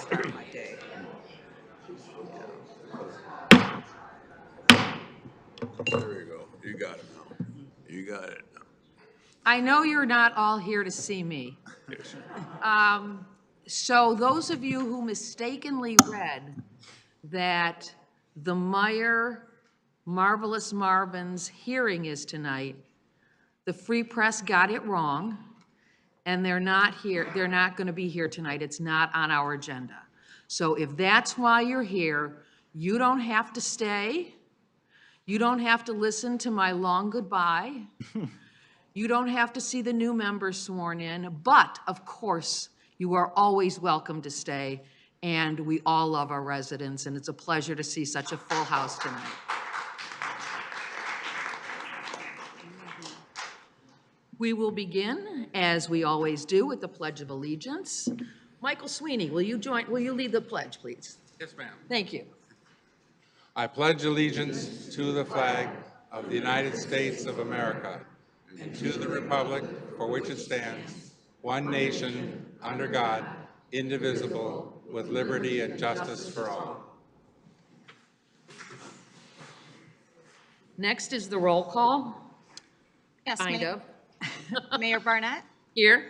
part of my day. There you go. You got it now. You got it. I know you're not all here to see me. So those of you who mistakenly read that the Meyer Marvelous Marvin's hearing is tonight, the Free Press got it wrong, and they're not here. They're not going to be here tonight. It's not on our agenda. So if that's why you're here, you don't have to stay. You don't have to listen to my long goodbye. You don't have to see the new members sworn in, but of course, you are always welcome to stay, and we all love our residents, and it's a pleasure to see such a full house tonight. We will begin, as we always do, with the Pledge of Allegiance. Michael Sweeney, will you lead the pledge, please? Yes, ma'am. Thank you. I pledge allegiance to the flag of the United States of America and to the republic for which it stands, one nation, under God, indivisible, with liberty and justice for all. Next is the roll call, Yes, kind of. Mayor Barnett, Here.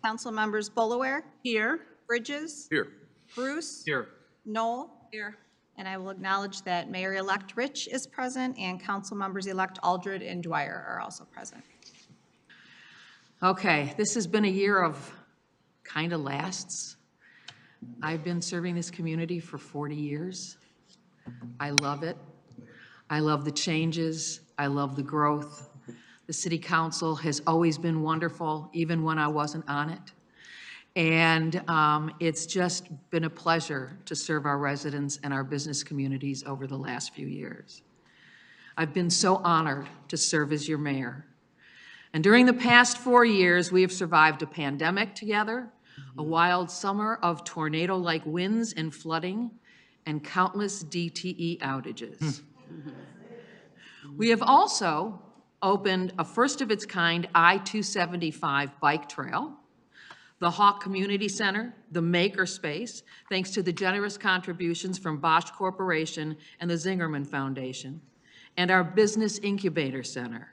Council Members Bullower, Here. Bridges, Here. Bruce, Here. Knoll, Here. and I will acknowledge that Mayor-elect Rich is present and Council Members-elect Aldred and Dwyer are also present. Okay, this has been a year of kind of lasts. I've been serving this community for 40 years. I love it. I love the changes. I love the growth. The city council has always been wonderful, even when I wasn't on it. And it's just been a pleasure to serve our residents and our business communities over the last few years. I've been so honored to serve as your mayor. And during the past 4 years, we have survived a pandemic together, a wild summer of tornado-like winds and flooding, and countless DTE outages. We have also opened a first-of-its-kind I-275 bike trail, the Hawk Community Center, the Maker Space, thanks to the generous contributions from Bosch Corporation and the Zingerman Foundation, and our Business Incubator Center.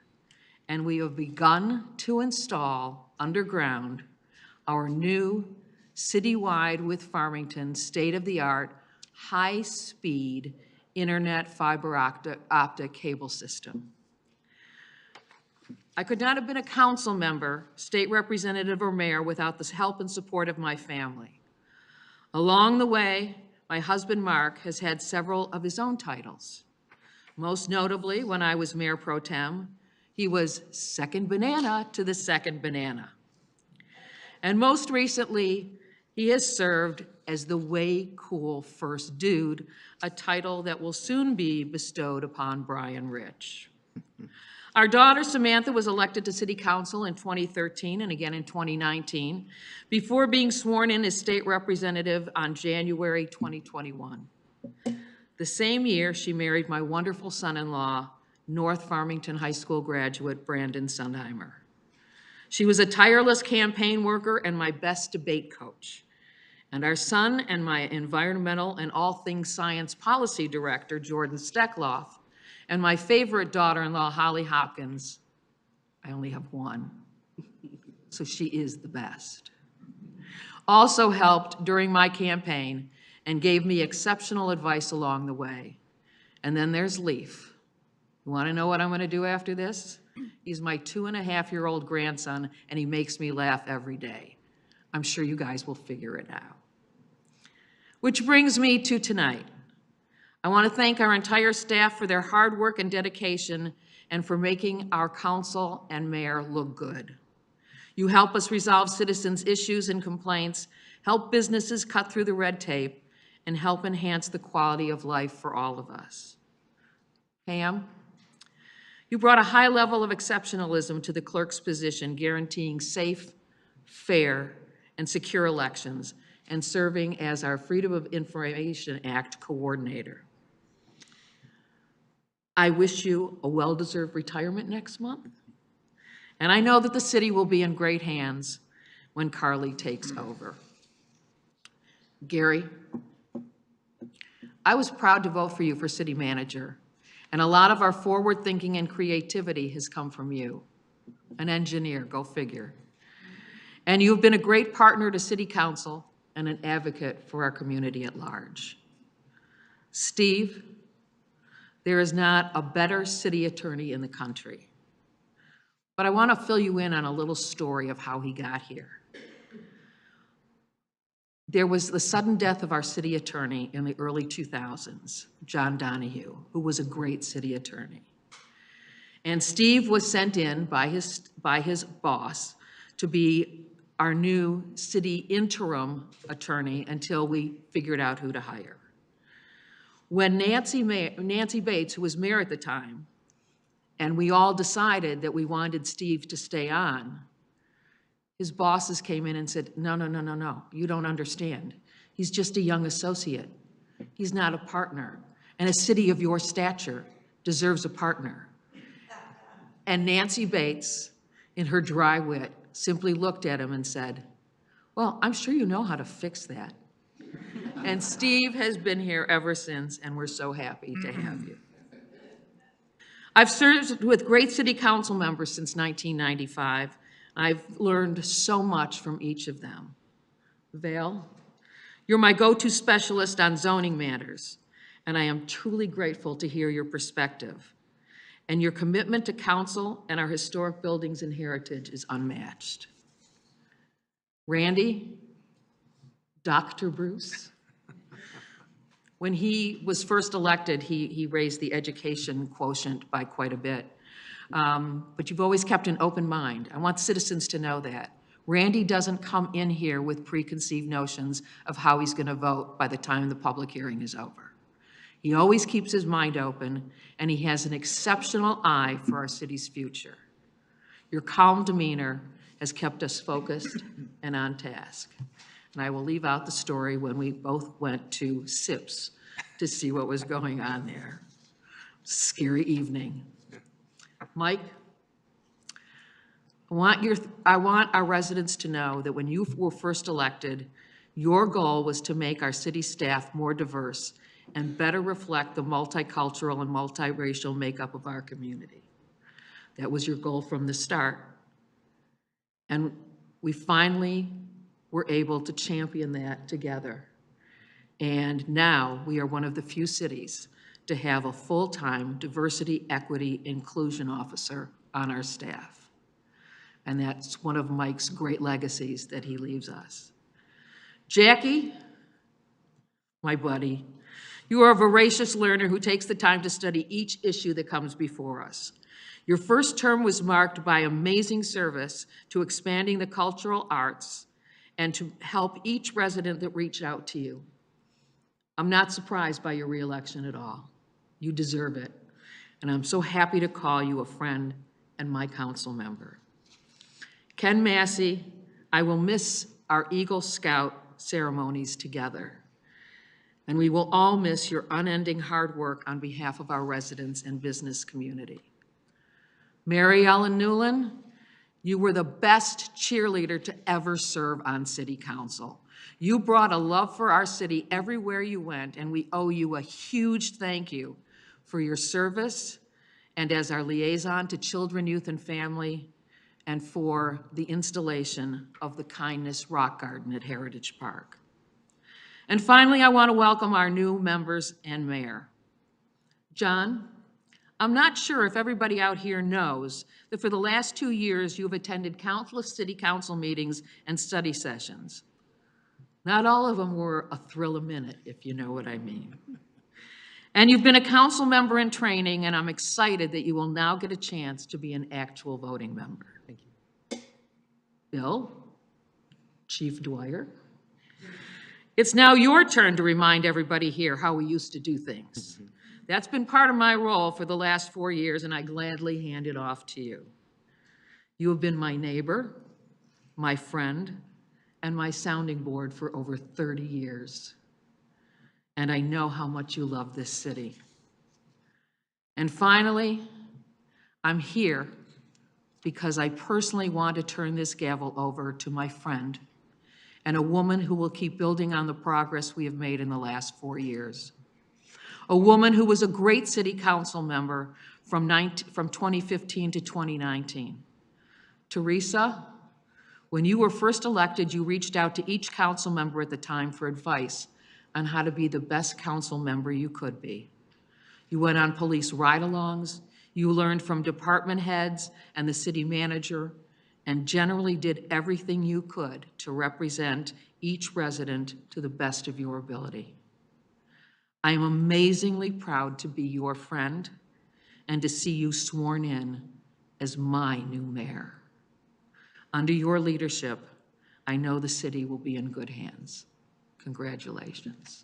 And we have begun to install underground our new citywide with Farmington state-of-the-art high-speed internet fiber optic cable system. I could not have been a council member, state representative, or mayor without the help and support of my family. Along the way, my husband Mark has had several of his own titles. Most notably, when I was mayor pro tem, he was second banana to the second banana. And most recently, he has served as the way cool first dude, a title that will soon be bestowed upon Brian Rich. Our daughter Samantha was elected to city council in 2013 and again in 2019, before being sworn in as state representative on January 2021. The same year, she married my wonderful son-in-law, North Farmington High School graduate Brandon Sundheimer. She was a tireless campaign worker and my best debate coach. And our son and my environmental and all things science policy director, Jordan Steckloff, and my favorite daughter-in-law, Holly Hopkins, I only have one, so she is the best, also helped during my campaign and gave me exceptional advice along the way. And then there's Leaf. You want to know what I'm going to do after this? He's my 2.5-year-old grandson, and he makes me laugh every day. I'm sure you guys will figure it out. Which brings me to tonight. I want to thank our entire staff for their hard work and dedication and for making our council and mayor look good. You help us resolve citizens' issues and complaints, help businesses cut through the red tape, and help enhance the quality of life for all of us. Pam, you brought a high level of exceptionalism to the clerk's position, guaranteeing safe, fair, and secure elections, and serving as our Freedom of Information Act coordinator. I wish you a well-deserved retirement next month, and I know that the city will be in great hands when Carly takes over. Gary, I was proud to vote for you for city manager, and a lot of our forward thinking and creativity has come from you. An engineer, go figure. And you've been a great partner to city council and an advocate for our community at large. Steve, there is not a better city attorney in the country. But I want to fill you in on a little story of how he got here. There was the sudden death of our city attorney in the early 2000s, John Donahue, who was a great city attorney. And Steve was sent in by his boss to be our new city interim attorney until we figured out who to hire. When Nancy Bates, who was mayor at the time, and we all decided that we wanted Steve to stay on, his bosses came in and said, no, you don't understand. He's just a young associate. He's not a partner. And a city of your stature deserves a partner. And Nancy Bates, in her dry wit, simply looked at him and said, well, I'm sure you know how to fix that. And Steve has been here ever since, and we're so happy to have you. I've served with great city council members since 1995. I've learned so much from each of them. Vale, you're my go-to specialist on zoning matters, and I am truly grateful to hear your perspective. And your commitment to council and our historic buildings and heritage is unmatched. Randy, Dr. Bruce, when he was first elected, he raised the education quotient by quite a bit. But you've always kept an open mind. I want citizens to know that. Randy doesn't come in here with preconceived notions of how he's going to vote by the time the public hearing is over. He always keeps his mind open, and he has an exceptional eye for our city's future. Your calm demeanor has kept us focused and on task. And I will leave out the story when we both went to SIPS to see what was going on there. Scary evening. Mike, I want our residents to know that when you were first elected, your goal was to make our city staff more diverse and better reflect the multicultural and multiracial makeup of our community. That was your goal from the start. And we finally were able to champion that together. And now we are one of the few cities to have a full-time diversity, equity, inclusion officer on our staff. And that's one of Mike's great legacies that he leaves us. Jackie, my buddy, you are a voracious learner who takes the time to study each issue that comes before us. Your first term was marked by amazing service to expanding the cultural arts and to help each resident that reached out to you. I'm not surprised by your reelection at all. You deserve it. And I'm so happy to call you a friend and my council member. Ken Massey, I will miss our Eagle Scout ceremonies together. And we will all miss your unending hard work on behalf of our residents and business community. Mary Ellen Newland, you were the best cheerleader to ever serve on city council. You brought a love for our city everywhere you went, and we owe you a huge thank you for your service and as our liaison to children, youth, and family, and for the installation of the Kindness Rock Garden at Heritage Park. And finally, I want to welcome our new members and mayor. John, I'm not sure if everybody out here knows that for the last 2 years, you've attended countless city council meetings and study sessions. Not all of them were a thrill a minute, if you know what I mean. And you've been a council member in training, and I'm excited that you will now get a chance to be an actual voting member. Thank you. Bill, Chief Dwyer. It's now your turn to remind everybody here how we used to do things. That's been part of my role for the last 4 years, and I gladly hand it off to you. You have been my neighbor, my friend, and my sounding board for over 30 years. And I know how much you love this city. And finally, I'm here because I personally want to turn this gavel over to my friend and a woman who will keep building on the progress we have made in the last 4 years. A woman who was a great city council member from 2015 to 2019. Teresa, when you were first elected, you reached out to each council member at the time for advice on how to be the best council member you could be. You went on police ride-alongs, you learned from department heads and the city manager, and generally did everything you could to represent each resident to the best of your ability. I am amazingly proud to be your friend and to see you sworn in as my new mayor. Under your leadership, I know the city will be in good hands. Congratulations.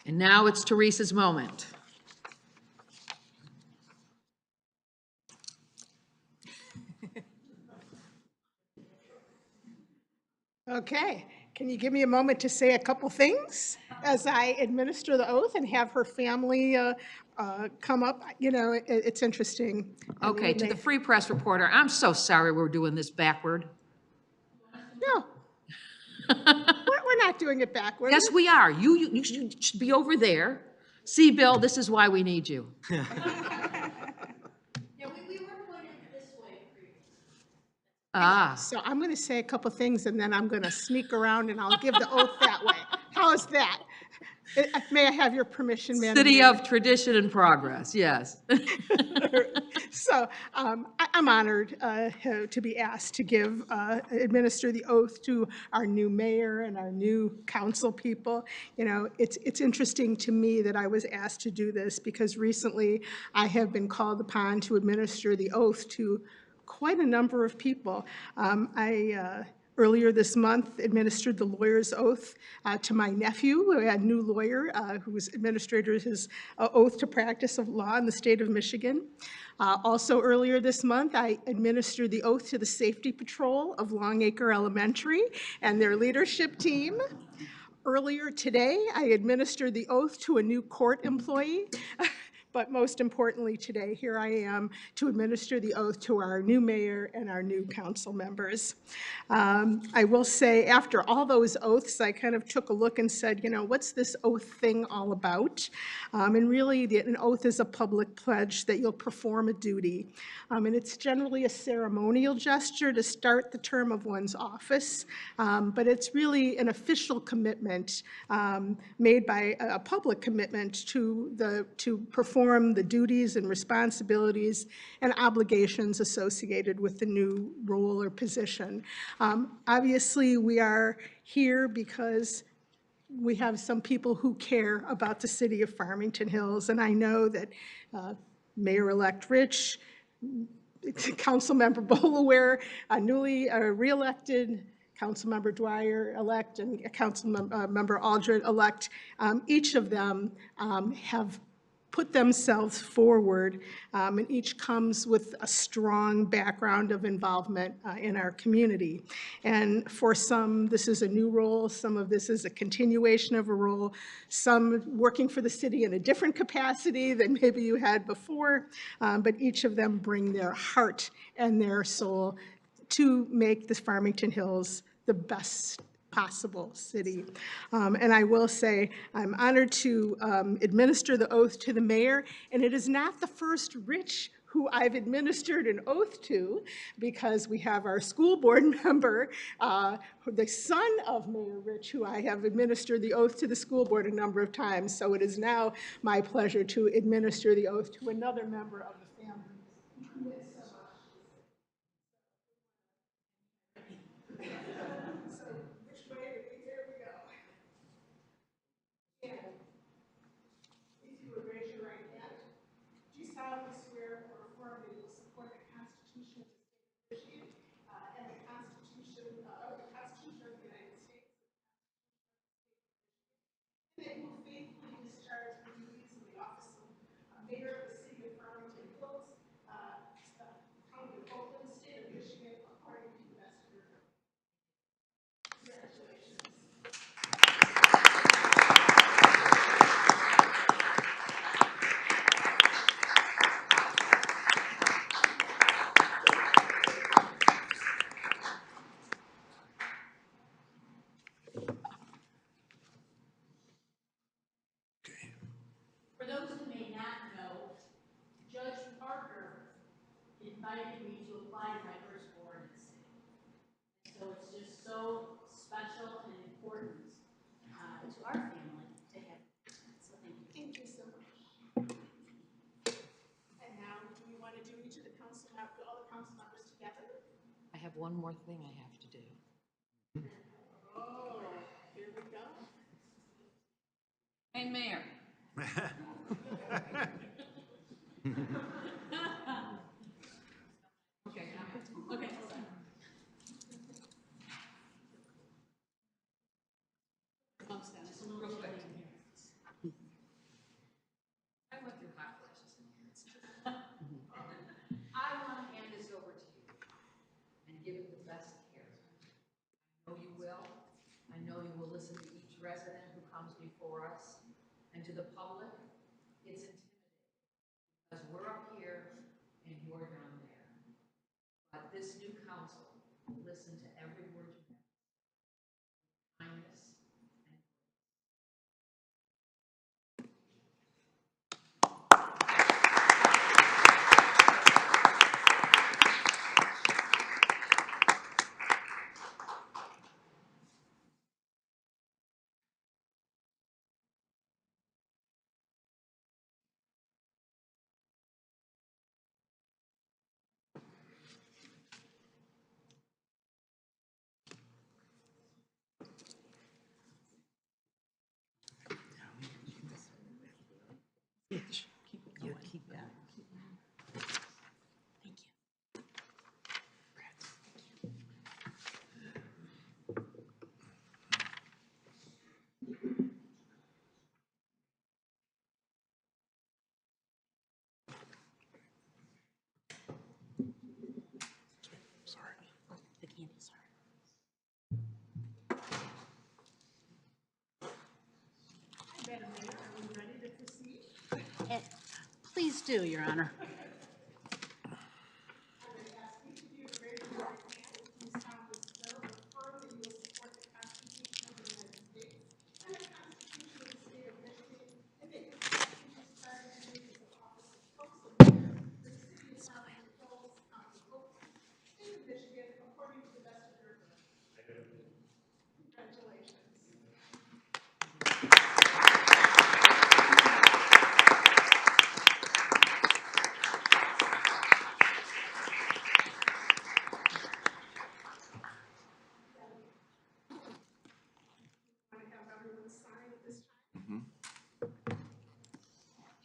And now it's Teresa's moment. Okay, can you give me a moment to say a couple things as I administer the oath and have her family come up? You know, it's interesting. I mean, Okay, to the Free Press reporter, I'm so sorry we're doing this backward. No, we're not doing it backwards. Yes, we are. You should be over there. See, Bill, this is why we need you. Yeah, we were pointed this way previously. Ah, So I'm going to say a couple things and then I'm going to sneak around and I'll give the oath that way. How is that? May I have your permission, Madam city Mayor? of tradition and progress, yes. So I'm honored to be asked to administer the oath to our new mayor and our new council people. You know, it's interesting to me that I was asked to do this because recently I have been called upon to administer the oath to quite a number of people. Earlier this month, administered the lawyer's oath to my nephew, a new lawyer who was administered his oath to practice of law in the state of Michigan. Also earlier this month, I administered the oath to the Safety Patrol of Longacre Elementary and their leadership team. Earlier today, I administered the oath to a new court employee. But most importantly today, here I am to administer the oath to our new mayor and our new council members. I will say, after all those oaths, I kind of took a look and said, you know, what's this oath thing all about? And really, an oath is a public pledge that you'll perform a duty. And it's generally a ceremonial gesture to start the term of one's office, but it's really an official commitment made by a public commitment to perform the duties and responsibilities and obligations associated with the new role or position. Obviously, we are here because we have some people who care about the city of Farmington Hills, and I know that Mayor-elect Rich, Councilmember Bolaware, newly re-elected Councilmember Dwyer-elect and Councilmember Aldred-elect, each of them have put themselves forward, and each comes with a strong background of involvement in our community. And for some, this is a new role, some of this is a continuation of a role, some working for the city in a different capacity than maybe you had before, but each of them bring their heart and their soul to make the Farmington Hills the best possible city. And I will say, I'm honored to administer the oath to the mayor, and it is not the first Rich who I've administered an oath to, because we have our school board member, the son of Mayor Rich, who I have administered the oath to the school board a number of times. So it is now my pleasure to administer the oath to another member of the family. Solemnly swear or affirm that you will support the Constitution of the State of Michigan and the Constitution of the United States, and that you will faithfully discharge the duties of the office of Mayor of the City of Farmington Hills, County of Oakland, State of Michigan, according to the best of your ability. Congratulations. invited me to apply to my first board in the city. So it's just so special and important to our family to have. So thank you. Thank you so much. And now, do we want to do each of the all the council members together? I have one more thing I have to do. Oh, here we go. Hey, Mayor. Okay, okay. Real quick. I went through hot flashes in here. I want to hand this over to you and give it the best care. I know you will. I know you will listen to each resident who comes before us, and to the public, it's intimidating because we're up here and you're down there. But this new council will listen to every word you have with kindness and The candies are. Madam Mayor, are we ready to proceed? Please do, Your Honor. I'm going to ask each of you to raise your right hand. You solemnly swear or affirm that you will support the Constitution of the United States and the Constitution of the State of Michigan, and that your actions as part of the duties of office of council member for the city of Farmington Hills, County of Oakland, State of Michigan, according to the best of your ability. Congratulations. Want to have everyone sign at this time?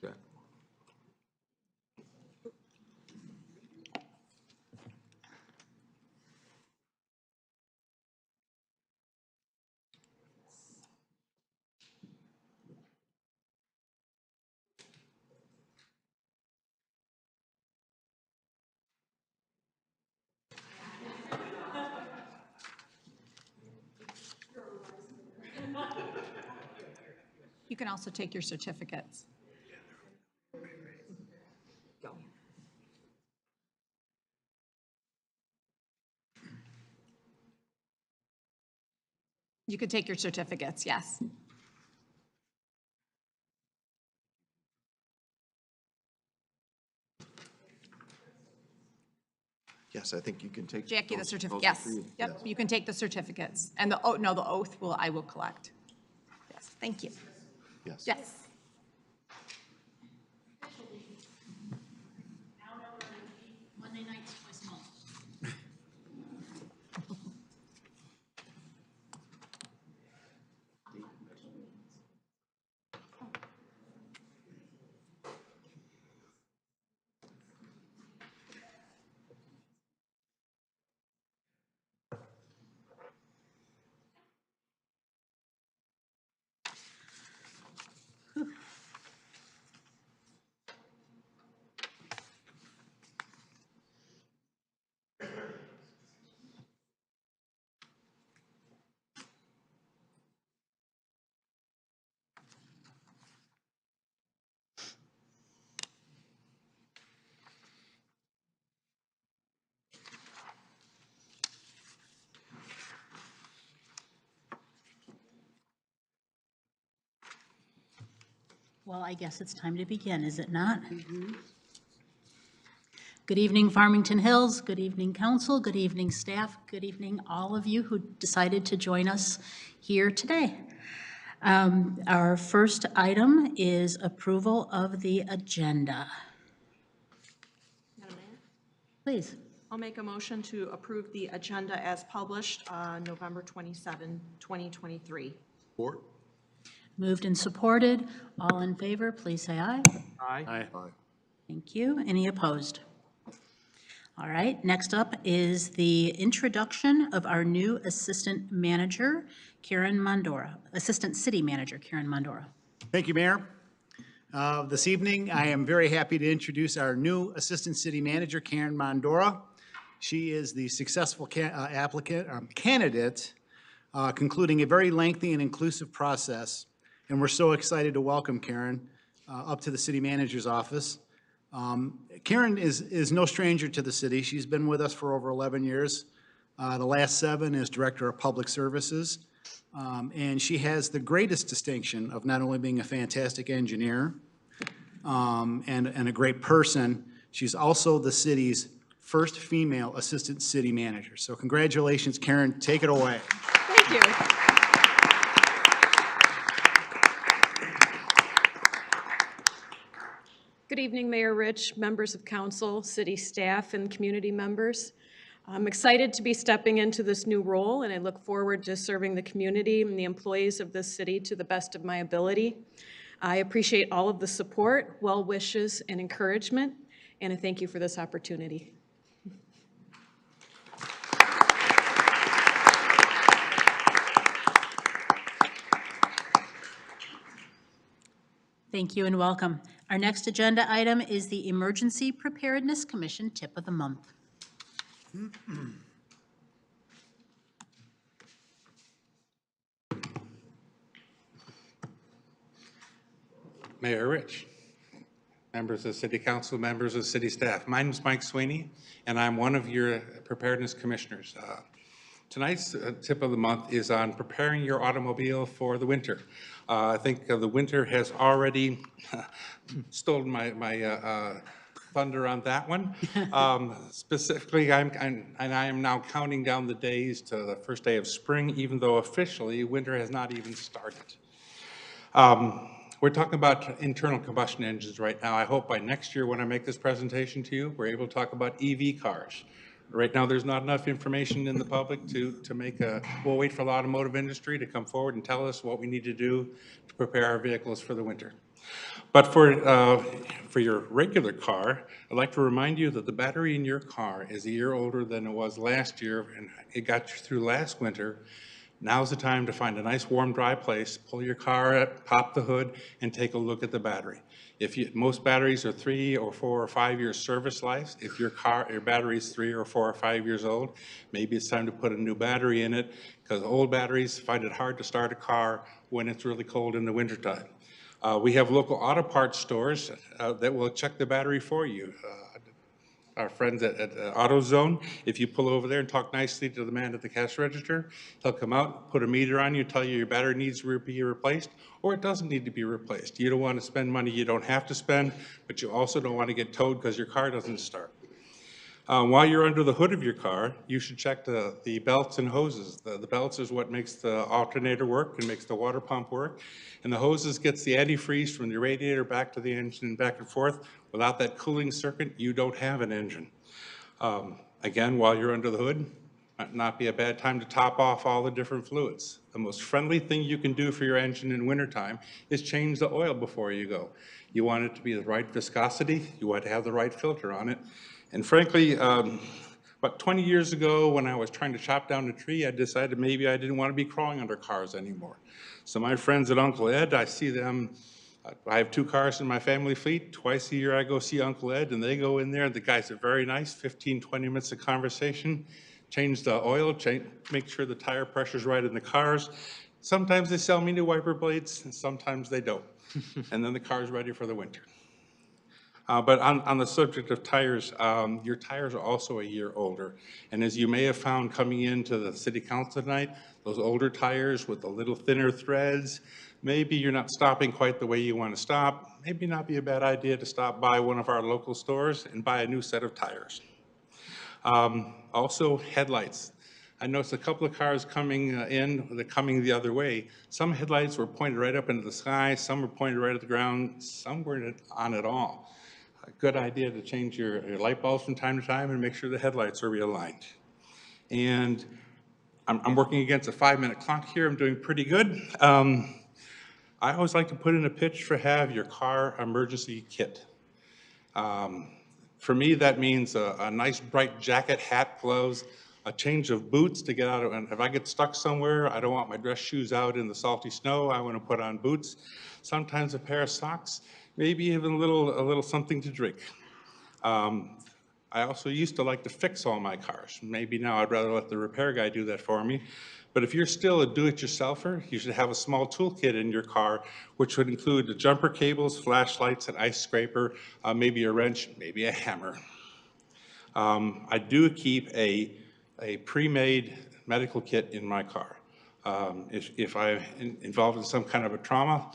Okay. You can also take your certificates. You could take your certificates, yes. Yes, I think you can take. Jackie, the those- certificate, those are for yes. you. Yep, Yes. you can take the certificates. And the, oh, no, the oath I will collect. Yes, thank you. Yes. Yes. Out on Monday nights twice a month. Well, I guess it's time to begin, is it not? Good evening, Farmington Hills. Good evening, council. Good evening, staff. Good evening, all of you who decided to join us here today. Our first item is approval of the agenda. Madam Mayor, Please. I'll make a motion to approve the agenda as published on November 27, 2023. Support? Moved and supported. All in favor, please say aye. Aye. Thank you. Any opposed? All right, next up is the introduction of our new Assistant Manager, Karen Mondora, Assistant City Manager, Karen Mondora. Thank you, Mayor. This evening, I am very happy to introduce our new Assistant City Manager, Karen Mondora. She is the successful candidate, concluding a very lengthy and inclusive process, and we're so excited to welcome Karen up to the City Manager's office. Karen is no stranger to the city. She's been with us for over 11 years. The last 7 as Director of Public Services. And she has the greatest distinction of not only being a fantastic engineer and a great person, she's also the city's first female Assistant City Manager. So congratulations, Karen. Take it away. Thank you. Good evening, Mayor Rich, members of council, city staff, and community members. I'm excited to be stepping into this new role, and I look forward to serving the community and the employees of this city to the best of my ability. I appreciate all of the support, well wishes, and encouragement, and I thank you for this opportunity. Thank you and welcome. Our next agenda item is the Emergency Preparedness Commission Tip of the Month. Mayor Rich, members of City Council, members of City staff. My name is Mike Sweeney, and I'm one of your preparedness commissioners. Tonight's tip of the month is on preparing your automobile for the winter. I think the winter has already stolen my thunder on that one. Specifically, I am now counting down the days to the first day of spring, even though officially winter has not even started. We're talking about internal combustion engines right now. I hope by next year when I make this presentation to you, we're able to talk about EV cars. Right now, there's not enough information in the public to make we'll wait for the automotive industry to come forward and tell us what we need to do to prepare our vehicles for the winter. But for your regular car, I'd like to remind you that the battery in your car is a year older than it was last year, and it got you through last winter. Now's the time to find a nice, warm, dry place, pull your car up, pop the hood, and take a look at the battery. Most batteries are 3 or 4 or 5 years service life. If your battery is 3 or 4 or 5 years old, maybe it's time to put a new battery in it, because old batteries find it hard to start a car when it's really cold in the wintertime. We have local auto parts stores that will check the battery for you. Our friends at AutoZone, if you pull over there and talk nicely to the man at the cash register, he'll come out, put a meter on you, tell you your battery needs to be replaced, or it doesn't need to be replaced. You don't want to spend money you don't have to spend, but you also don't want to get towed because your car doesn't start. While you're under the hood of your car, you should check the belts and hoses. The belts is what makes the alternator work and makes the water pump work. And the hoses gets the antifreeze from the radiator back to the engine and back and forth. Without that cooling circuit, you don't have an engine. Again, while you're under the hood, might not be a bad time to top off all the different fluids. The most friendly thing you can do for your engine in wintertime is change the oil before you go. You want it to be the right viscosity. You want to have the right filter on it. And frankly, about 20 years ago, when I was trying to chop down a tree, I decided maybe I didn't want to be crawling under cars anymore. So my friends at Uncle Ed, I see them. I have 2 cars in my family fleet. Twice a year I go see Uncle Ed, and they go in there. The guys are very nice, 15, 20 minutes of conversation, change the oil, make sure the tire pressure's right in the cars. Sometimes they sell me new wiper blades, and sometimes they don't. And then the car's ready for the winter. But on the subject of tires, your tires are also a year older. And as you may have found coming into the city council tonight, those older tires with the little thinner threads, maybe you're not stopping quite the way you want to stop. Maybe not be a bad idea to stop by one of our local stores and buy a new set of tires. Also, headlights. I noticed a couple of cars coming they're coming the other way. Some headlights were pointed right up into the sky, some were pointed right at the ground, some weren't on at all. A good idea to change your light bulbs from time to time and make sure the headlights are realigned. And I'm working against a 5-minute clock here. I'm doing pretty good. I always like to put in a pitch for have your car emergency kit. For me, that means a nice bright jacket, hat, gloves, a change of boots to get out of, and if I get stuck somewhere, I don't want my dress shoes out in the salty snow, I want to put on boots, sometimes a pair of socks, maybe even a little something to drink. I also used to like to fix all my cars. Maybe now I'd rather let the repair guy do that for me. But if you're still a do-it-yourselfer, you should have a small toolkit in your car, which would include the jumper cables, flashlights, an ice scraper, maybe a wrench, maybe a hammer. I do keep a pre-made medical kit in my car. If I'm involved in some kind of a trauma,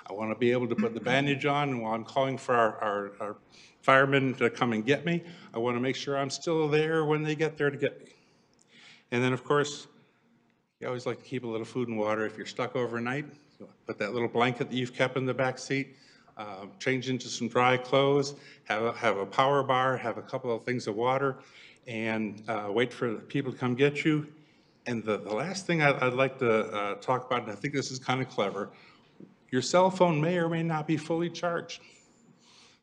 I want to be able to put the bandage on, and while I'm calling for our firemen to come and get me, I want to make sure I'm still there when they get there to get me. And then, of course, you always like to keep a little food and water. If you're stuck overnight, put that little blanket that you've kept in the back seat, change into some dry clothes, have a power bar, have a couple of things of water, and wait for the people to come get you. And the last thing I'd like to talk about, and I think this is kind of clever, your cell phone may or may not be fully charged.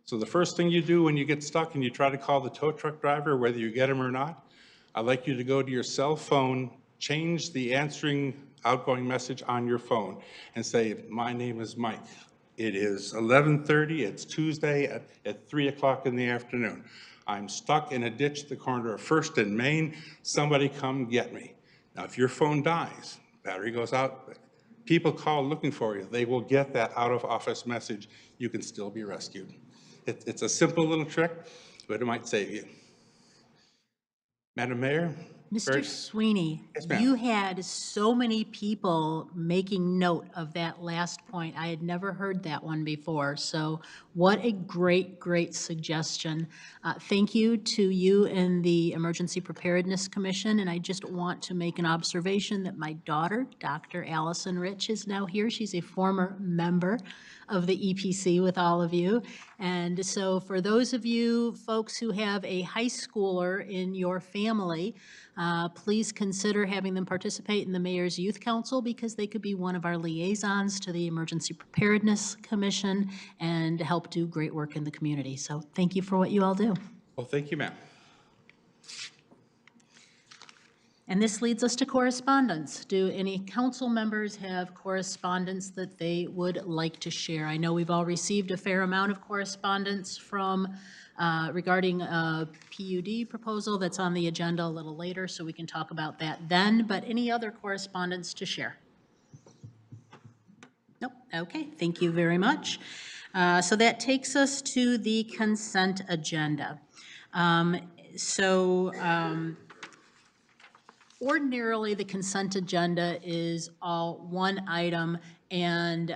So the first thing you do when you get stuck and you try to call the tow truck driver, whether you get him or not, I'd like you to go to your cell phone, change the answering outgoing message on your phone and say, my name is Mike. It is 11:30, it's Tuesday at 3 o'clock in the afternoon. I'm stuck in a ditch at the corner of First and Main. Somebody come get me. Now, if your phone dies, battery goes out, people call looking for you, they will get that out of office message. You can still be rescued. It's a simple little trick, but it might save you. Madam Mayor? Mr. Sweeney, Yes, ma'am. you had so many people making note of that last point. I had never heard that one before, so what a great, great suggestion. Thank you to you and the Emergency Preparedness Commission, and I just want to make an observation that my daughter, Dr. Allison Rich, is now here. She's a former member of the EPC with all of you. And so for those of you folks who have a high schooler in your family, please consider having them participate in the Mayor's Youth Council because they could be one of our liaisons to the Emergency Preparedness Commission and help do great work in the community. So thank you for what you all do. Well, thank you, ma'am. And this leads us to correspondence. Do any council members have correspondence that they would like to share? I know we've all received a fair amount of correspondence from regarding a PUD proposal that's on the agenda a little later, so we can talk about that then, but any other correspondence to share? Nope, okay, thank you very much. So that takes us to the consent agenda. Ordinarily, the consent agenda is all one item, and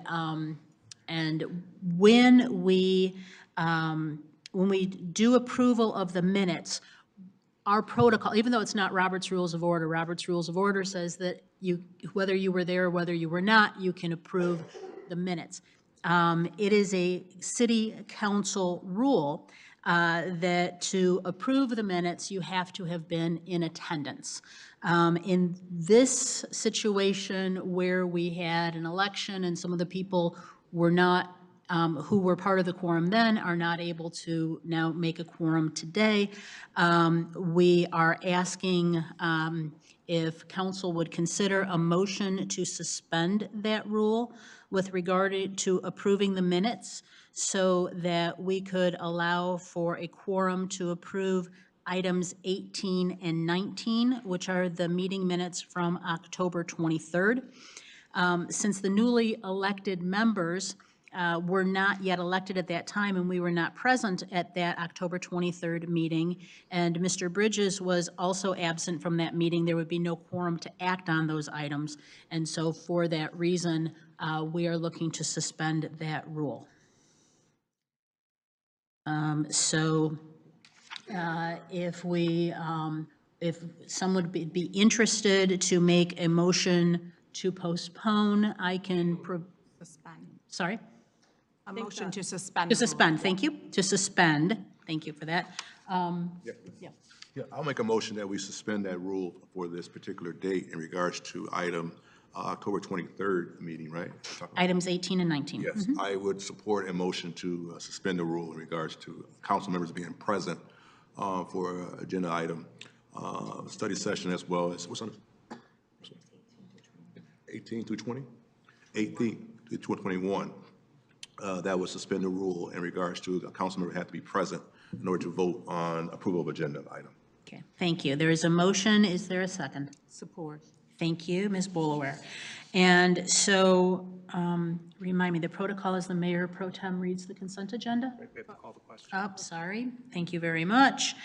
when we do approval of the minutes, our protocol, even though it's not Robert's Rules of Order says that whether you were there or whether you were not, you can approve the minutes. It is a city council rule that to approve the minutes, you have to have been in attendance. In this situation where we had an election and some of the people were not, who were part of the quorum then are not able to now make a quorum today, we are asking if council would consider a motion to suspend that rule with regard to approving the minutes so that we could allow for a quorum to approve items 18 and 19, which are the meeting minutes from October 23rd. Since the newly elected members were not yet elected at that time and we were not present at that October 23rd meeting, and Mr. Bridges was also absent from that meeting, there would be no quorum to act on those items. And so for that reason, we are looking to suspend that rule. So if someone would be interested to make a motion to postpone, I can, Suspend. sorry? A motion to suspend. To the rule. suspend, thank you, to suspend, thank you for that. Yeah. Yeah, I'll make a motion that we suspend that rule for this particular date in regards to item October 23rd meeting, right? Items 18 and 19. Yes, I would support a motion to suspend the rule in regards to council members being present for agenda item, study session as well as, what's on? 18 through 20? 18 to 21. That would suspend the rule in regards to the council member had to be present in order to vote on approval of agenda item. Okay, thank you. There is a motion. Is there a second? Support. Thank you, Ms. Boulware. And so, remind me, the protocol is the mayor pro tem reads the consent agenda? We have to call the question. Oh, sorry. Thank you very much.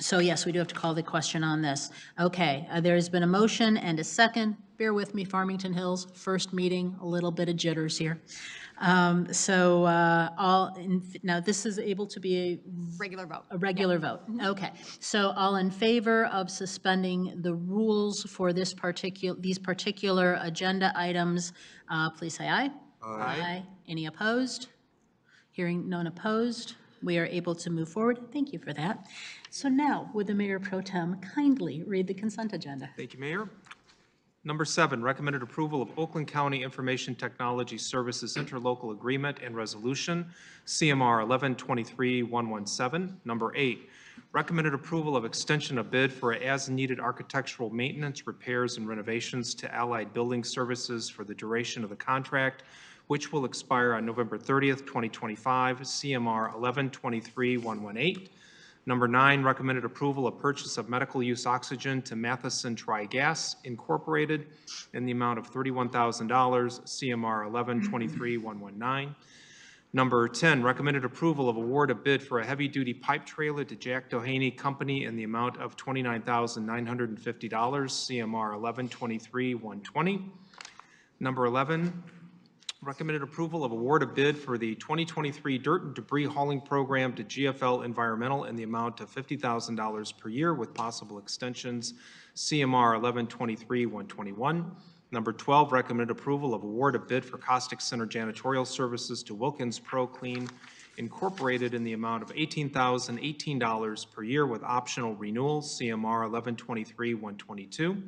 So yes, we do have to call the question on this. Okay, there's been a motion and a second. Bear with me, Farmington Hills, first meeting, a little bit of jitters here. Now this is able to be Regular vote. a regular vote. Okay, so all in favor of suspending the rules for these particular agenda items, please say aye. Aye. Any opposed? Hearing none opposed, we are able to move forward. Thank you for that. So now, would the Mayor Pro Tem kindly read the consent agenda? Thank you, Mayor. Number 7, recommended approval of Oakland County Information Technology Services Interlocal Agreement and Resolution, CMR 1123-117. Number 8, recommended approval of extension of bid for as-needed architectural maintenance, repairs, and renovations to Allied Building Services for the duration of the contract, which will expire on November 30th, 2025, CMR 1123-118. Number 9, recommended approval of purchase of medical use oxygen to Matheson Tri-Gas Incorporated in the amount of $31,000, CMR 1123-119. Number 10, recommended approval of award of bid for a heavy-duty pipe trailer to Jack Doheny Company in the amount of $29,950, CMR 1123-120. Number 11, recommended approval of award of bid for the 2023 dirt and debris hauling program to GFL Environmental in the amount of $50,000 per year with possible extensions, CMR 1123-121. Number 12, recommended approval of award of bid for caustic center janitorial services to Wilkins Pro Clean Incorporated in the amount of $18,018 per year with optional renewal, CMR 1123-122.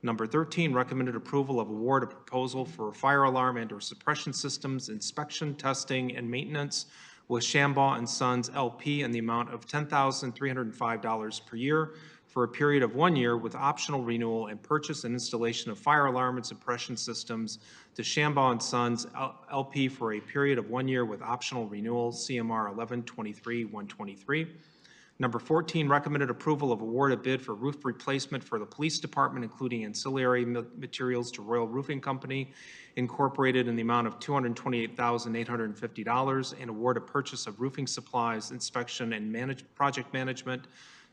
Number 13, recommended approval of award of proposal for fire alarm and/or suppression systems inspection, testing, and maintenance with Shambaugh and Sons LP in the amount of $10,305 per year for a period of 1 year with optional renewal and purchase and installation of fire alarm and suppression systems to Shambaugh and Sons LP for a period of 1 year with optional renewal, CMR 1123-123. Number 14, recommended approval of award of bid for roof replacement for the police department, including ancillary materials to Royal Roofing Company Incorporated in the amount of $228,850, and award a purchase of roofing supplies, inspection, and project management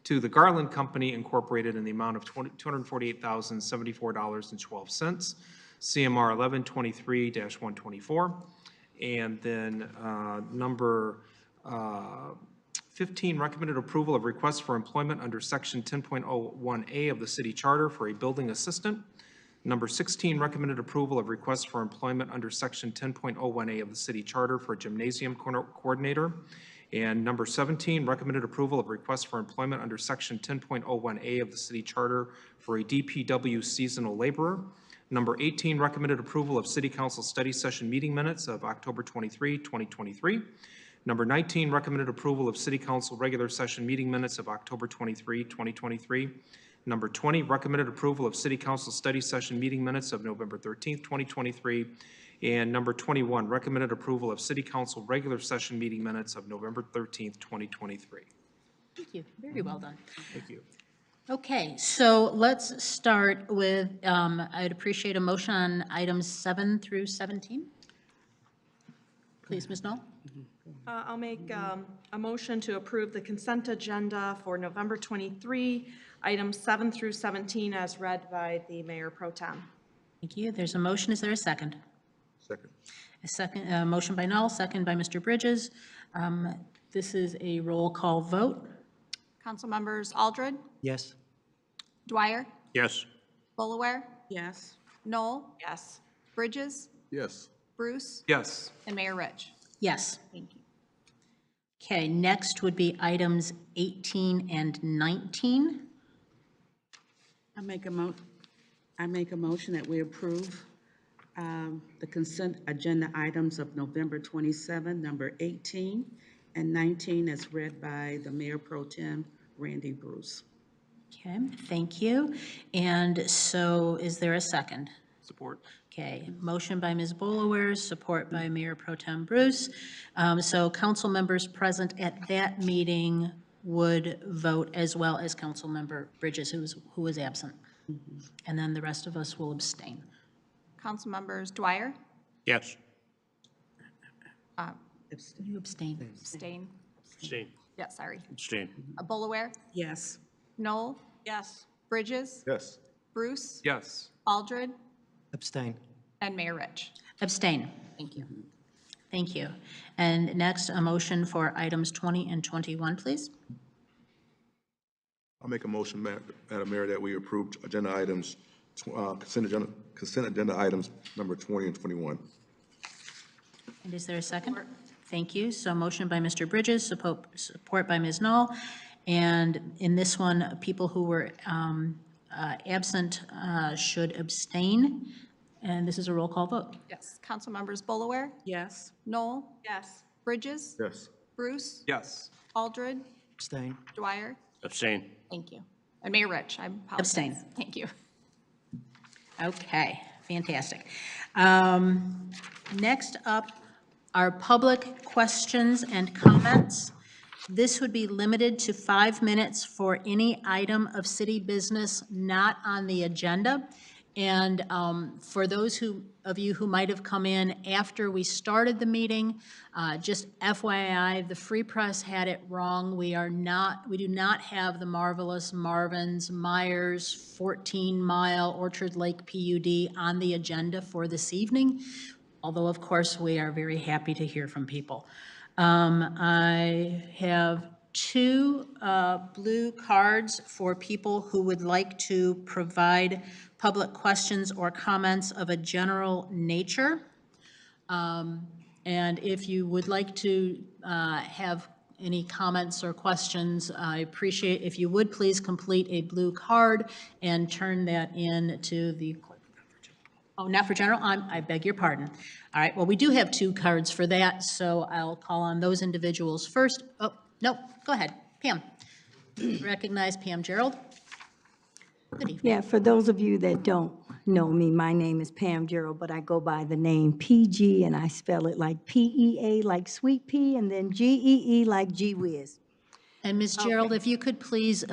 to the Garland Company Incorporated in the amount of $248,074.12, CMR 1123-124. And then number 15, recommended approval of request for employment under Section 10.01A of the City Charter for a building assistant. Number 16, recommended approval of request for employment under Section 10.01A of the City Charter for a gymnasium coordinator. And number 17, recommended approval of request for employment under Section 10.01A of the City Charter for a DPW seasonal laborer. Number 18, recommended approval of City Council study session meeting minutes of October 23, 2023. Number 19, recommended approval of City Council regular session meeting minutes of October 23, 2023. Number 20, recommended approval of City Council study session meeting minutes of November 13, 2023. And number 21, recommended approval of City Council regular session meeting minutes of November 13, 2023. Thank you. Very well done. Thank you. Okay, so let's start with, I'd appreciate a motion on items 7 through 17. Please, Ms. Knoll. I'll make a motion to approve the consent agenda for November 23, items 7 through 17 as read by the Mayor Pro Tem. Thank you. There's a motion. Is there a second? Second. A second, motion by Null, second by Mr. Bridges. This is a roll call vote. Council members Aldred, Yes. Dwyer, Yes. Bulaware, Yes. Noel, Yes. Bridges, Yes. Bruce, Yes. and Mayor Rich. Yes. Thank you. Okay, next would be items 18 and 19. I make a motion that we approve the consent agenda items of November 27, number 18 and 19, as read by the Mayor Pro Tem, Randy Bruce. Okay, thank you. And so is there a second? Support. Okay, motion by Ms. Bolaware, support by Mayor Pro Tem Bruce. So council members present at that meeting would vote, as well as Councilmember Bridges, who was absent. And then the rest of us will abstain. Council members Dwyer, Yes. You abstain. abstain. Abstain. Yeah, sorry. Abstain. Bulaware, Yes. Noel, Yes. Bridges, Yes. Bruce, Yes. Aldred, Abstain. and Mayor Rich. Abstain. Thank you. Thank you. And next, a motion for items 20 and 21, please. I'll make a motion, Madam Mayor, that we approve agenda items, consent agenda items number 20 and 21. And is there a second? Thank you. So motion by Mr. Bridges, support by Ms. Knoll. And in this one, people who were absent should abstain. And this is a roll call vote. Yes. Council members Bulaware, Yes. Noel, Yes. Bridges, Yes. Bruce, Yes. Aldred, Abstain. Dwyer. Abstain. Thank you. And Mayor Rich, I apologize. Abstain. Thank you. Okay, fantastic. Next up are public questions and comments. This would be limited to 5 minutes for any item of city business not on the agenda. And for those of you who might have come in after we started the meeting, just FYI, the Free Press had it wrong. We do not have the marvelous Marvin's Myers 14-mile Orchard Lake PUD on the agenda for this evening, although of course we are very happy to hear from people. I have 2 blue cards for people who would like to provide public questions or comments of a general nature. And if you would like to have any comments or questions, I appreciate if you would please complete a blue card and turn that in to the clerk. Oh, not for general? I beg your pardon. All right, well, we do have 2 cards for that, so I'll call on those individuals first. Oh, no, go ahead, Pam. Recognize Pam Gerald. Good evening. Yeah, for those of you that don't know me, my name is Pam Gerald, but I go by the name PG, and I spell it like PEA, like sweet pea, and then GEE, like gee whiz. And Ms. Gerald, if you could please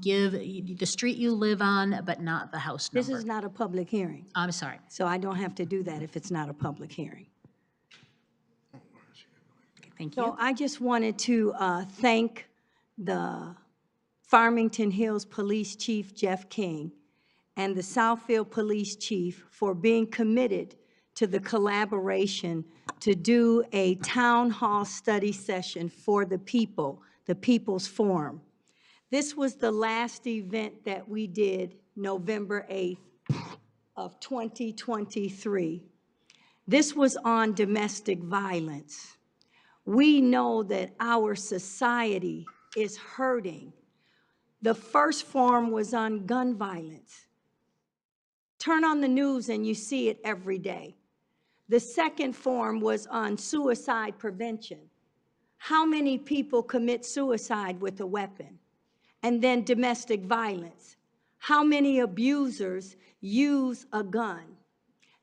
give the street you live on, but not the house number. This is not a public hearing, I'm sorry. so I don't have to do that if it's not a public hearing. Thank So you. I just wanted to thank the Farmington Hills Police Chief Jeff King and the Southfield Police Chief for being committed to the collaboration to do a town hall study session for the people, the People's Forum. This was the last event that we did November 8th of 2023. This was on domestic violence. We know that our society is hurting. The first forum was on gun violence. Turn on the news and you see it every day. The second forum was on suicide prevention. How many people commit suicide with a weapon? And then domestic violence. How many abusers use a gun?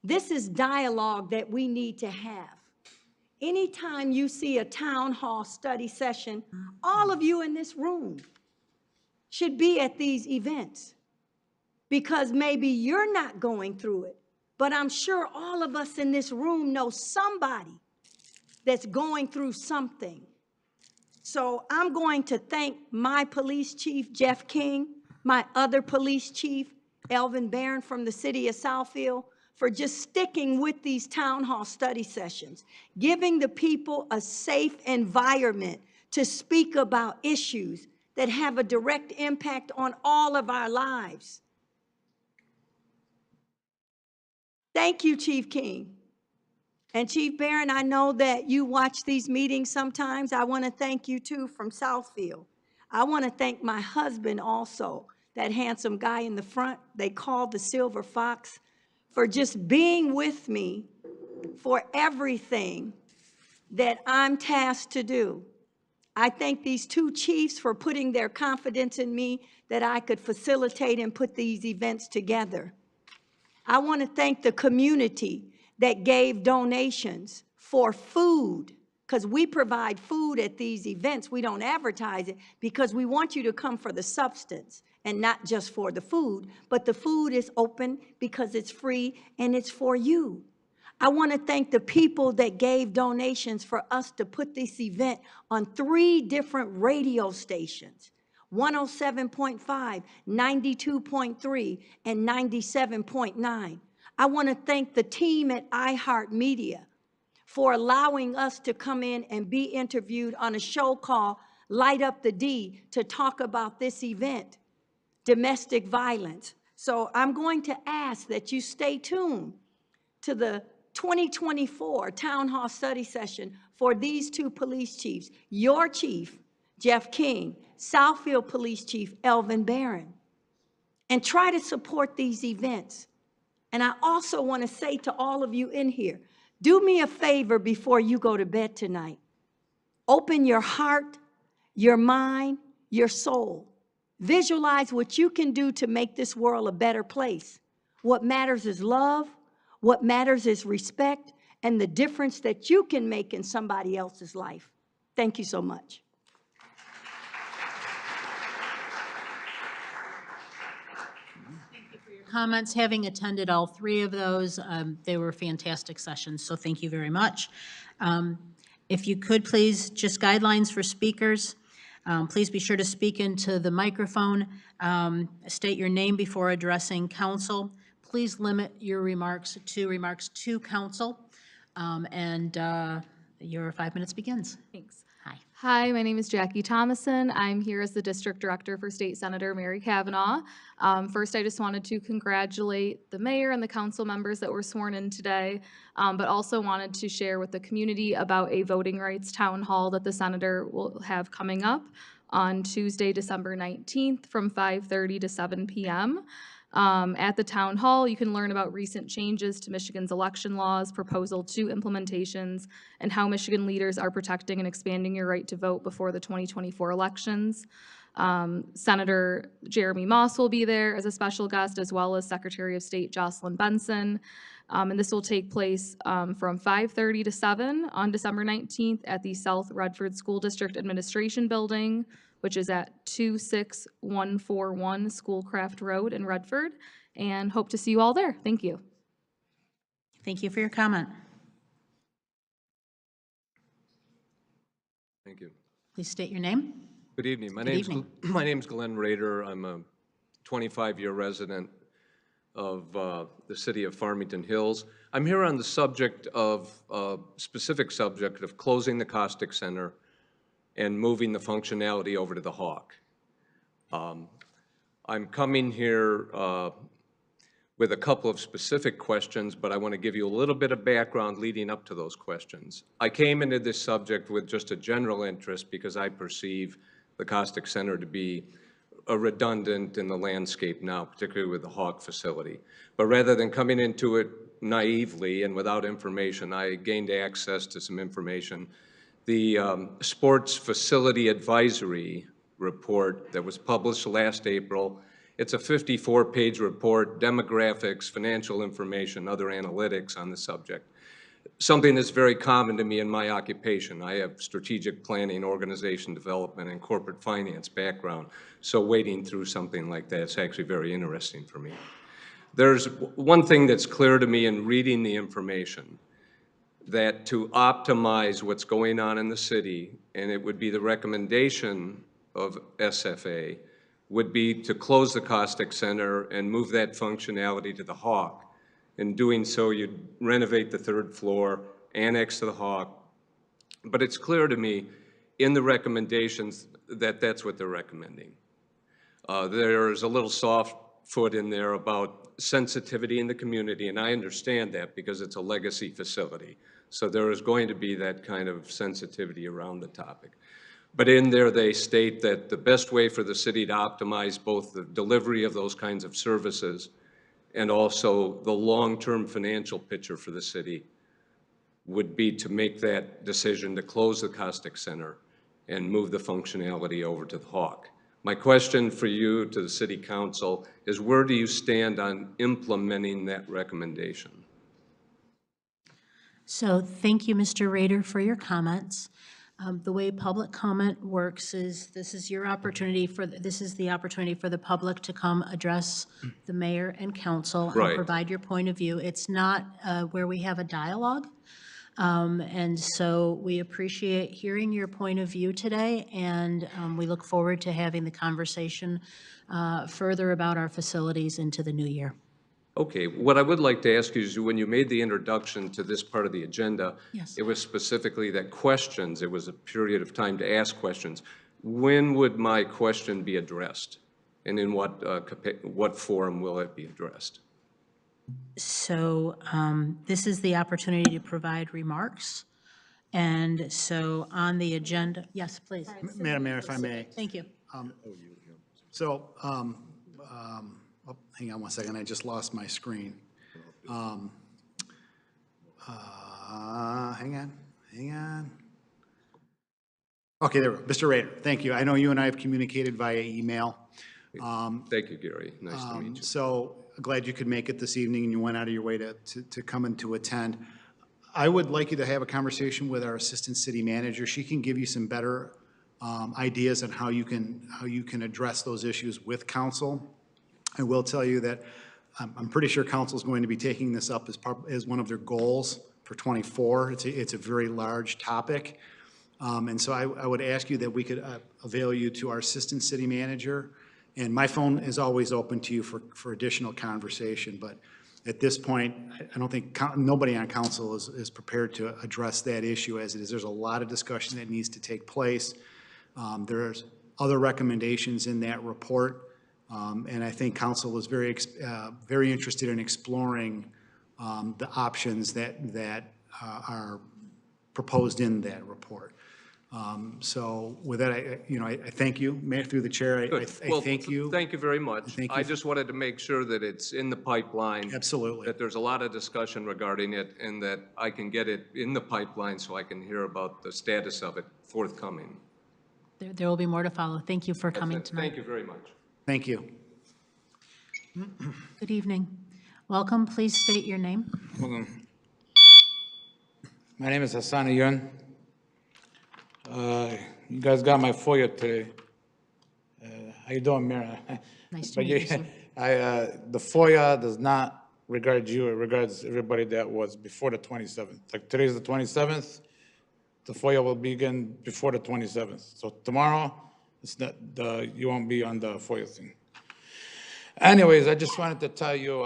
This is dialogue that we need to have. Anytime you see a town hall study session, all of you in this room should be at these events, because maybe you're not going through it, but I'm sure all of us in this room know somebody that's going through something. So I'm going to thank my police chief, Jeff King, my other police chief, Elvin Barron from the city of Southfield, for just sticking with these town hall study sessions, giving the people a safe environment to speak about issues that have a direct impact on all of our lives. Thank you, Chief King. And Chief Barron, I know that you watch these meetings sometimes. I want to thank you too from Southfield. I want to thank my husband also, that handsome guy in the front they call the Silver Fox, for just being with me for everything that I'm tasked to do. I thank these two chiefs for putting their confidence in me that I could facilitate and put these events together. I want to thank the community that gave donations for food, because we provide food at these events. We don't advertise it because we want you to come for the substance and not just for the food, but the food is open because it's free and it's for you. I want to thank the people that gave donations for us to put this event on 3 different radio stations, 107.5, 92.3, and 97.9. I want to thank the team at iHeartMedia for allowing us to come in and be interviewed on a show called Light Up the D to talk about this event, domestic violence. So I'm going to ask that you stay tuned to the 2024 Town Hall Study Session for these 2 police chiefs, your chief, Jeff King, Southfield Police Chief, Elvin Barron, and try to support these events. And I also want to say to all of you in here, do me a favor before you go to bed tonight. Open your heart, your mind, your soul. Visualize what you can do to make this world a better place. What matters is love. What matters is respect and the difference that you can make in somebody else's life. Thank you so much. Comments, having attended all 3 of those, they were fantastic sessions, so thank you very much. If you could please, just guidelines for speakers. Please be sure to speak into the microphone. State your name before addressing council. Please limit your remarks to council. Your 5 minutes begins. Thanks. Hi. Hi, my name is Jackie Thomason. I'm here as the District Director for State Senator Mary Cavanaugh. First, I just wanted to congratulate the mayor and the council members that were sworn in today, but also wanted to share with the community about a voting rights town hall that the senator will have coming up on Tuesday, December 19th from 5:30 to 7 p.m. At the town hall, you can learn about recent changes to Michigan's election laws, proposal to implementations, and how Michigan leaders are protecting and expanding your right to vote before the 2024 elections. Senator Jeremy Moss will be there as a special guest, as well as Secretary of State Jocelyn Benson. And this will take place from 5:30 to 7 on December 19th at the South Redford School District Administration Building, which is at 26141 Schoolcraft Road in Redford, and hope to see you all there. Thank you. Thank you for your comment. Thank you. Please state your name. Good evening. My evening. name's Glenn Rader. I'm a 25-year resident of the city of Farmington Hills. I'm here on the subject of, specific subject of closing the Caustic Center and moving the functionality over to the Hawk. I'm coming here with a couple of specific questions, but I want to give you a little bit of background leading up to those questions. I came into this subject with just a general interest because I perceive the Caustic Center to be redundant in the landscape now, particularly with the Hawk facility. But rather than coming into it naively and without information, I gained access to some information. The Sports Facility Advisory report that was published last April, it's a 54-page report, demographics, financial information, other analytics on the subject. Something that's very common to me in my occupation. I have strategic planning, organization development, and corporate finance background, so wading through something like that is actually very interesting for me. There's one thing that's clear to me in reading the information, that to optimize what's going on in the city, and it would be the recommendation of SFA, would be to close the Caustic Center and move that functionality to the Hawk In doing so, you'd renovate the third floor, annex to the Hawk. But it's clear to me in the recommendations that that's what they're recommending. There's a little soft foot in there about sensitivity in the community, and I understand that because it's a legacy facility. So there is going to be that kind of sensitivity around the topic. But in there, they state that the best way for the city to optimize both the delivery of those kinds of services and also the long-term financial picture for the city would be to make that decision to close the Costic Center and move the functionality over to the Hawk. My question for you to the City Council is, where do you stand on implementing that recommendation? So thank you, Mr. Rader, for your comments. The way public comment works is this is the opportunity for the public to come address the mayor and council and Right. provide your point of view. It's not where we have a dialogue. And so we appreciate hearing your point of view today, and we look forward to having the conversation further about our facilities into the new year. Okay, what I would like to ask you is, when you made the introduction to this part of the agenda, Yes. it was specifically that questions, it was a period of time to ask questions. When would my question be addressed? And in what forum will it be addressed? So this is the opportunity to provide remarks. And so on the agenda, yes, please. Madam Mayor, if I may. Thank you. So, oh, hang on one second, I just lost my screen. Hang on. Okay, there we go. Mr. Rader, thank you. I know you and I have communicated via email. Thank you, Gary. Nice to meet you. So glad you could make it this evening and you went out of your way to come and to attend. I would like you to have a conversation with our Assistant City Manager. She can give you some better ideas on how you can address those issues with council. I will tell you that I'm pretty sure council is going to be taking this up as one of their goals for '24. It's a very large topic. And so I would ask you that we could avail you to our Assistant City Manager. And my phone is always open to you for additional conversation. But at this point, I don't think nobody on council is prepared to address that issue as it is. There's a lot of discussion that needs to take place. There's other recommendations in that report. And I think council is very interested in exploring the options that are proposed in that report. So with that, I thank you, Mayor, through the chair. I Well, thank you. Thank you very much. Thank you. I just wanted to make sure that it's in the pipeline. Absolutely. That there's a lot of discussion regarding it, and that I can get it in the pipeline so I can hear about the status of it forthcoming. There will be more to follow. Thank you for coming tonight. Thank you very much. Thank you. Good evening. Welcome. Please state your name. My name is Hassan Ayun. You guys got my FOIA today. How you doing, Mira? Nice to meet you, sir. The FOIA does not regard you, it regards everybody that was before the 27th. Like today's the 27th, the FOIA will begin before the 27th. So tomorrow, you won't be on the FOIA thing. Anyways, I just wanted to tell you,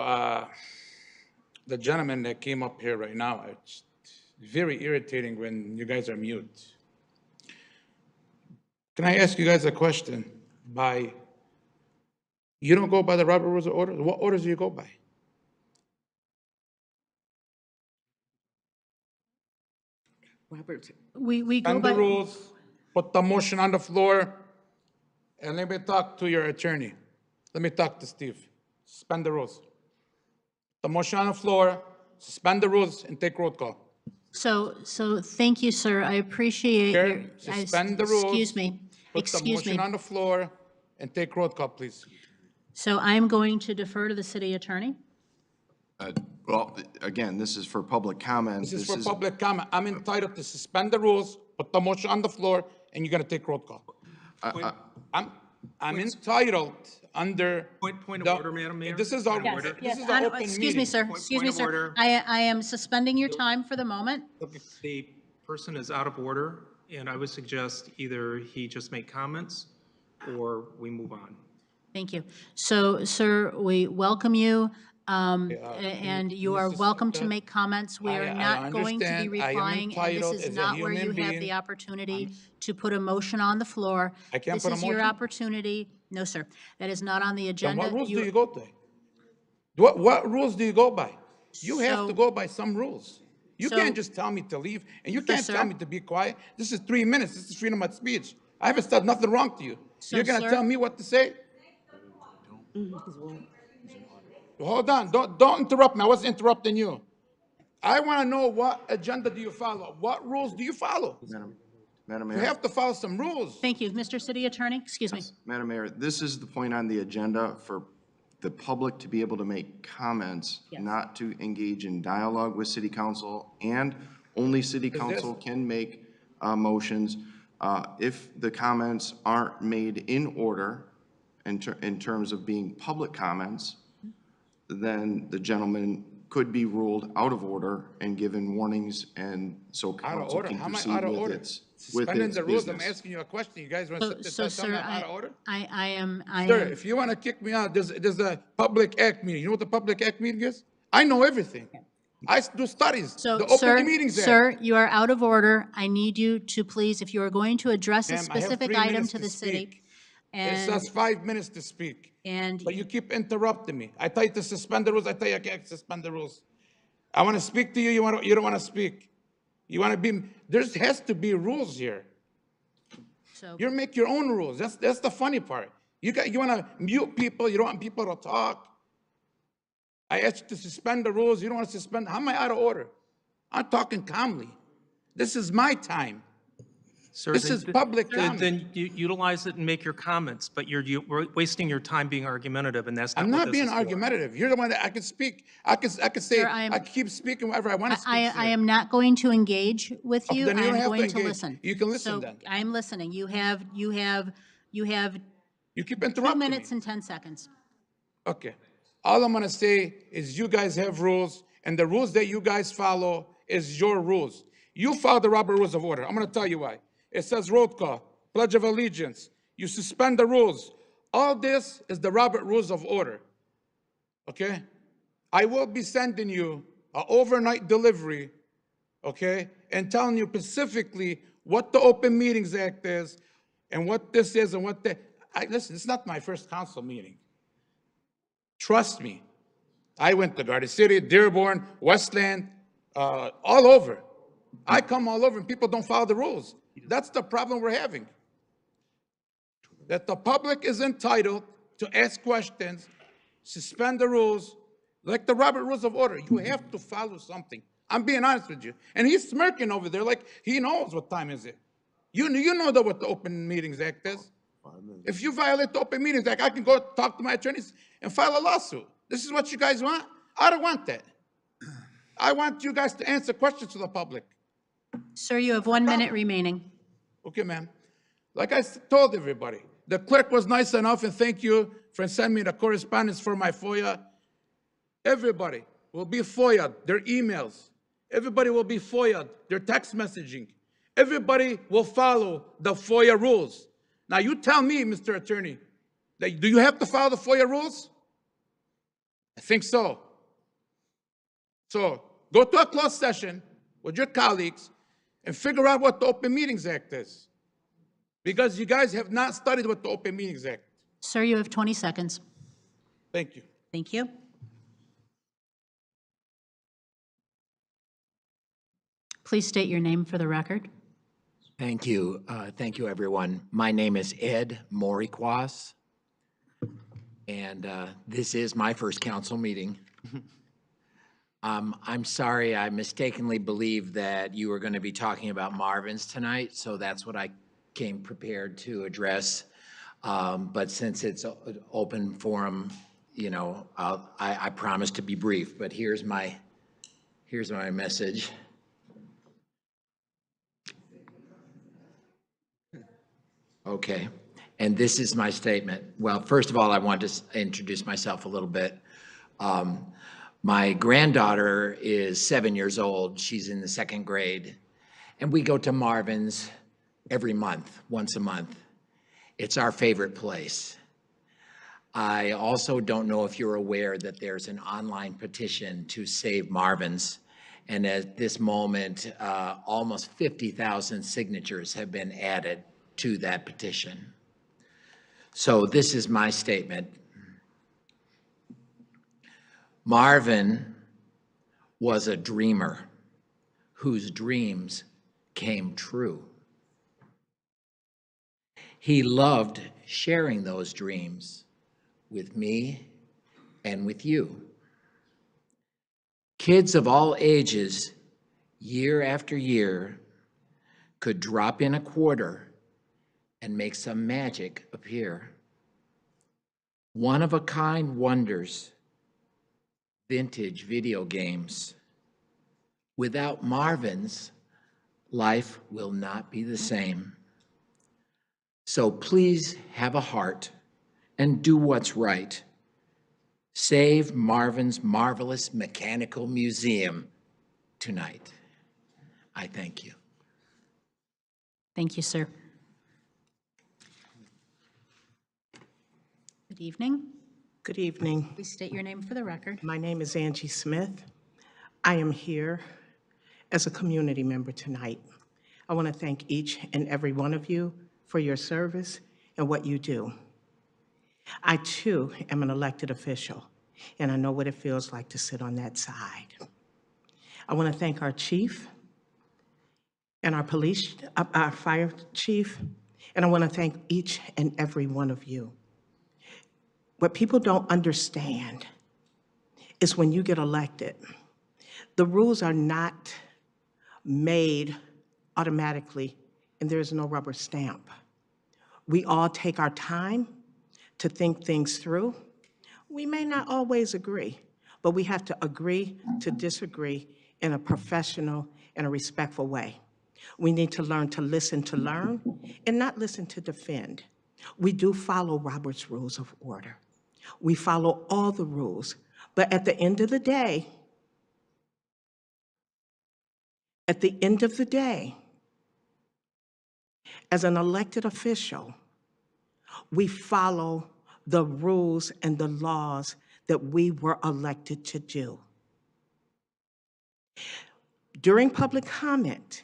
the gentleman that came up here right now, it's very irritating when you guys are mute. Can I ask you guys a question? You don't go by the Robert Rules of Order? What orders do you go by? Robert, We go Suspend the by, rules, put the motion on the floor, and let me talk to your attorney. Let me talk to Steve. Suspend the rules. The motion on the floor, suspend the rules, and take roll call. so thank you, sir. I appreciate your. Chair, suspend the rules. Excuse me. Put the Excuse me. motion on the floor, and take roll call, please. So I'm going to defer to the city attorney. Well, again, this is for public comments. This is for public comment. I'm entitled to suspend the rules, put the motion on the floor, and you're gonna take roll call. I'm entitled under. Point of order, Madam Mayor. This is a, Yes, this yes. is an open Excuse me, meeting. sir. Excuse me, of sir. order. I am suspending your time for the moment. If the person is out of order, and I would suggest either he just make comments or we move on. Thank you. So, sir, we welcome you. and you are welcome to make comments. We are not going to be understand. I am replying, and this entitled is as a not where human you have being. the opportunity to put a motion on the floor. I can't put a This is your motion? opportunity. No, sir, that is not on the Then agenda. what rules do you go by? What rules do you go by? You have to So- go by some rules. You so- can't just tell me to leave, and you can't sir. tell me to be quiet. This is 3 minutes. This is freedom of speech. I haven't said nothing wrong to you. So, You're gonna sir- tell me what to say? Hold on, don't interrupt me. I wasn't interrupting you. I want to know what agenda do you follow? What rules do you follow? Madam You Mayor, have to follow some rules. Thank you. Mr. City Attorney, excuse me. Madam Mayor, this is the point on the agenda for the public to be able to make comments, Yes. not to engage in dialogue with city council, and only city council can make motions. If the comments aren't made in order in terms of being public comments, then the gentleman could be ruled out of order and given warnings, and so Out of council order? can How am I proceed out of with order? its Suspending the rules, I'm business. asking you a question. You guys want to sit So, there and tell me sir, I'm out of order? I Sir, am, if you want to kick me out, there's a public act meeting. You know what the public act meeting is? I know everything. I do studies. so, The sir, Open Meetings Act. sir, you are out of order. I need you to please, if you are going to address a Ma'am, I have specific 3 item minutes to to the city, speak. It and, says 5 minutes to speak, and but you keep interrupting me. I tell you to suspend the rules, I tell you I can't suspend the rules. I want to speak to you, you don't want to speak. You want to be, there has to be rules here. so, You make your own rules. That's the funny part. You want to mute people, you don't want people to talk. I asked you to suspend the rules, you don't want to suspend. How am I out of order? I'm talking calmly. This is my time. Sir, This is public Then comment. you utilize it and make your comments, but you're wasting your time being argumentative, and that's not I'm what not this being is for. argumentative. You're the one that I can speak. I can say, Sir, I am- I can keep speaking wherever I want to speak. I am not going to engage with Okay, you. then you I don't am have to going to engage. listen. You can listen So, then. I am listening. You have You keep 2 interrupting me. minutes and 10 seconds. Okay. All I'm gonna say is you guys have rules, and the rules that you guys follow is your rules. You follow the Robert Rules of Order. I'm gonna tell you why. It says roll call, Pledge of Allegiance. You suspend the rules. All this is the Robert Rules of Order. Okay? I will be sending you an overnight delivery, okay, and telling you specifically what the Open Meetings Act is and what this is and what that. Listen, it's not my first council meeting. Trust me. I went to Garden City, Dearborn, Westland, all over. I come all over and people don't follow the rules. That's the problem we're having. That the public is entitled to ask questions, suspend the rules, like the Robert Rules of Order. You have to follow something. I'm being honest with you. And he's smirking over there like he knows what time is it. You know what the Open Meetings Act is. If you violate the Open Meetings Act, I can go talk to my attorneys and file a lawsuit. This is what you guys want? I don't want that. I want you guys to answer questions to the public. Sir, you have 1 minute remaining. Okay, ma'am. Like I told everybody, the clerk was nice enough, and thank you for sending me the correspondence for my FOIA. Everybody will be FOIA'd, their emails. Everybody will be FOIA'd, their text messaging. Everybody will follow the FOIA rules. Now, you tell me, Mr. Attorney, do you have to follow the FOIA rules? I think so. So go to a closed session with your colleagues and figure out what the Open Meetings Act is. Because you guys have not studied what the Open Meetings Act. Sir, you have 20 seconds. Thank you. Thank you. Please state your name for the record. Thank you. Thank you, everyone. My name is Ed Moriquas, and this is my first council meeting. I'm sorry, I mistakenly believed that you were going to be talking about Marvin's tonight, so that's what I came prepared to address. But since it's an open forum, you know, I promise to be brief, but here's my message. Okay, and this is my statement. Well, first of all, I want to introduce myself a little bit. My granddaughter is 7 years old. She's in the 2nd grade, and we go to Marvin's every month, once a month. It's our favorite place. I also don't know if you're aware that there's an online petition to save Marvin's. And at this moment, almost 50,000 signatures have been added to that petition. So this is my statement. Marvin was a dreamer whose dreams came true. He loved sharing those dreams with me and with you. Kids of all ages, year after year, could drop in a quarter and make some magic appear. One-of-a-kind wonders, vintage video games. Without Marvin's, life will not be the same. So please have a heart and do what's right. Save Marvin's marvelous mechanical museum tonight. I thank you. Thank you, sir. Good evening. Good evening. Please state your name for the record. My name is Angie Smith. I am here as a community member tonight. I want to thank each and every one of you for your service and what you do. I too am an elected official, and I know what it feels like to sit on that side. I want to thank our chief and our police, our fire chief, and I want to thank each and every one of you. What people don't understand is when you get elected, the rules are not made automatically, and there is no rubber stamp. We all take our time to think things through. We may not always agree, but we have to agree to disagree in a professional and a respectful way. We need to learn to listen to learn and not listen to defend. We do follow Robert's Rules of Order. We follow all the rules, but at the end of the day, as an elected official, we follow the rules and the laws that we were elected to do. During public comment,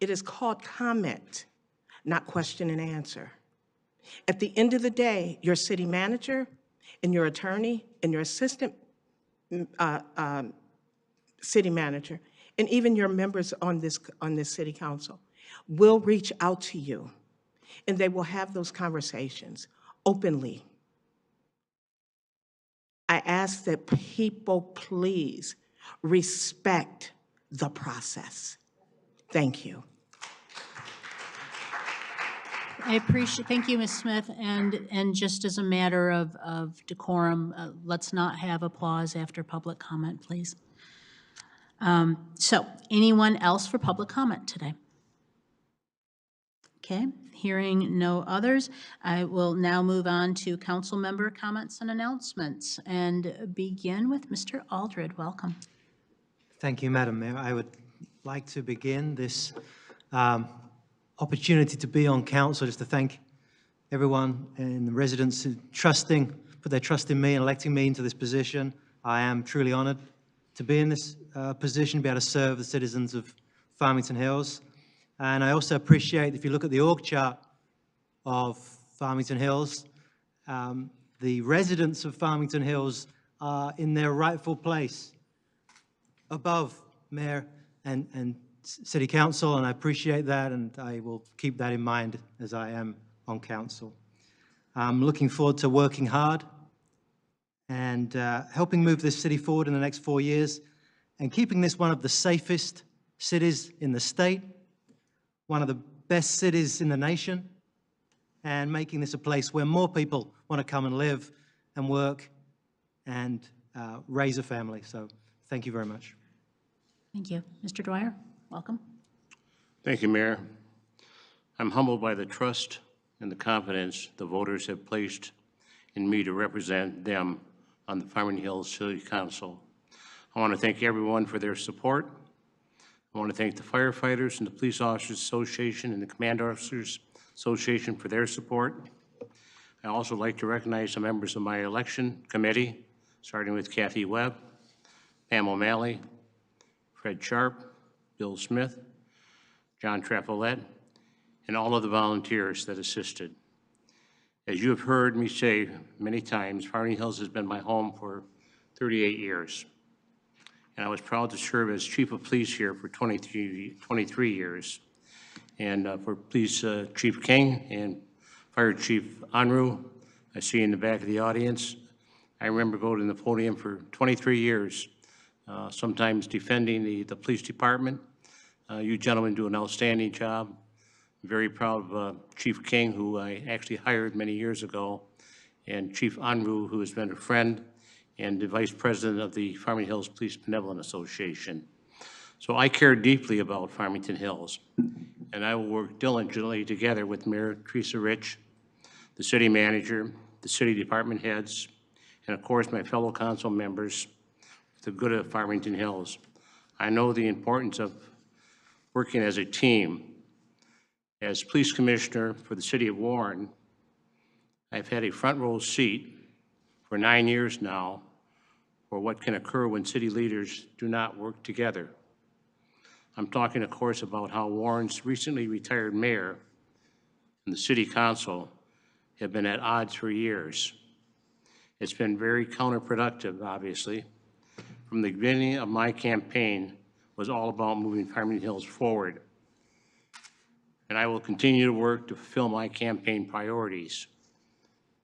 it is called comment, not question and answer. At the end of the day, your city manager and your attorney and your assistant city manager, and even your members on this city council will reach out to you, and they will have those conversations openly. I ask that people please respect the process. Thank you. I appreciate, thank you, Ms. Smith, and just as a matter of decorum, let's not have applause after public comment, please. So, anyone else for public comment today? Okay, hearing no others, I will now move on to council member comments and announcements, and begin with Mr. Aldred. Welcome. Thank you, Madam Mayor. I would like to begin this opportunity to be on council, just to thank everyone and the residents who put their trust in me and electing me into this position. I am truly honored to be in this position, be able to serve the citizens of Farmington Hills. And I also appreciate, if you look at the org chart of Farmington Hills, the residents of Farmington Hills are in their rightful place above mayor and city council, and I appreciate that, and I will keep that in mind as I am on council. I'm looking forward to working hard and helping move this city forward in the next 4 years and keeping this one of the safest cities in the state, one of the best cities in the nation, and making this a place where more people want to come and live and work and raise a family. So thank you very much. Thank you. Mr. Dwyer, welcome. Thank you, Mayor. I'm humbled by the trust and the confidence the voters have placed in me to represent them on the Farmington Hills City Council. I want to thank everyone for their support. I want to thank the firefighters and the Police Officers Association and the Command Officers Association for their support. I also like to recognize the members of my election committee, starting with Kathy Webb, Pam O'Malley, Fred Sharp, Bill Smith, John Traffolet, and all of the volunteers that assisted. As you have heard me say many times, Farmington Hills has been my home for 38 years. And I was proud to serve as Chief of Police here for 23 years. And for Police Chief King and Fire Chief Anru, I see in the back of the audience, I remember going to the podium for 23 years, sometimes defending the police department. You gentlemen do an outstanding job. I'm very proud of Chief King, who I actually hired many years ago, and Chief Anru, who has been a friend and the Vice President of the Farmington Hills Police Benevolent Association. So I care deeply about Farmington Hills, and I will work diligently together with Mayor Teresa Rich, the city manager, the city department heads, and of course my fellow council members for the good of Farmington Hills. I know the importance of working as a team. As police commissioner for the city of Warren, I've had a front row seat for 9 years now for what can occur when city leaders do not work together. I'm talking, of course, about how Warren's recently retired mayor and the city council have been at odds for years. It's been very counterproductive, obviously. From the beginning of my campaign was all about moving Farmington Hills forward. And I will continue to work to fulfill my campaign priorities.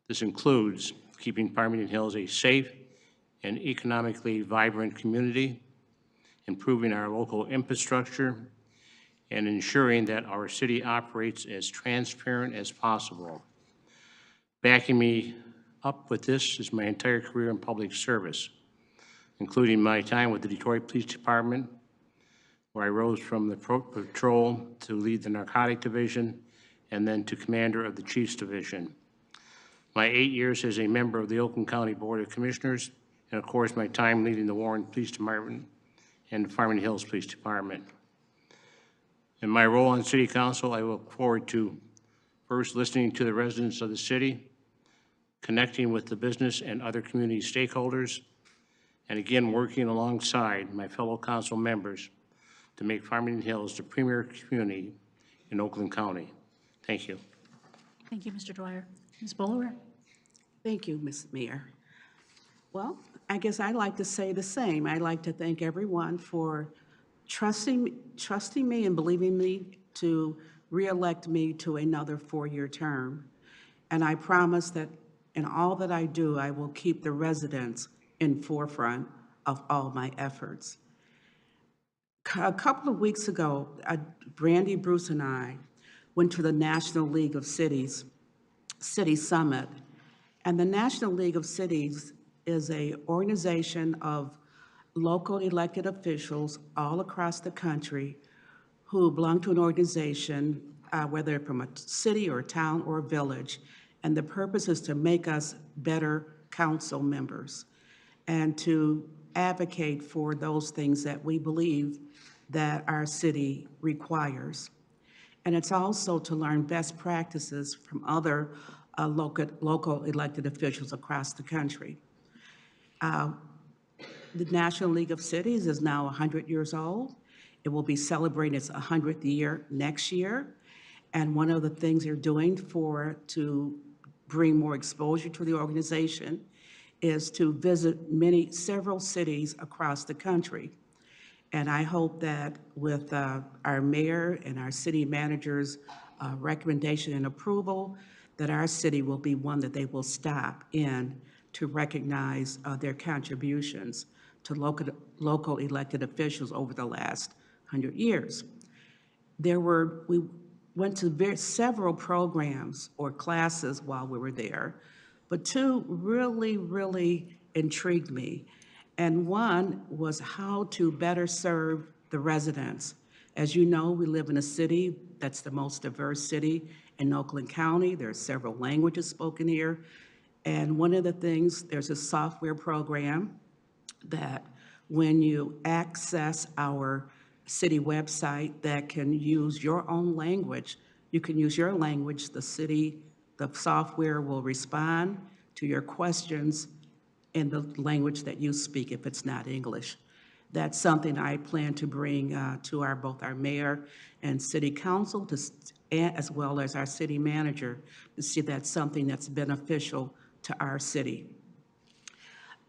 This includes keeping Farmington Hills a safe and economically vibrant community, improving our local infrastructure, and ensuring that our city operates as transparent as possible. Backing me up with this is my entire career in public service, including my time with the Detroit Police Department, where I rose from the patrol to lead the narcotic division and then to commander of the Chiefs Division. My 8 years as a member of the Oakland County Board of Commissioners, and of course my time leading the Warren Police Department and the Farmington Hills Police Department. In my role on City Council, I look forward to first listening to the residents of the city, connecting with the business and other community stakeholders, and again working alongside my fellow council members to make Farmington Hills the premier community in Oakland County. Thank you. Thank you, Mr. Dwyer. Ms. Bowler? Thank you, Ms. Mayor. Well, I guess I'd like to say the same. I'd like to thank everyone for trusting me and believing me to reelect me to another 4-year term. And I promise that in all that I do, I will keep the residents in forefront of all my efforts. A couple of weeks ago, Brandy Bruce and I went to the National League of Cities City Summit. And the National League of Cities is an organization of local elected officials all across the country who belong to an organization, whether from a city or a town or a village. And the purpose is to make us better council members and to advocate for those things that we believe that our city requires. And it's also to learn best practices from other local elected officials across the country. The National League of Cities is now 100 years old. It will be celebrating its 100th year next year. And one of the things they're doing to bring more exposure to the organization is to visit several cities across the country. And I hope that with our mayor and our city manager's recommendation and approval, that our city will be one that they will stop in to recognize their contributions to local elected officials over the last 100 years. We went to several programs or classes while we were there, but two really intrigued me. And one was how to better serve the residents. As you know, we live in a city that's the most diverse city in Oakland County. There are several languages spoken here. And one of the things, there's a software program that when you access our city website that can use your own language, you can use your language, the The software will respond to your questions in the language that you speak if it's not English. That's something I plan to bring to both our mayor and city council, as well as our city manager, to see that's something that's beneficial to our city.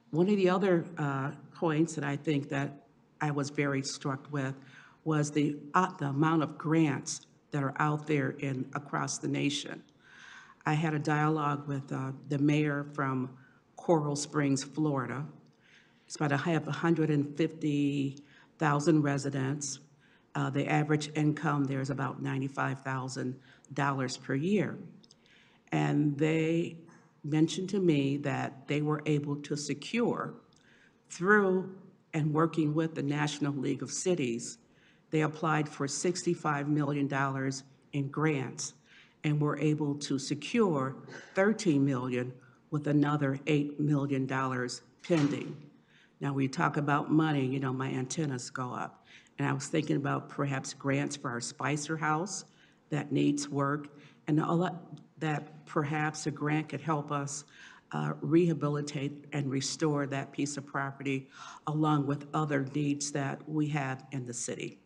One of the other points that I think that I was very struck with was the amount of grants that are out there across the nation. I had a dialogue with the mayor from Coral Springs, Florida. It's about 150,000 residents. The average income there is about $95,000 per year. And they mentioned to me that they were able to secure through and working with the National League of Cities, they applied for $65 million in grants and were able to secure $13 million with another $8 million pending. Now, we talk about money, you know, my antennas go up. And I was thinking about perhaps grants for our Spicer House that needs work, and that perhaps a grant could help us rehabilitate and restore that piece of property along with other needs that we have in the city.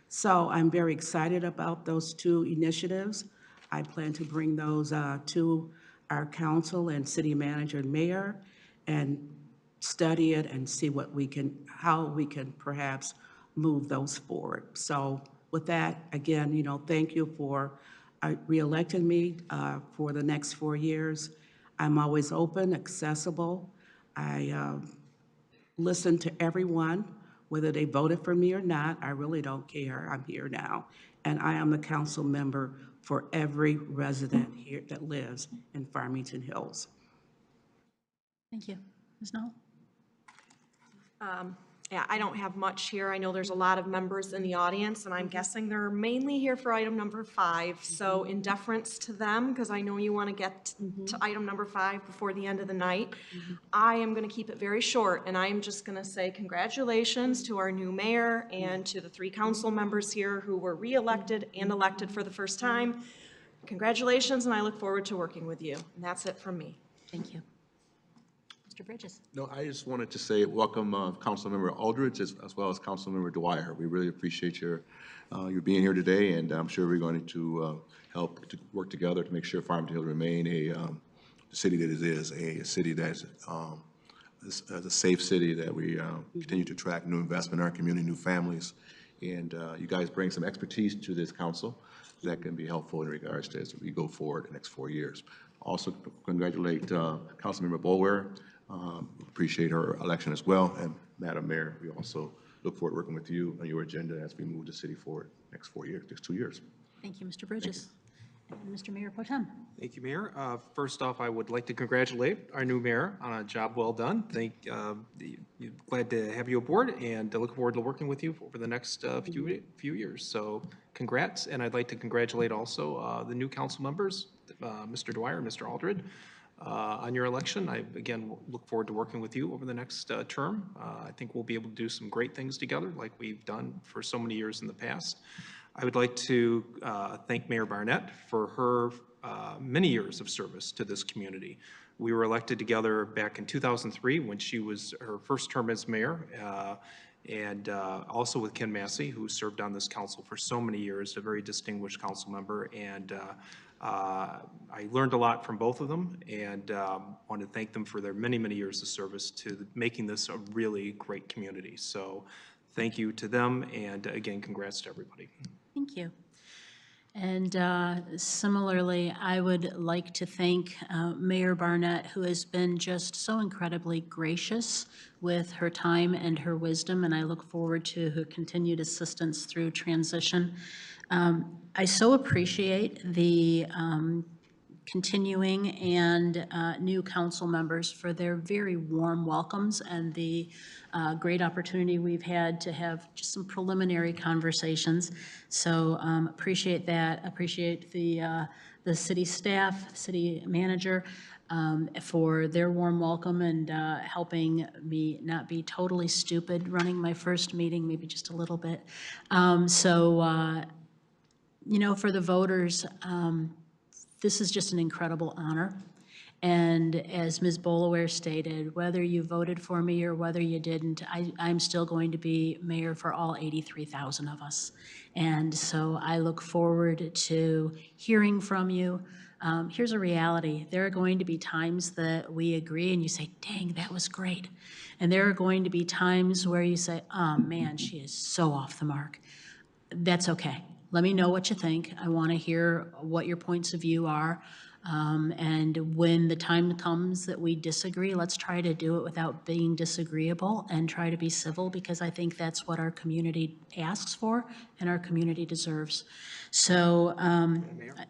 So I'm very excited about those two initiatives. I plan to bring those to our council and city manager and mayor and study it and see how we can perhaps move those forward. So with that, again, you know, thank you for re-electing me for the next 4 years. I'm always open, accessible. I listen to everyone, whether they voted for me or not. I really don't care. I'm here now. And I am a council member for every resident here that lives in Farmington Hills. Thank you. Ms. Knoll? Yeah, I don't have much here. I know there's a lot of members in the audience, and I'm guessing they're mainly here for item number 5. So in deference to them, because I know you want to get to item number 5 before the end of the night, I am going to keep it very short, and I am just going to say congratulations to our new mayor and to the 3 council members here who were re-elected and elected for the first time. Congratulations, and I look forward to working with you. And that's it from me. Thank you. Mr. Bridges? No, I just wanted to say welcome Councilmember Aldridge as well as Councilmember Dwyer. We really appreciate your being here today, and I'm sure we're going to help to work together to make sure Farmington Hills remain a city that it is, a city that's a safe city, that we continue to attract new investment in our community, new families, and you guys bring some expertise to this council that can be helpful in regards to as we go forward the next 4 years. Also congratulate Councilmember Boulware. Appreciate her election as well. And Madam Mayor, we also look forward to working with you on your agenda as we move the city forward next 4 years, next 2 years. Thank you, Mr. Bridges. And Mr. Mayor Pro Tem? Thank you, Mayor. First off, I would like to congratulate our new mayor on a job well done. Glad to have you aboard, and look forward to working with you over the next few years. So congrats, and I'd like to congratulate also the new council members, Mr. Dwyer and Mr. Aldred, on your election. I, again, look forward to working with you over the next term. I think we'll be able to do some great things together like we've done for so many years in the past. I would like to thank Mayor Barnett for her many years of service to this community. We were elected together back in 2003 when she was her first term as mayor, and also with Ken Massey, who served on this council for so many years, a very distinguished council member. And I learned a lot from both of them, and want to thank them for their many, many years of service to making this a really great community. So thank you to them, and again, congrats to everybody. Thank you. And similarly, I would like to thank Mayor Barnett, who has been just so incredibly gracious with her time and her wisdom, and I look forward to her continued assistance through transition. I so appreciate the continuing and new council members for their very warm welcomes and the great opportunity we've had to have just some preliminary conversations. So appreciate that. Appreciate the city staff, city manager, for their warm welcome and helping me not be totally stupid running my first meeting, maybe just a little bit. You know, for the voters, this is just an incredible honor. And as Ms. Bolaware stated, whether you voted for me or whether you didn't, I'm still going to be mayor for all 83,000 of us. And so I look forward to hearing from you. Here's a reality. There are going to be times that we agree and you say, dang, that was great. And there are going to be times where you say, oh man, she is so off the mark. That's okay. Let me know what you think. I want to hear what your points of view are. And when the time comes that we disagree, let's try to do it without being disagreeable and try to be civil, because I think that's what our community asks for and our community deserves. So,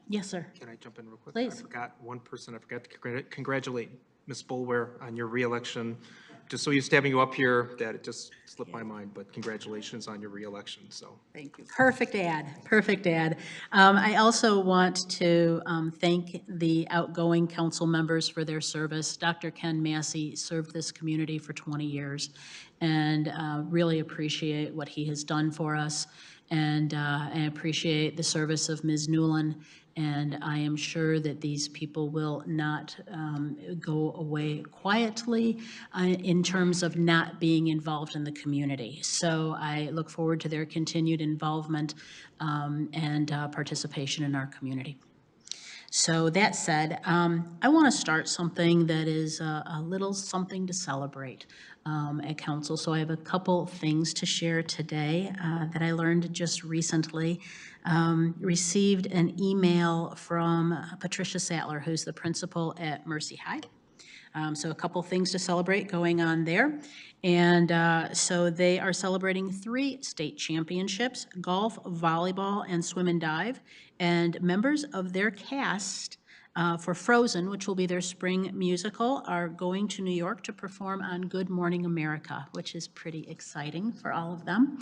yes, sir. Can I jump in real quick? Please. I forgot one person. I forgot to congratulate Ms. Bolaware on your reelection. Just so you're stabbing you up here, that it just slipped my mind, but congratulations on your reelection, so. Thank you. Perfect ad, perfect ad. I also want to thank the outgoing council members for their service. Dr. Ken Massey served this community for 20 years, and really appreciate what he has done for us, and I appreciate the service of Ms. Newland. And I am sure that these people will not go away quietly in terms of not being involved in the community. So I look forward to their continued involvement and participation in our community. So that said, I want to start something that is a little something to celebrate at council. So I have a couple things to share today that I learned just recently. Received an email from Patricia Sattler, who's the principal at Mercy High. So a couple things to celebrate going on there. And so they are celebrating 3 state championships: golf, volleyball, and swim and dive. And members of their cast for Frozen, which will be their spring musical, are going to New York to perform on Good Morning America, which is pretty exciting for all of them.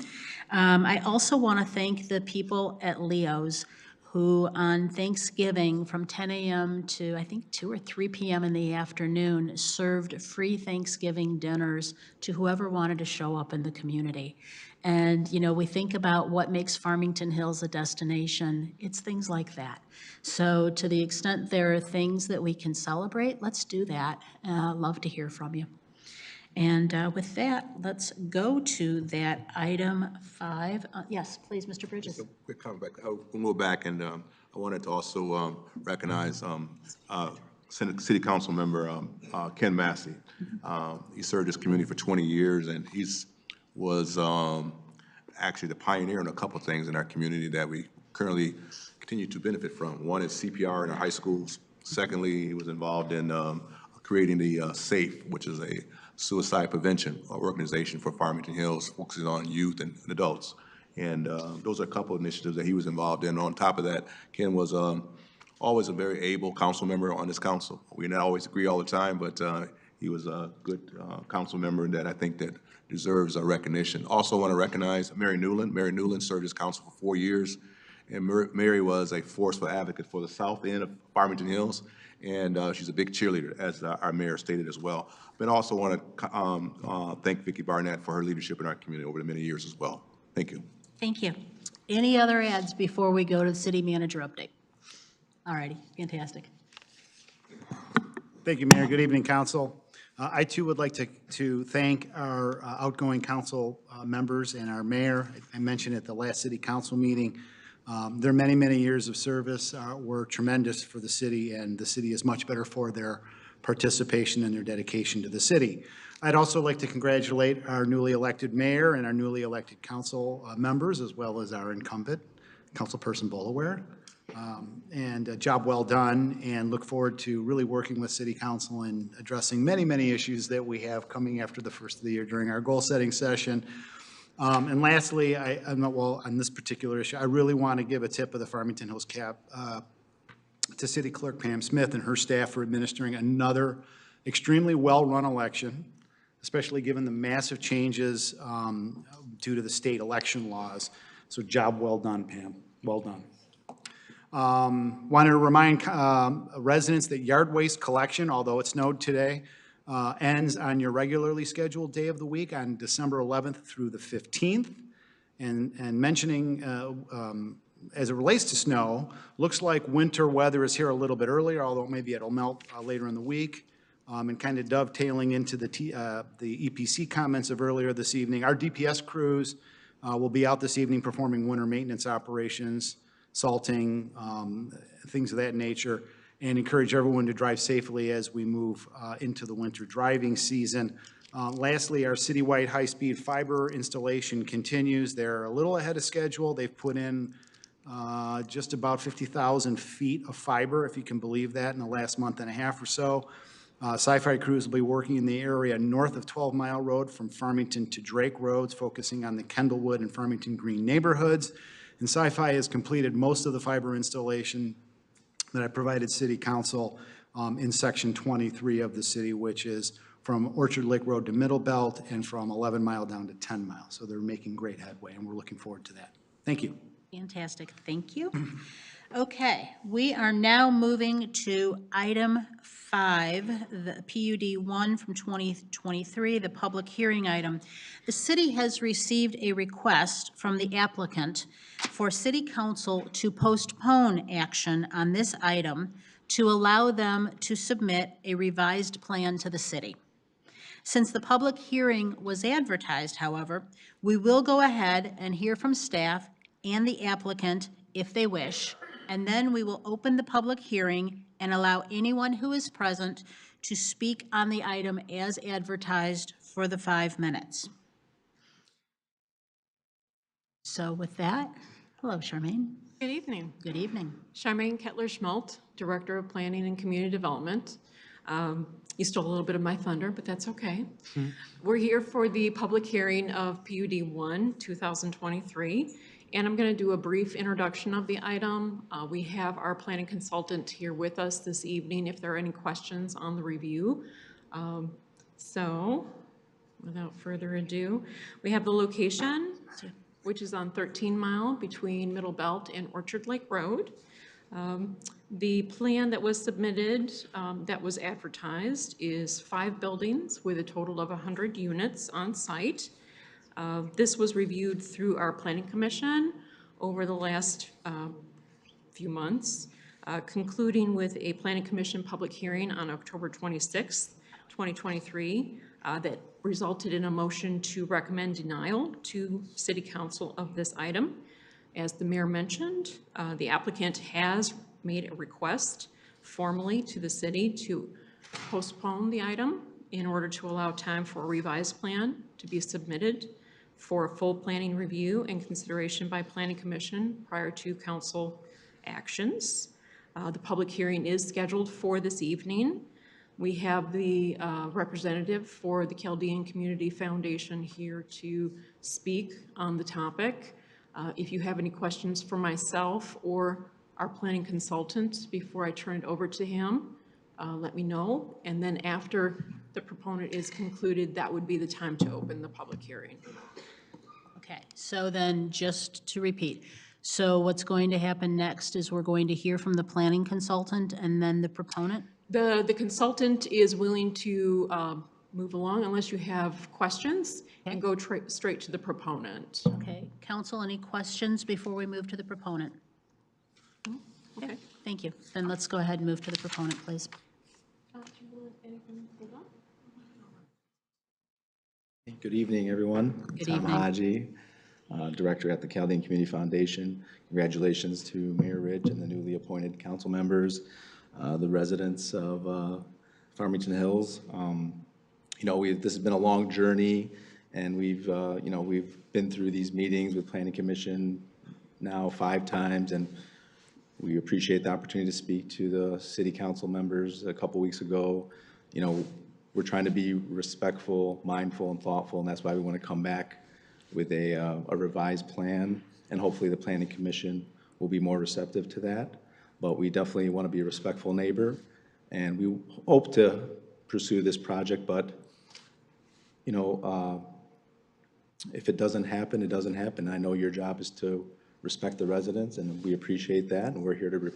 I also want to thank the people at Leo's, who on Thanksgiving from 10 a.m. to I think 2 or 3 p.m. in the afternoon served free Thanksgiving dinners to whoever wanted to show up in the community. And, you know, we think about what makes Farmington Hills a destination. It's things like that. So to the extent there are things that we can celebrate, let's do that. Love to hear from you. And with that, let's go to that item 5. Yes, please, Mr. Bridges. Just a quick comment back. We'll move back, and I wanted to also recognize City Council member Ken Massey. He served his community for 20 years, and was actually the pioneer in a couple things in our community that we currently continue to benefit from. One is CPR in our high schools. Secondly, he was involved in creating the SAFE, which is a suicide prevention organization for Farmington Hills, focusing on youth and adults. And those are a couple of initiatives that he was involved in. On top of that, Ken was always a very able council member on this council. We not always agree all the time, but he was a good council member that I think that deserves a recognition. Also want to recognize Mary Newland. Mary Newland served as council for 4 years, and Mary was a forceful advocate for the south end of Farmington Hills, and she's a big cheerleader, as our mayor stated as well. But I also want to thank Vicki Barnett for her leadership in our community over the many years as well. Thank you. Thank you. Any other ads before we go to the city manager update? All righty, fantastic. Thank you, Mayor. Good evening, council. I too would like to thank our outgoing council members and our mayor. I mentioned at the last city council meeting, their many, many years of service were tremendous for the city, and the city is much better for their participation and their dedication to the city. I'd also like to congratulate our newly elected mayor and our newly elected council members, as well as our incumbent, Councilperson Bolaware. And a job well done, and look forward to really working with City Council and addressing many, many issues that we have coming after the first of the year during our goal-setting session. And lastly, on this particular issue, I really want to give a tip of the Farmington Hills cap to City Clerk Pam Smith and her staff for administering another extremely well-run election, especially given the massive changes due to the state election laws. So job well done, Pam. Well done. Wanted to remind residents that yard waste collection, although it snowed today, ends on your regularly scheduled day of the week on December 11th through the 15th. And mentioning as it relates to snow, looks like winter weather is here a little bit earlier, although maybe it'll melt later in the week. And kind of dovetailing into the EPC comments of earlier this evening, our DPS crews will be out this evening performing winter maintenance operations, salting, things of that nature, and encourage everyone to drive safely as we move into the winter driving season. Lastly, our citywide high-speed fiber installation continues. They're a little ahead of schedule. They've put in just about 50,000 feet of fiber, if you can believe that, in the last month and a half or so. Sci-Fi crews will be working in the area north of 12 Mile Road from Farmington to Drake Roads, focusing on the Kendallwood and Farmington Green neighborhoods. And Sci-Fi has completed most of the fiber installation that I provided City Council in Section 23 of the city, which is from Orchard Lake Road to Middle Belt and from 11 Mile down to 10 Mile. So they're making great headway, and we're looking forward to that. Thank you. Fantastic, thank you. Okay, we are now moving to item 5, the PUD 1 from 2023, the public hearing item. The city has received a request from the applicant for City Council to postpone action on this item to allow them to submit a revised plan to the city. Since the public hearing was advertised, however, we will go ahead and hear from staff and the applicant if they wish, and then we will open the public hearing and allow anyone who is present to speak on the item as advertised for the 5 minutes. So with that, hello, Charmaine. Good evening. Good evening. Charmaine Kettler-Schmaltz, Director of Planning and Community Development. You stole a little bit of my thunder, but that's okay. We're here for the public hearing of PUD 1, 2023, and I'm going to do a brief introduction of the item. We have our planning consultant here with us this evening if there are any questions on the review. So, without further ado, we have the location, which is on 13 Mile between Middle Belt and Orchard Lake Road. The plan that was submitted, that was advertised, is 5 buildings with a total of 100 units on site. This was reviewed through our Planning Commission over the last few months, concluding with a Planning Commission public hearing on October 26th, 2023, that resulted in a motion to recommend denial to City Council of this item. As the mayor mentioned, the applicant has made a request formally to the city to postpone the item in order to allow time for a revised plan to be submitted for a full planning review and consideration by Planning Commission prior to council actions. The public hearing is scheduled for this evening. We have the representative for the Chaldean Community Foundation here to speak on the topic. If you have any questions for myself or our planning consultant before I turn it over to him, let me know. And then after the proponent is concluded, that would be the time to open the public hearing. Okay, so then just to repeat, so what's going to happen next is we're going to hear from the planning consultant and then the proponent? The consultant is willing to move along unless you have questions and go straight to the proponent. Okay, council, any questions before we move to the proponent? Okay, thank you. Then let's go ahead and move to the proponent, please. Good evening, everyone. Good Tom evening. Haji, Director at the Chaldean Community Foundation. Congratulations to Mayor Rich and the newly appointed council members, the residents of Farmington Hills. This has been a long journey, and we've been through these meetings with Planning Commission now 5 times, and we appreciate the opportunity to speak to the city council members a couple weeks ago. We're trying to be respectful, mindful, and thoughtful, and that's why we want to come back with a revised plan, and hopefully the Planning Commission will be more receptive to that. But we definitely want to be a respectful neighbor, and we hope to pursue this project, but if it doesn't happen, it doesn't happen. I know your job is to respect the residents, and we appreciate that, and we're here to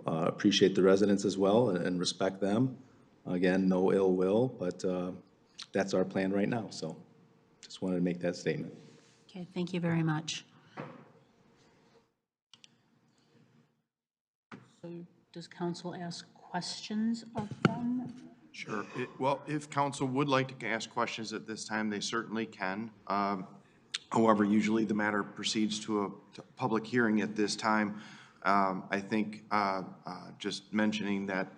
appreciate the residents as well and respect them. Again, no ill will, but that's our plan right now, so just wanted to make that statement. Okay, thank you very much. Does council ask questions of them? Sure. Well, if council would like to ask questions at this time, they certainly can. However, usually the matter proceeds to a public hearing at this time. I think just mentioning that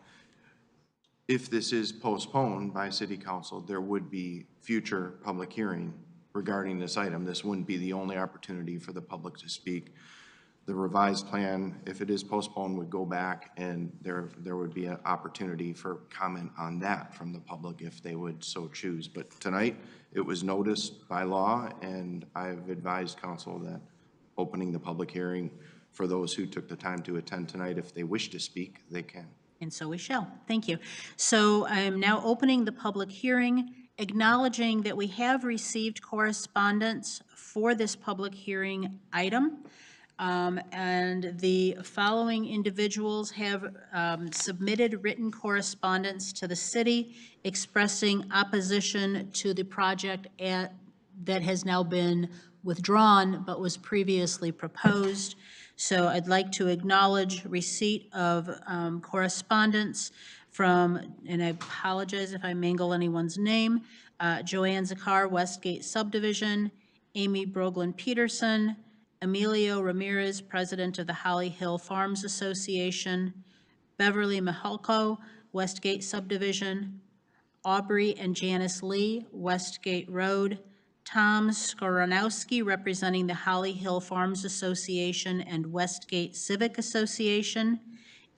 if this is postponed by city council, there would be future public hearing regarding this item. This wouldn't be the only opportunity for the public to speak. The revised plan, if it is postponed, would go back, and there would be an opportunity for comment on that from the public if they would so choose. But tonight, it was noticed by law, and I've advised council that opening the public hearing for those who took the time to attend tonight, if they wish to speak, they can. And so we shall. Thank you. So I am now opening the public hearing, acknowledging that we have received correspondence for this public hearing item. And the following individuals have submitted written correspondence to the city expressing opposition to the project that has now been withdrawn but was previously proposed. So I'd like to acknowledge receipt of correspondence from, and I apologize if I mangle anyone's name, Joanne Zakar, Westgate Subdivision, Amy Broglin Peterson, Emilio Ramirez, President of the Holly Hill Farms Association, Beverly Mihalko, Westgate Subdivision, Aubrey and Janice Lee, Westgate Road, Tom Skoronowski, representing the Holly Hill Farms Association and Westgate Civic Association,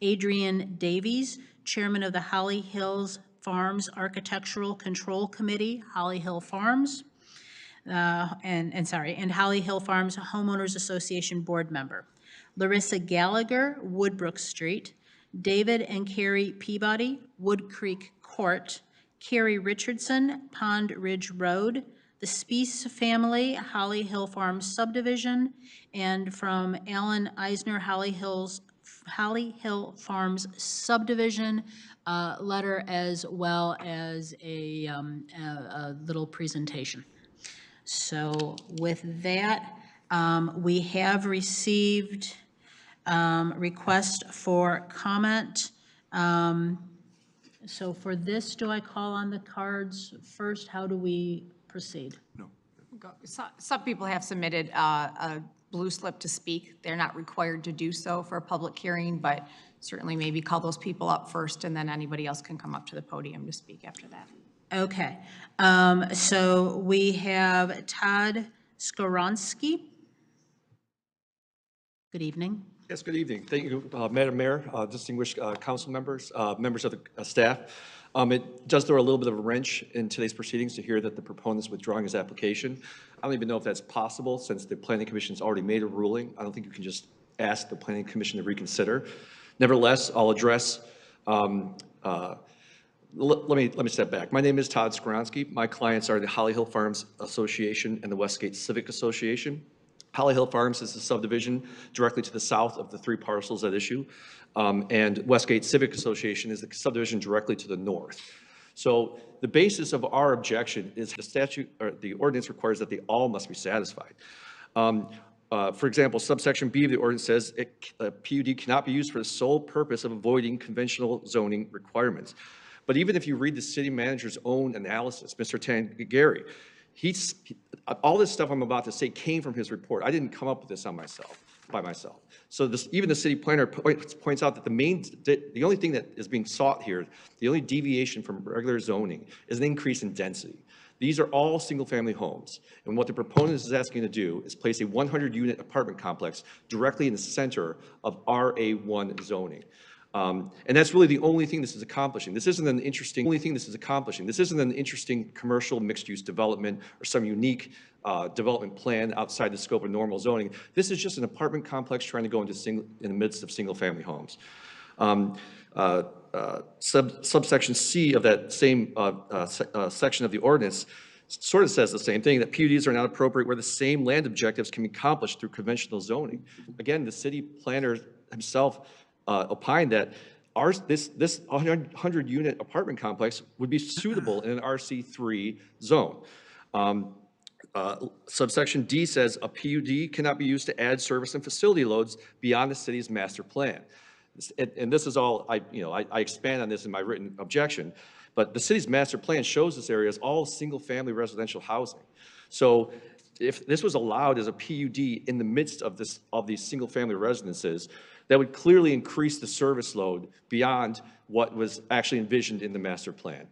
Adrian Davies, Chairman of the Holly Hills Farms Architectural Control Committee, Holly Hill Farms, and Holly Hill Farms Homeowners Association Board Member. Larissa Gallagher, Woodbrook Street. David and Carrie Peabody, Wood Creek Court. Carrie Richardson, Pond Ridge Road. The Speece family, Holly Hill Farms Subdivision. And from Alan Eisner, Holly Hill Farms Subdivision, letter as well as a little presentation. So with that, we have received request for comment. So for this, do I call on the cards first? How do we proceed? No. Some people have submitted a blue slip to speak. They're not required to do so for a public hearing, but certainly maybe call those people up first, and then anybody else can come up to the podium to speak after that. Okay, so we have Todd Skoronsky. Good evening. Yes, good evening. Thank you, Madam Mayor, distinguished council members, members of the staff. It does throw a little bit of a wrench in today's proceedings to hear that the proponent is withdrawing his application. I don't even know if that's possible since the Planning Commission's already made a ruling. I don't think you can just ask the Planning Commission to reconsider. Nevertheless, I'll address let me step back. My name is Todd Skoronsky. My clients are the Holly Hill Farms Association and the Westgate Civic Association. Holly Hill Farms is a subdivision directly to the south of the three parcels at issue, and Westgate Civic Association is the subdivision directly to the north. So the basis of our objection is the statute, or the ordinance requires that they all must be satisfied. For example, subsection B of the ordinance says a PUD cannot be used for the sole purpose of avoiding conventional zoning requirements. But even if you read the city manager's own analysis, Mr. Tangari, all this stuff I'm about to say came from his report. I didn't come up with this by myself. So even the city planner points out that the only thing that is being sought here, the only deviation from regular zoning is an increase in density. These are all single-family homes, and what the proponent is asking to do is place a 100-unit apartment complex directly in the center of RA1 zoning. And that's really the only thing this is accomplishing. This isn't an interesting, commercial mixed-use development or some unique development plan outside the scope of normal zoning. This is just an apartment complex trying to go into in the midst of single-family homes. Subsection C of that same section of the ordinance sort of says the same thing, that PUDs are not appropriate where the same land objectives can be accomplished through conventional zoning. Again, the city planner himself opined that this 100-unit apartment complex would be suitable in an RC3 zone. Subsection D says a PUD cannot be used to add service and facility loads beyond the city's master plan. and this is all, I expand on this in my written objection, but the city's master plan shows this area as all single-family residential housing. So if this was allowed as a PUD in the midst of these single-family residences, that would clearly increase the service load beyond what was actually envisioned in the master plan.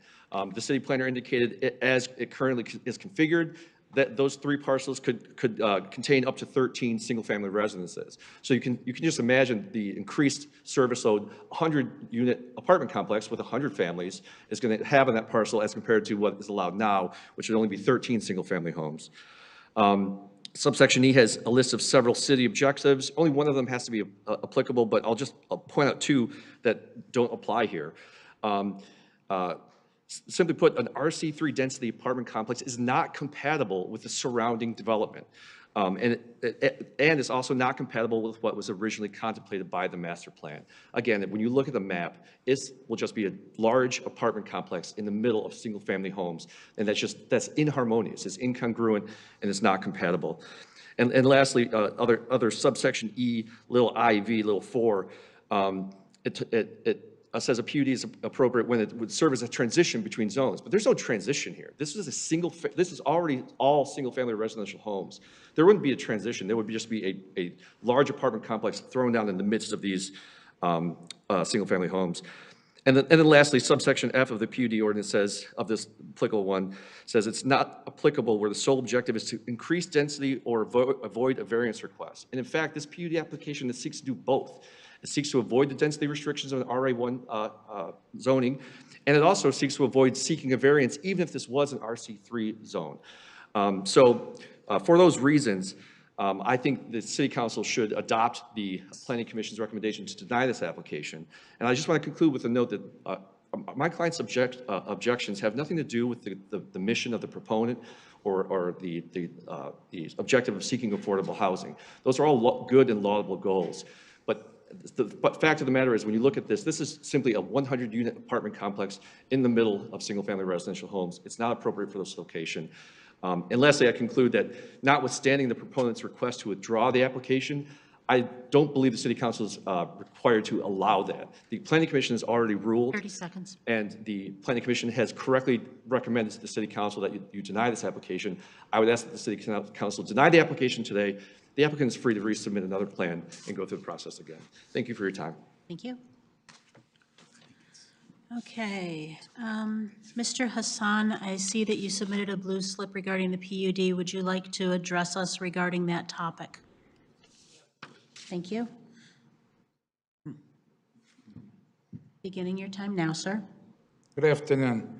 The city planner indicated as it currently is configured, that those 3 parcels could contain up to 13 single-family residences. So you can just imagine the increased service load 100-unit apartment complex with 100 families is going to have on that parcel as compared to what is allowed now, which would only be 13 single-family homes. Subsection E has a list of several city objectives. Only one of them has to be applicable, but I'll point out 2 that don't apply here. Simply put, an RC3 density apartment complex is not compatible with the surrounding development. And it's also not compatible with what was originally contemplated by the master plan. Again, when you look at the map, it will just be a large apartment complex in the middle of single-family homes, and that's inharmonious, it's incongruent, and it's not compatible. And lastly, other subsection E, little IV, little 4, it says a PUD is appropriate when it would serve as a transition between zones, but there's no transition here. This is already all single-family residential homes. There wouldn't be a transition. There would just be a large apartment complex thrown down in the midst of these single-family homes. And then lastly, subsection F of the PUD ordinance says, of this applicable one, says it's not applicable where the sole objective is to increase density or avoid a variance request. And in fact, this PUD application seeks to do both. It seeks to avoid the density restrictions of an RA1 zoning, and it also seeks to avoid seeking a variance even if this was an RC3 zone. For those reasons, I think the City Council should adopt the Planning Commission's recommendation to deny this application. And I just want to conclude with a note that my client's objections have nothing to do with the mission of the proponent or the objective of seeking affordable housing. Those are all good and laudable goals. But fact of the matter is, when you look at this is simply a 100-unit apartment complex in the middle of single-family residential homes. It's not appropriate for this location. And lastly, I conclude that notwithstanding the proponent's request to withdraw the application, I don't believe the City Council is required to allow that. The Planning Commission has already ruled. 30 seconds. And the Planning Commission has correctly recommended to the City Council that you deny this application. I would ask that the City Council deny the application today. The applicant is free to resubmit another plan and go through the process again. Thank you for your time. Thank you. Okay, Mr. Hassan, I see that you submitted a blue slip regarding the PUD. Would you like to address us regarding that topic? Thank you. Beginning your time now, sir. Good afternoon.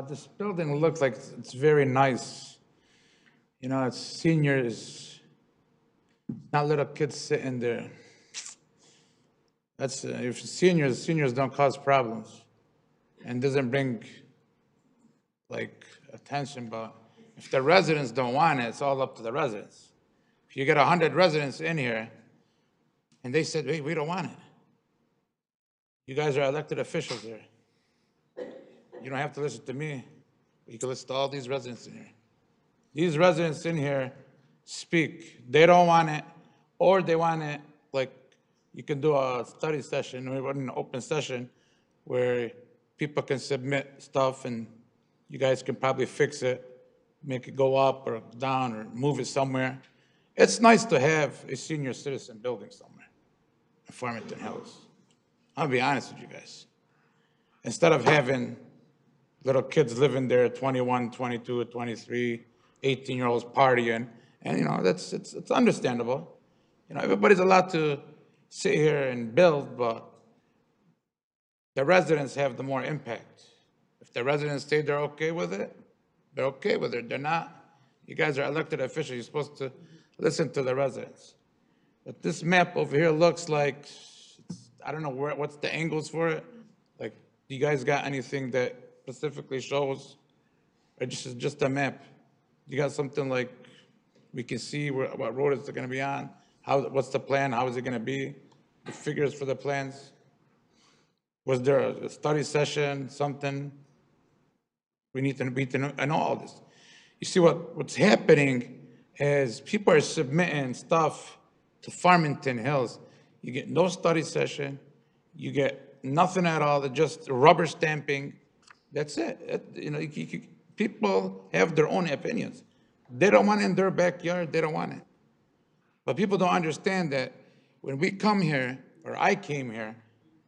This building looks like it's very nice. You know, it's seniors, not little kids sitting there. That's, if seniors don't cause problems and doesn't bring like attention, but if the residents don't want it, it's all up to the residents. If you get 100 residents in here and they said, hey, we don't want it. You guys are elected officials here. You don't have to listen to me. You can listen to all these residents in here. These residents in here speak. They don't want it, or they want it like you can do a study session or an open session where people can submit stuff and you guys can probably fix it, make it go up or down or move it somewhere. It's nice to have a senior citizen building somewhere in Farmington Hills. I'll be honest with you guys. Instead of having little kids living there, 21, 22, 23, 18-year-olds partying, and you know, it's understandable. You know, everybody's allowed to sit here and build, but the residents have the more impact. If the residents say they're okay with it, they're okay with it. They're not. You guys are elected officials. You're supposed to listen to the residents. But this map over here looks like, I don't know what's the angles for it. Like, do you guys got anything that specifically shows, or just a map? You got something like we can see what road it's going to be on? What's the plan? How is it going to be? The figures for the plans? Was there a study session, something? We need to know all this. You see what's happening is people are submitting stuff to Farmington Hills. You get no study session. You get nothing at all. They're just rubber stamping. That's it. People have their own opinions. They don't want it in their backyard. They don't want it. But people don't understand that when we come here, or I came here,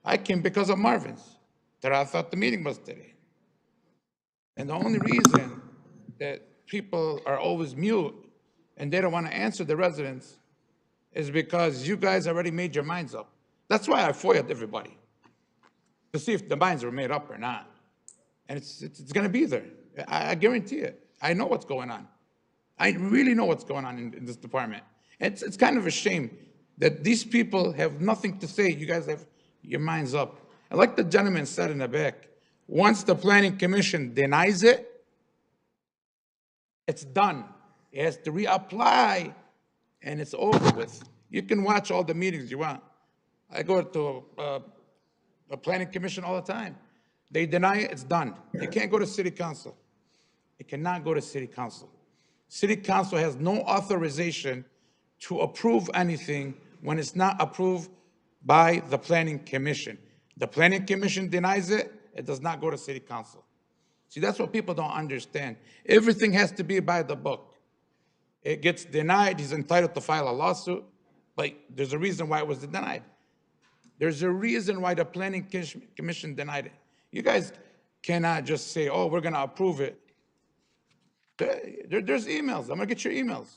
I came because of Marvin's, that I thought the meeting was today. And the only reason that people are always mute and they don't want to answer the residents is because you guys already made your minds up. That's why I FOIA'd everybody, to see if the minds were made up or not. And it's going to be there. I guarantee it. I know what's going on. I really know what's going on in this department. It's kind of a shame that these people have nothing to say. You guys have your minds up. And like the gentleman said in the back, once the Planning Commission denies it, it's done. It has to reapply, and it's over with. You can watch all the meetings you want. I go to a Planning Commission all the time. They deny it, it's done. It can't go to City Council. It cannot go to City Council. City Council has no authorization to approve anything when it's not approved by the Planning Commission. The Planning Commission denies it, it does not go to City Council. See, that's what people don't understand. Everything has to be by the book. It gets denied, he's entitled to file a lawsuit, but there's a reason why it was denied. There's a reason why the Planning Commission denied it. You guys cannot just say, oh, we're gonna approve it. There's emails, I'm gonna get your emails.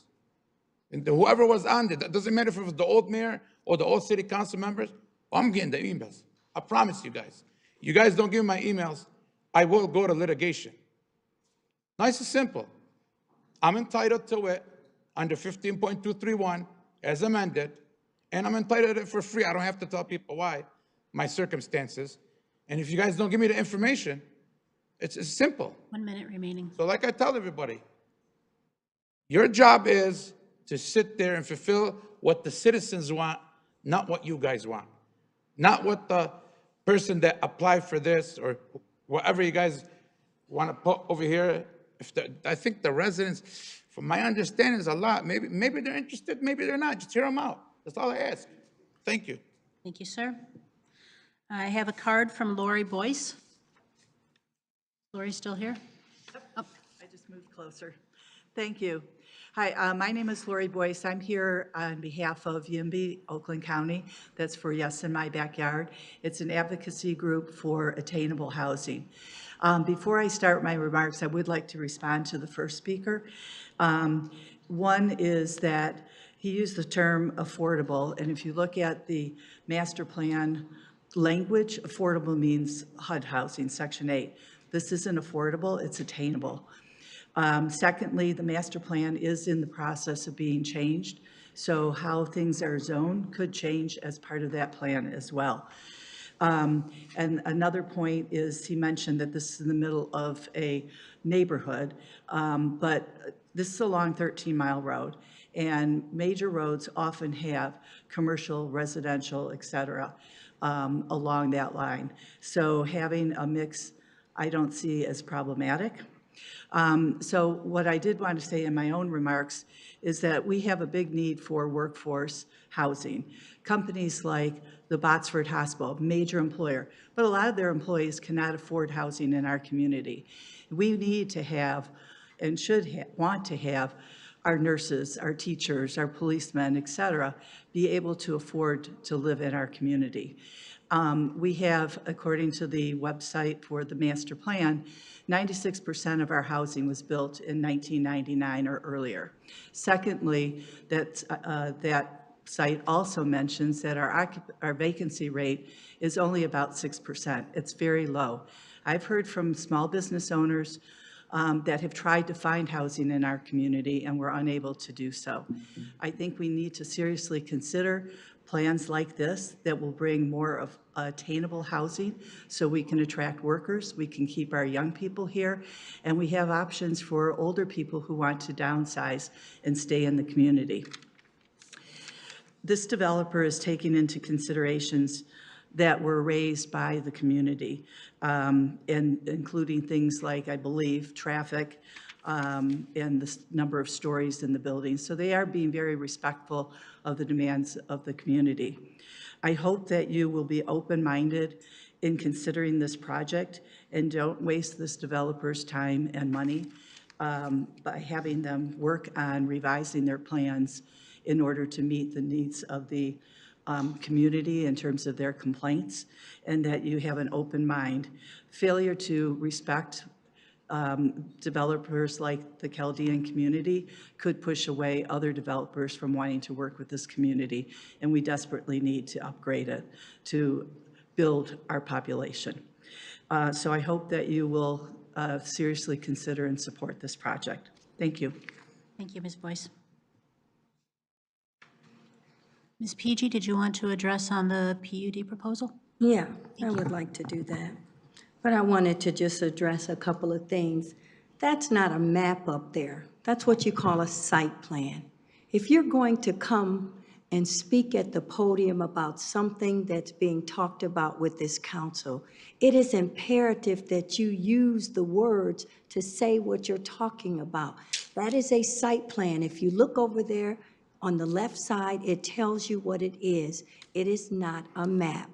And whoever was on it, that doesn't matter if it was the old mayor or the old city council members, I'm getting the emails. I promise you guys. You guys don't give me my emails, I will go to litigation. Nice and simple. I'm entitled to it under 15.231 as amended, and I'm entitled to it for free. I don't have to tell people why, my circumstances. And if you guys don't give me the information, it's simple. 1 minute remaining. So like I tell everybody, your job is to sit there and fulfill what the citizens want, not what you guys want. Not what the person that applied for this or whatever you guys want to put over here. I think the residents, from my understanding, is a lot. Maybe they're interested, maybe they're not. Just hear them out. That's all I ask. Thank you. Thank you, sir. I have a card from Lori Boyce. Lori still here? I just moved closer. Thank you. Hi, my name is Lori Boyce. I'm here on behalf of YIMBY, Oakland County. That's for Yes in My Backyard. It's an advocacy group for attainable housing. Before I start my remarks, I would like to respond to the first speaker. One is that he used the term affordable, and if you look at the master plan language, affordable means HUD housing, Section 8. This isn't affordable, it's attainable. Secondly, the master plan is in the process of being changed, so how things are zoned could change as part of that plan as well. And another point is he mentioned that this is in the middle of a neighborhood, but this is a long 13-mile road, and major roads often have commercial, residential, et cetera, along that line. So having a mix, I don't see as problematic. So what I did want to say in my own remarks is that we have a big need for workforce housing. Companies like the Botsford Hospital, major employer, but a lot of their employees cannot afford housing in our community. We need to have and should want to have our nurses, our teachers, our policemen, et cetera, be able to afford to live in our community. We have, according to the website for the master plan, 96% of our housing was built in 1999 or earlier. Secondly, that site also mentions that our vacancy rate is only about 6%. It's very low. I've heard from small business owners that have tried to find housing in our community and were unable to do so. I think we need to seriously consider plans like this that will bring more of attainable housing so we can attract workers, we can keep our young people here, and we have options for older people who want to downsize and stay in the community. This developer is taking into considerations that were raised by the community, and including things like, I believe, traffic, and the number of stories in the building. So they are being very respectful of the demands of the community. I hope that you will be open-minded in considering this project and don't waste this developer's time and money by having them work on revising their plans in order to meet the needs of the community in terms of their complaints, and that you have an open mind. Failure to respect developers like the Chaldean community could push away other developers from wanting to work with this community, and we desperately need to upgrade it to build our population. So I hope that you will seriously consider and support this project. Thank you. Thank you, Ms. Boyce. Ms. PG, did you want to address on the PUD proposal? Yeah, I would like to do that. But I wanted to just address a couple of things. That's not a map up there. That's what you call a site plan. If you're going to come and speak at the podium about something that's being talked about with this council, it is imperative that you use the words to say what you're talking about. That is a site plan. If you look over there on the left side, it tells you what it is. It is not a map.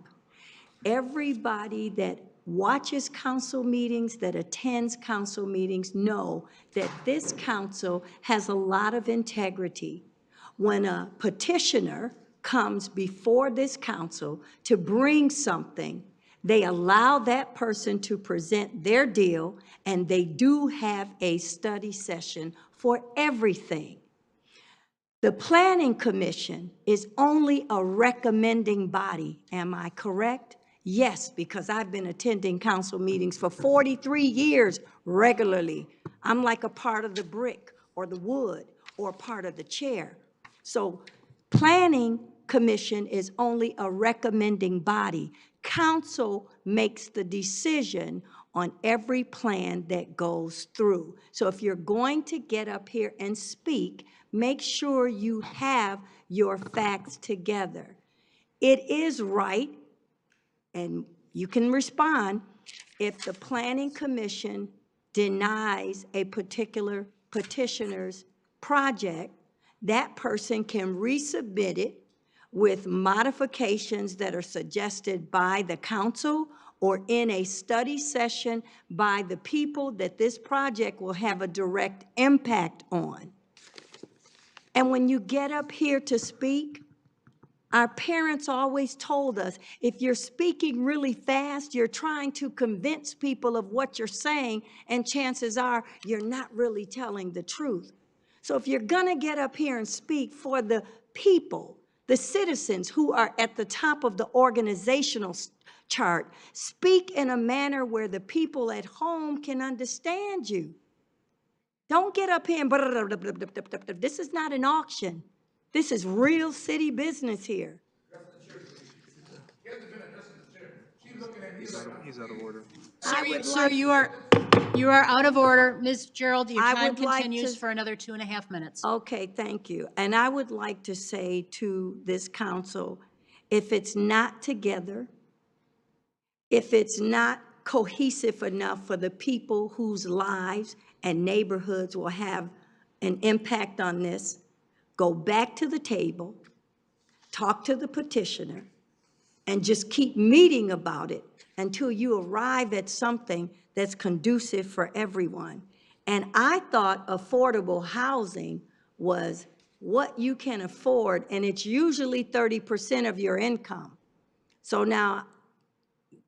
Everybody that watches council meetings, that attends council meetings, know that this council has a lot of integrity. When a petitioner comes before this council to bring something, they allow that person to present their deal, and they do have a study session for everything. The Planning Commission is only a recommending body. Am I correct? Yes, because I've been attending council meetings for 43 years regularly. I'm like a part of the brick or the wood or part of the chair. So Planning Commission is only a recommending body. Council makes the decision on every plan that goes through. So if you're going to get up here and speak, make sure you have your facts together. It is right, and you can respond, if the Planning Commission denies a particular petitioner's project, that person can resubmit it with modifications that are suggested by the council or in a study session by the people that this project will have a direct impact on. And when you get up here to speak, our parents always told us, if you're speaking really fast, you're trying to convince people of what you're saying, and chances are you're not really telling the truth. So if you're gonna get up here and speak for the people, the citizens who are at the top of the organizational chart, speak in a manner where the people at home can understand you. Don't get up here and this is not an auction. This is real city business here. He's out of order. Sir, you are out of order. Ms. Gerald, your I time would like continues to- for another 2.5 minutes. Okay, thank you. And I would like to say to this council, if it's not together, if it's not cohesive enough for the people whose lives and neighborhoods will have an impact on this, go back to the table, talk to the petitioner, and just keep meeting about it until you arrive at something that's conducive for everyone. And I thought affordable housing was what you can afford, and it's usually 30% of your income. So now,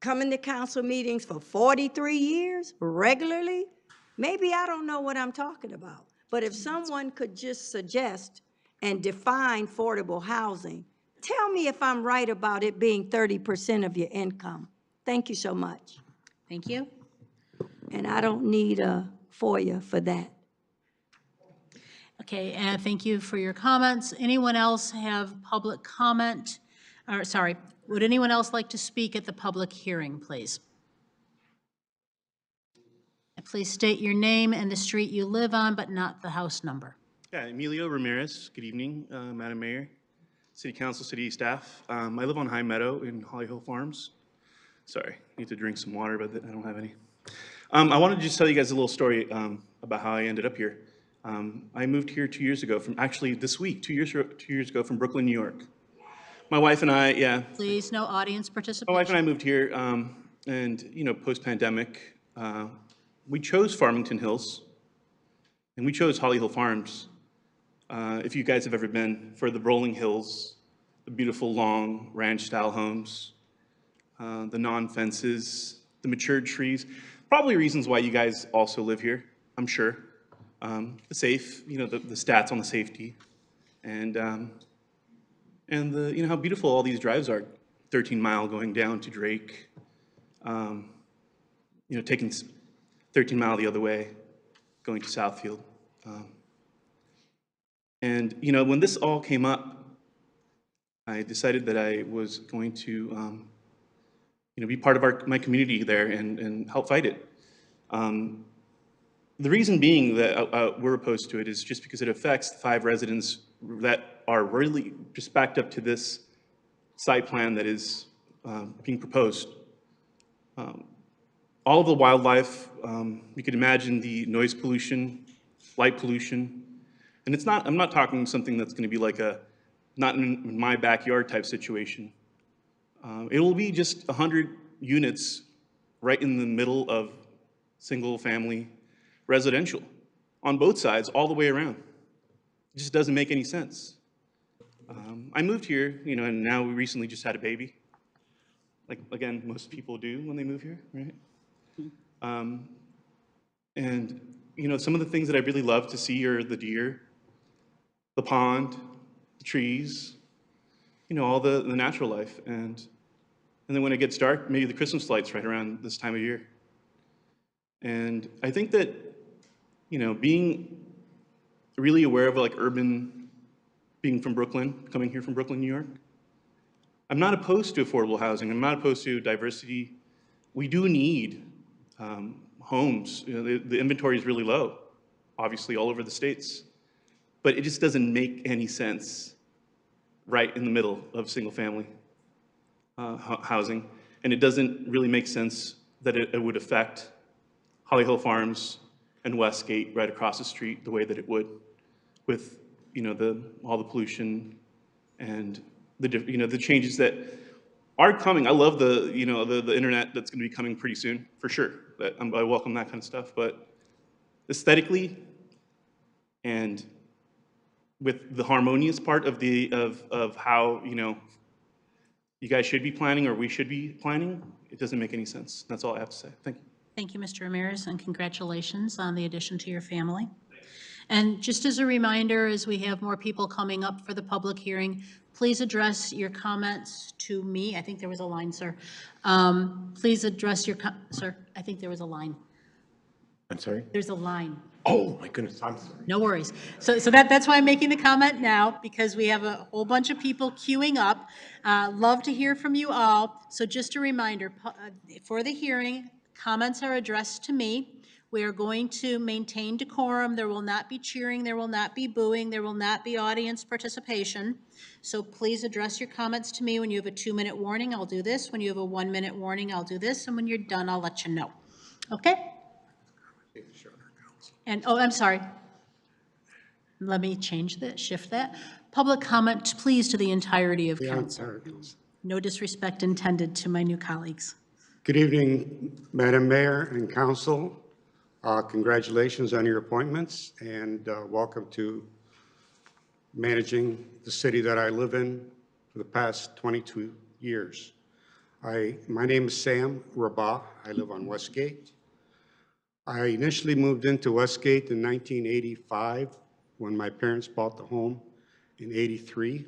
coming to council meetings for 43 years regularly, maybe I don't know what I'm talking about. But if someone could just suggest and define affordable housing, tell me if I'm right about it being 30% of your income. Thank you so much. Thank you. And I don't need a FOIA for that. Okay, and thank you for your comments. Anyone else have public comment? Or, sorry, would anyone else like to speak at the public hearing, please? Please state your name and the street you live on, but not the house number. Yeah, Emilio Ramirez. Good evening, Madam Mayor. City Council, City staff. I live on High Meadow in Holly Hill Farms. Sorry, need to drink some water, but I don't have any. I wanted to just tell you guys a little story about how I ended up here. I moved here 2 years ago from, actually this week, 2 years ago from Brooklyn, New York. My wife and I, yeah. Please, no audience My participation. wife and I moved here, and, you know, post-pandemic, we chose Farmington Hills, and we chose Holly Hill Farms. If you guys have ever been, for the rolling hills, the beautiful long ranch-style homes, the non-fences, the matured trees, probably reasons why you guys also live here, I'm sure. The safe, you know, the stats on the safety, and the, you know, how beautiful all these drives are. 13 Mile going down to Drake, you know, taking 13 Mile the other way, going to Southfield. And, you know, when this all came up, I decided that I was going to, you know, be part of my community there and help fight it. The reason being that we're opposed to it is just because it affects the 5 residents that are really just backed up to this site plan that is being proposed. All of the wildlife, you could imagine the noise pollution, light pollution, and it's not, I'm not talking something that's gonna be like a, not in my backyard type situation. It will be just 100 units right in the middle of single family residential on both sides, all the way around. It just doesn't make any sense. I moved here, you know, and now we recently just had a baby. Like, again, most people do when they move here, right? And, you know, some of the things that I really love to see are the deer, the pond, the trees, you know, all the natural life. And then when it gets dark, maybe the Christmas lights right around this time of year. And I think that, you know, being really aware of like urban, being from Brooklyn, coming here from Brooklyn, New York, I'm not opposed to affordable housing. I'm not opposed to diversity. We do need homes. You know, the inventory is really low, obviously all over the states, but it just doesn't make any sense right in the middle of single family housing. And it doesn't really make sense that it would affect Holly Hill Farms and Westgate right across the street the way that it would with, you know, all the pollution and the changes that are coming. I love the, you know, the internet that's going to be coming pretty soon, for sure. I welcome that kind of stuff. But aesthetically and with the harmonious part of how, you know, you guys should be planning or we should be planning, it doesn't make any sense. That's all I have to say. Thank you. Thank you, Mr. Ramirez, and congratulations on the addition to your family. And just as a reminder, as we have more people coming up for the public hearing, please address your comments to me. I think there was a line, sir. Please address your, sir, I think there was a line. I'm sorry? There's a line. Oh, my goodness, I'm sorry. No worries. So that's why I'm making the comment now, because we have a whole bunch of people queuing up. Love to hear from you all. So just a reminder, for the hearing, comments are addressed to me. We are going to maintain decorum. There will not be cheering. There will not be booing. There will not be audience participation. So please address your comments to me. When you have a 2-minute warning, I'll do this. When you have a 1-minute warning, I'll do this. And when you're done, I'll let you know. Okay? And, oh, I'm sorry. Let me change that, shift that. Public comment, please, to the entirety of council. No disrespect intended to my new colleagues. Good evening, Madam Mayor and Council. Congratulations on your appointments, and welcome to managing the city that I live in for the past 22 years. My name is Sam Rabah. I live on Westgate. I initially moved into Westgate in 1985 when my parents bought the home in 83,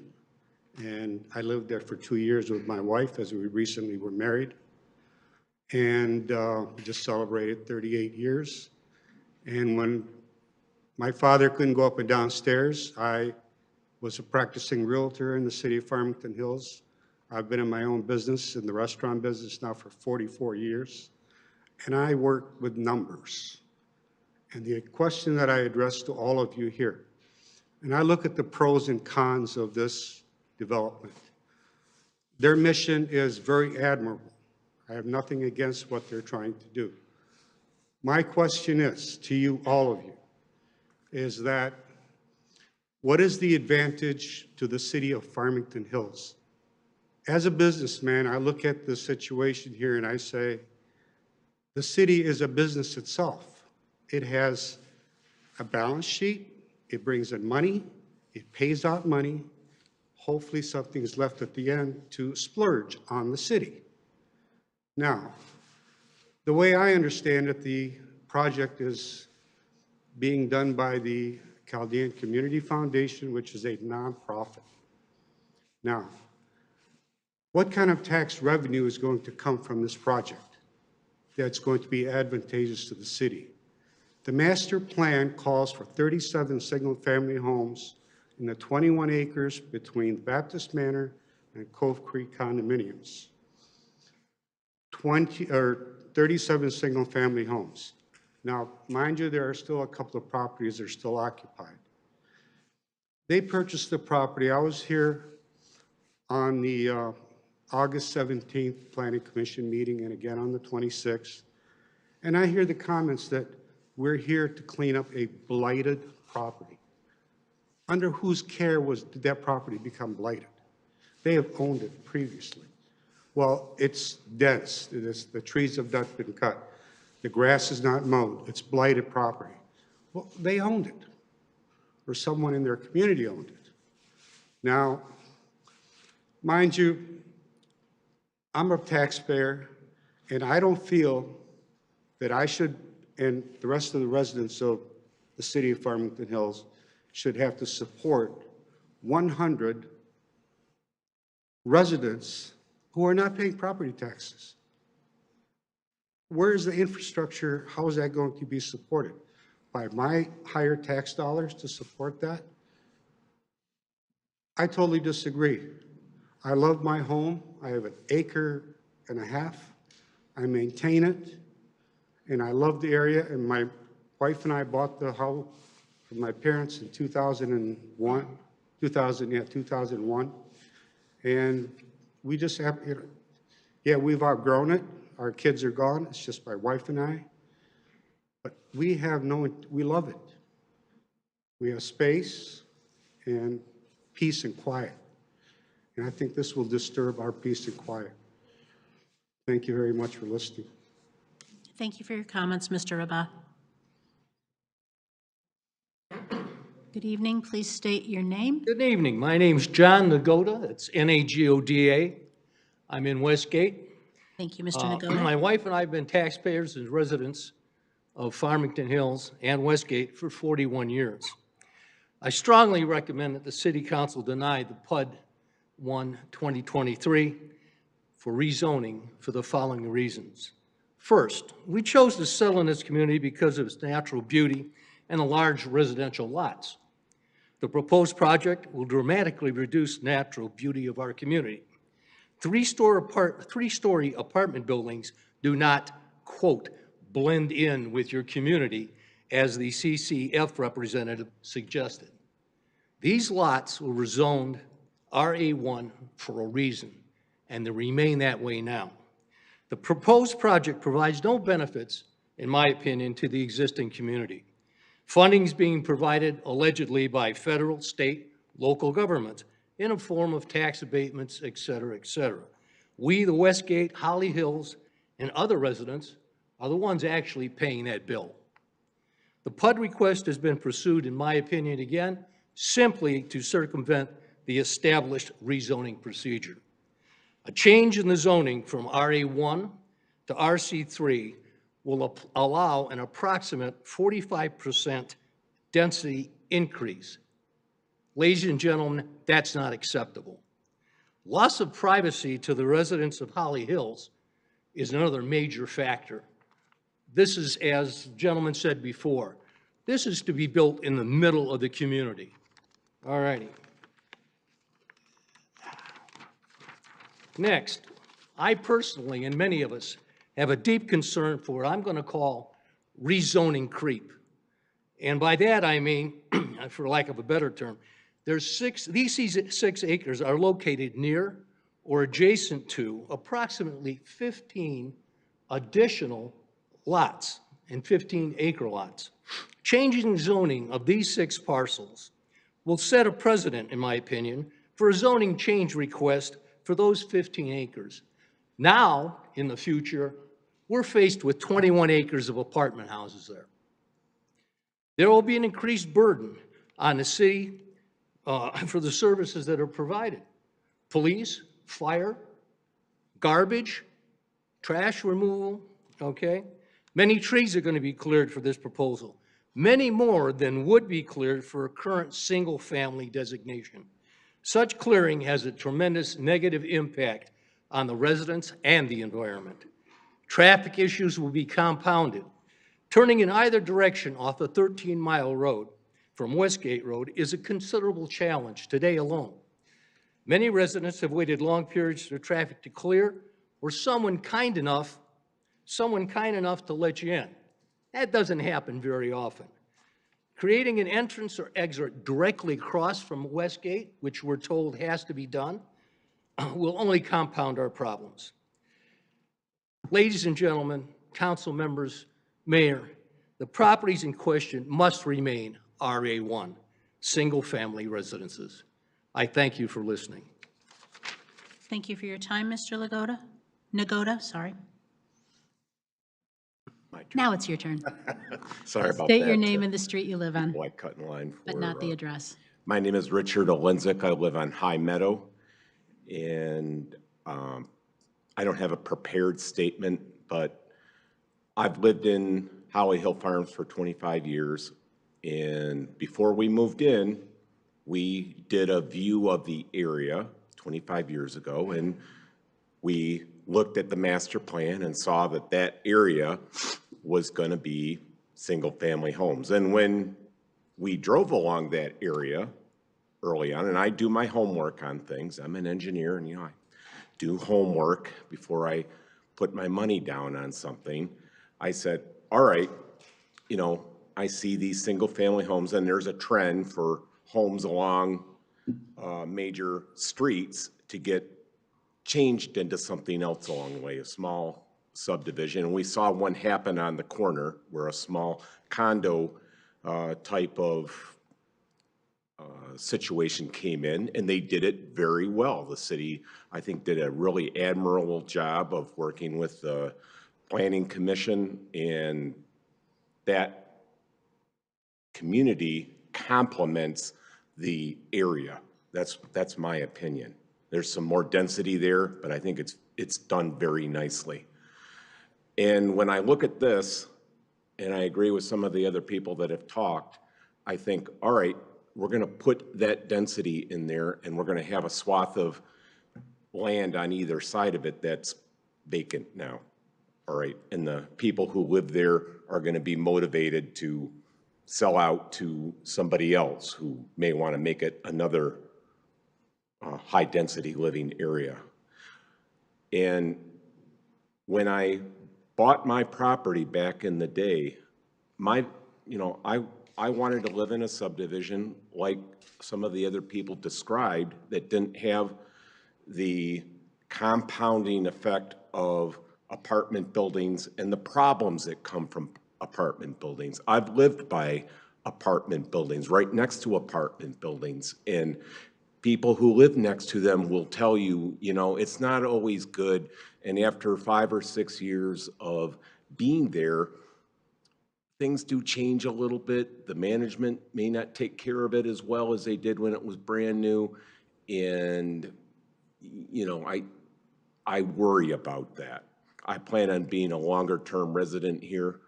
and I lived there for 2 years with my wife as we recently were married. And just celebrated 38 years. And when my father couldn't go up and downstairs, I was a practicing realtor in the city of Farmington Hills. I've been in my own business, in the restaurant business now for 44 years. And I work with numbers. And the question that I address to all of you here, and I look at the pros and cons of this development. Their mission is very admirable. I have nothing against what they're trying to do. My question is, to you, all of you, is that what is the advantage to the city of Farmington Hills? As a businessman, I look at the situation here and I say, the city is a business itself. It has a balance sheet, it brings in money, it pays out money. Hopefully something is left at the end to splurge on the city. Now, the way I understand it, the project is being done by the Chaldean Community Foundation, which is a nonprofit. Now, what kind of tax revenue is going to come from this project that's going to be advantageous to the city? The master plan calls for 37 single-family homes in the 21 acres between Baptist Manor and Cove Creek condominiums. 37 single-family homes. Now, mind you, there are still a couple of properties that are still occupied. They purchased the property. I was here on the August 17th Planning Commission meeting and again on the 26th. And I hear the comments that we're here to clean up a blighted property. Under whose care did that property become blighted? They have owned it previously. Well, it's dense. The trees have not been cut. The grass is not mowed. It's blighted property. Well, they owned it, or someone in their community owned it. Now, mind you, I'm a taxpayer, and I don't feel that I should, and the rest of the residents of the city of Farmington Hills should have to support 100 residents who are not paying property taxes. Where is the infrastructure? How is that going to be supported? By my higher tax dollars to support that? I totally disagree. I love my home. I have 1.5 acres. I maintain it, and I love the area, and my wife and I bought the house from my parents in 2001, and we just have, yeah, we've outgrown it. Our kids are gone. It's just my wife and I. But we love it. We have space and peace and quiet. And I think this will disturb our peace and quiet. Thank you very much for listening. Thank you for your comments, Mr. Rabah. Good evening. Please state your name. Good evening. My name's John Nagoda. It's Nagoda. I'm in Westgate. Thank you, Mr. Nagoda. My wife and I have been taxpayers and residents of Farmington Hills and Westgate for 41 years. I strongly recommend that the City Council deny the PUD 1-2023 for rezoning for the following reasons. First, we chose to settle in this community because of its natural beauty and the large residential lots. The proposed project will dramatically reduce natural beauty of our community. Three-story apartment buildings do not, quote, blend in with your community, as the CCF representative suggested. These lots were rezoned RA1 for a reason, and they remain that way now. The proposed project provides no benefits, in my opinion, to the existing community. Funding is being provided allegedly by federal, state, local governments in a form of tax abatements, et cetera, et cetera. We, the Westgate, Holly Hills, and other residents are the ones actually paying that bill. The PUD request has been pursued, in my opinion, again, simply to circumvent the established rezoning procedure. A change in the zoning from RA1 to RC3 will allow an approximate 45% density increase. Ladies and gentlemen, that's not acceptable. Loss of privacy to the residents of Holly Hills is another major factor. This is, as the gentleman said before, this is to be built in the middle of the community. All righty. Next, I personally, and many of us, have a deep concern for what I'm going to call rezoning creep. And by that I mean, for lack of a better term, These 6 acres are located near or adjacent to approximately 15 additional lots and 15 acre lots. Changing zoning of these 6 parcels will set a precedent, in my opinion, for a zoning change request for those 15 acres. Now, in the future, we're faced with 21 acres of apartment houses there. There will be an increased burden on the city for the services that are provided. Police, fire, garbage, trash removal, okay? Many trees are going to be cleared for this proposal. Many more than would be cleared for a current single-family designation. Such clearing has a tremendous negative impact on the residents and the environment. Traffic issues will be compounded. Turning in either direction off a 13-mile road from Westgate Road is a considerable challenge today alone. Many residents have waited long periods for traffic to clear, or someone kind enough to let you in. That doesn't happen very often. Creating an entrance or exit directly across from Westgate, which we're told has to be done, will only compound our problems. Ladies and gentlemen, council members, mayor, the properties in question must remain RA1, single-family residences. I thank you for listening. Thank you for your time, Mr. Nagoda, sorry. Now it's your turn. Sorry about that. State your name and the street you live on, White cut in line for, but not the address. my name is Richard Olenzik. I live on High Meadow, and I don't have a prepared statement, but I've lived in Holly Hill Farms for 25 years, and before we moved in, we did a view of the area 25 years ago, and we looked at the master plan and saw that that area was going to be single-family homes. And when we drove along that area early on, and I do my homework on things, I'm an engineer, and I do homework before I put my money down on something. I said, all right, I see these single-family homes, and there's a trend for homes along major streets to get changed into something else along the way, a small subdivision. And we saw one happen on the corner where a small condo type of situation came in, and they did it very well. The city, I think, did a really admirable job of working with the Planning Commission, and that community complements the area. That's my opinion. There's some more density there, but I think it's done very nicely. And when I look at this, and I agree with some of the other people that have talked, I think, all right, we're going to put that density in there, and we're going to have a swath of land on either side of it that's vacant now. All right, and the people who live there are going to be motivated to sell out to somebody else who may want to make it another high-density living area. And when I bought my property back in the day, I wanted to live in a subdivision like some of the other people described that didn't have the compounding effect of apartment buildings and the problems that come from apartment buildings. I've lived by apartment buildings, right next to apartment buildings, and people who live next to them will tell you, it's not always good. And after 5 or 6 years of being there, things do change a little bit. The management may not take care of it as well as they did when it was brand new. And, I worry about that. I plan on being a longer-term resident here.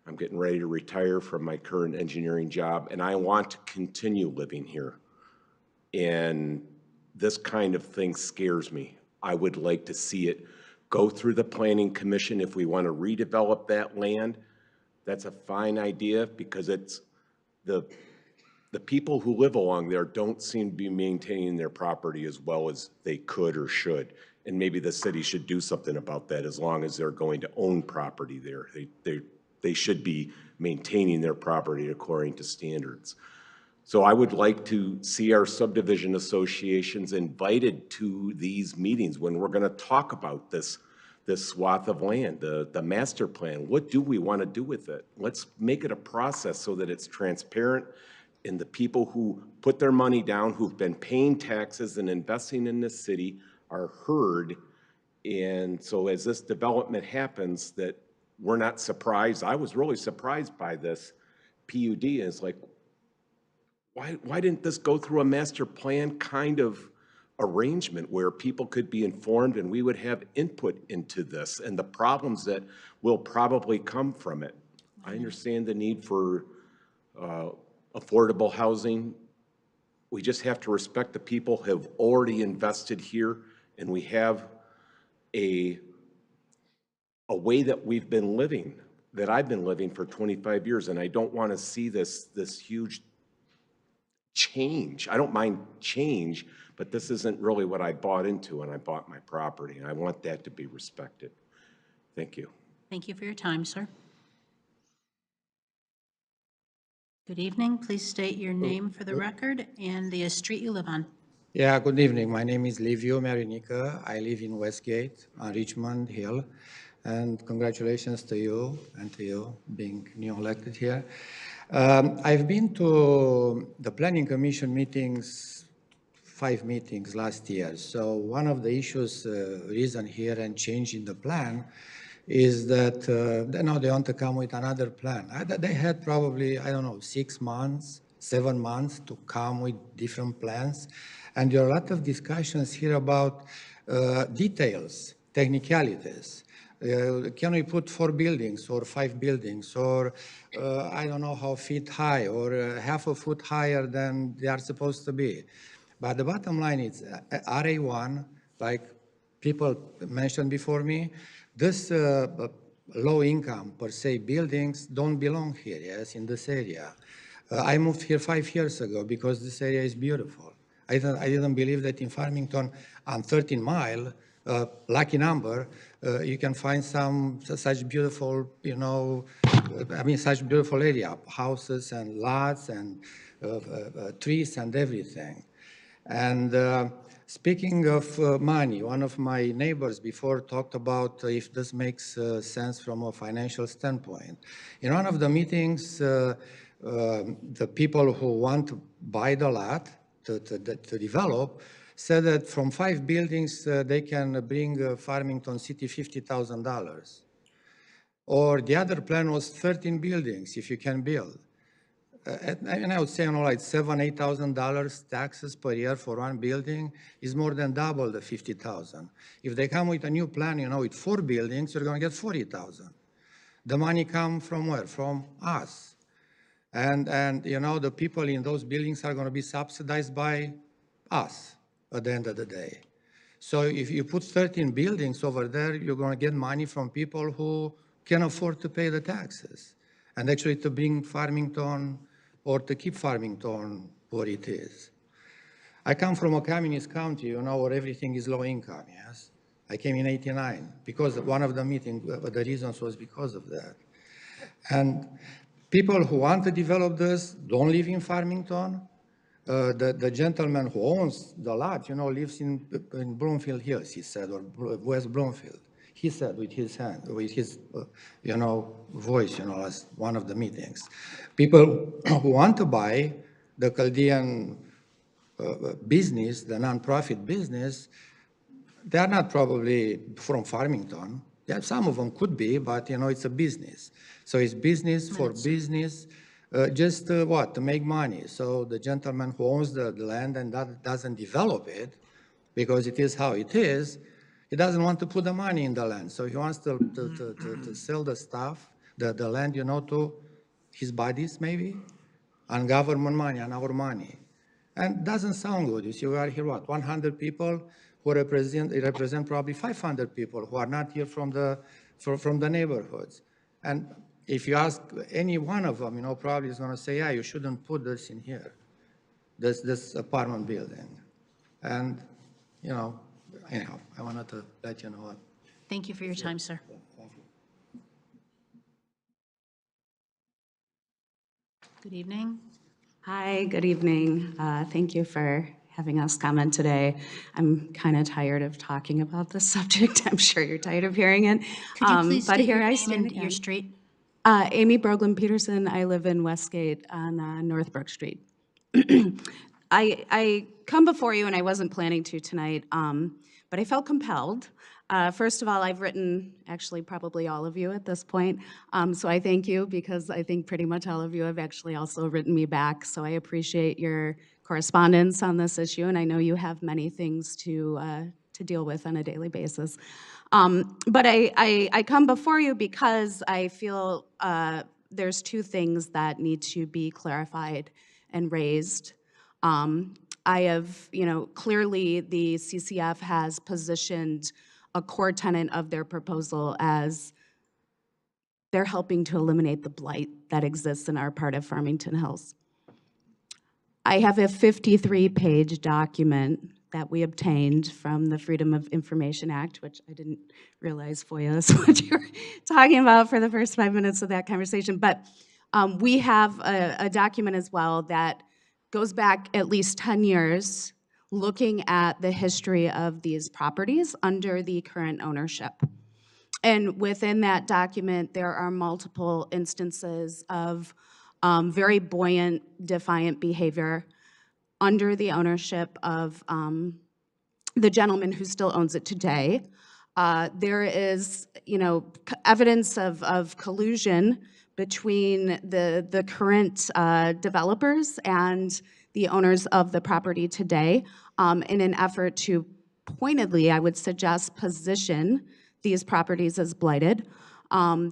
I'm getting ready to retire from my current engineering job, and I want to continue living here. And this kind of thing scares me. I would like to see it go through the Planning Commission if we want to redevelop that land. That's a fine idea, because it's the people who live along there don't seem to be maintaining their property as well as they could or should. And maybe the city should do something about that. As long as they're going to own property there, they should be maintaining their property according to standards. So I would like to see our subdivision associations invited to these meetings when we're gonna talk about this swath of land, the master plan. What do we want to do with it? Let's make it a process so that it's transparent and the people who put their money down, who've been paying taxes and investing in this city are heard. And so as this development happens, that we're not surprised. I was really surprised by this PUD. And it's like, why didn't this go through a master plan kind of arrangement where people could be informed and we would have input into this and the problems that will probably come from it? I understand the need for affordable housing. We just have to respect the people who have already invested here, and we have a way that we've been living, that I've been living for 25 years, and I don't want to see this huge change. I don't mind change, but this isn't really what I bought into when I bought my property, and I want that to be respected. Thank you. Thank you for your time, sir. Good evening. Please state your name for the record and the street you live on. Yeah, good evening. My name is Livio Marinica. I live in Westgate on Richmond Hill. And congratulations to you and to you being new elected here. I've been to the Planning Commission meetings, 5 meetings last year. So one of the issues, reason here and change in the plan is that now they want to come with another plan. They had probably, I don't know, 6 months, 7 months to come with different plans. And there are a lot of discussions here about details, technicalities. Can we put 4 buildings or 5 buildings or I don't know how feet high or half a foot higher than they are supposed to be. But the bottom line is RA1, like people mentioned before me, this low income per se buildings don't belong here, yes, in this area. I moved here 5 years ago because this area is beautiful. I didn't believe that in Farmington on 13 Mile, lucky number, you can find such beautiful, such beautiful area, houses and lots and trees and everything. And speaking of money, one of my neighbors before talked about if this makes sense from a financial standpoint. In one of the meetings, the people who want to buy the lot to develop said that from 5 buildings, they can bring Farmington City $50,000. Or the other plan was 13 buildings, if you can build. And I would say, like $7,000, $8,000 taxes per year for one building is more than double the 50,000. If they come with a new plan, with 4 buildings, you're going to get 40,000. The money come from where? From us. And the people in those buildings are going to be subsidized by us at the end of the day. So if you put 13 buildings over there, you're going to get money from people who can afford to pay the taxes and actually to bring Farmington or to keep Farmington what it is. I come from a communist county, where everything is low income, yes? I came in '89 because one of the meetings, the reasons was because of that. And people who want to develop this don't live in Farmington. The gentleman who owns the lot, lives in Bloomfield Hills, he said, or West Bloomfield. He said with his hand, with his, voice, as one of the meetings. People who want to buy the Chaldean business, the nonprofit business, they are not probably from Farmington. Yeah, some of them could be, but, it's a business. So it's business for business, just to make money. So the gentleman who owns the land and that doesn't develop it, because it is how it is, he doesn't want to put the money in the land. So he wants to sell the stuff, the land, to his buddies maybe, on government money, on our money. And it doesn't sound good. You see, we are here, 100 people who represent probably 500 people who are not here from the neighborhoods. And if you ask any one of them, probably is going to say, yeah, you shouldn't put this in here, this apartment building. And, anyhow, I wanted to let you know. Thank you for your time, sir. Thank you. Good evening. Hi, good evening. Thank you for having us comment today. I'm kind of tired of talking about this subject. I'm sure you're tired of hearing it. Could you please But state here your I name stand and your again. street? Amy Broglin Peterson. I live in Westgate on North Brook Street. I come before you, and I wasn't planning to tonight, but I felt compelled. First of all, I've written, actually, probably all of you at this point, so I thank you, because I think pretty much all of you have actually also written me back, so I appreciate your correspondence on this issue, and I know you have many things to deal with on a daily basis. But I come before you because I feel there's two things that need to be clarified and raised. I have, clearly the CCF has positioned a core tenet of their proposal as they're helping to eliminate the blight that exists in our part of Farmington Hills. I have a 53-page document that we obtained from the Freedom of Information Act, which I didn't realize FOIA is what you were talking about for the first 5 minutes of that conversation. But we have a document as well that goes back at least 10 years looking at the history of these properties under the current ownership. And within that document, there are multiple instances of very buoyant, defiant behavior under the ownership of the gentleman who still owns it today. There is, evidence of collusion between the current developers and the owners of the property today in an effort to pointedly, I would suggest, position these properties as blighted.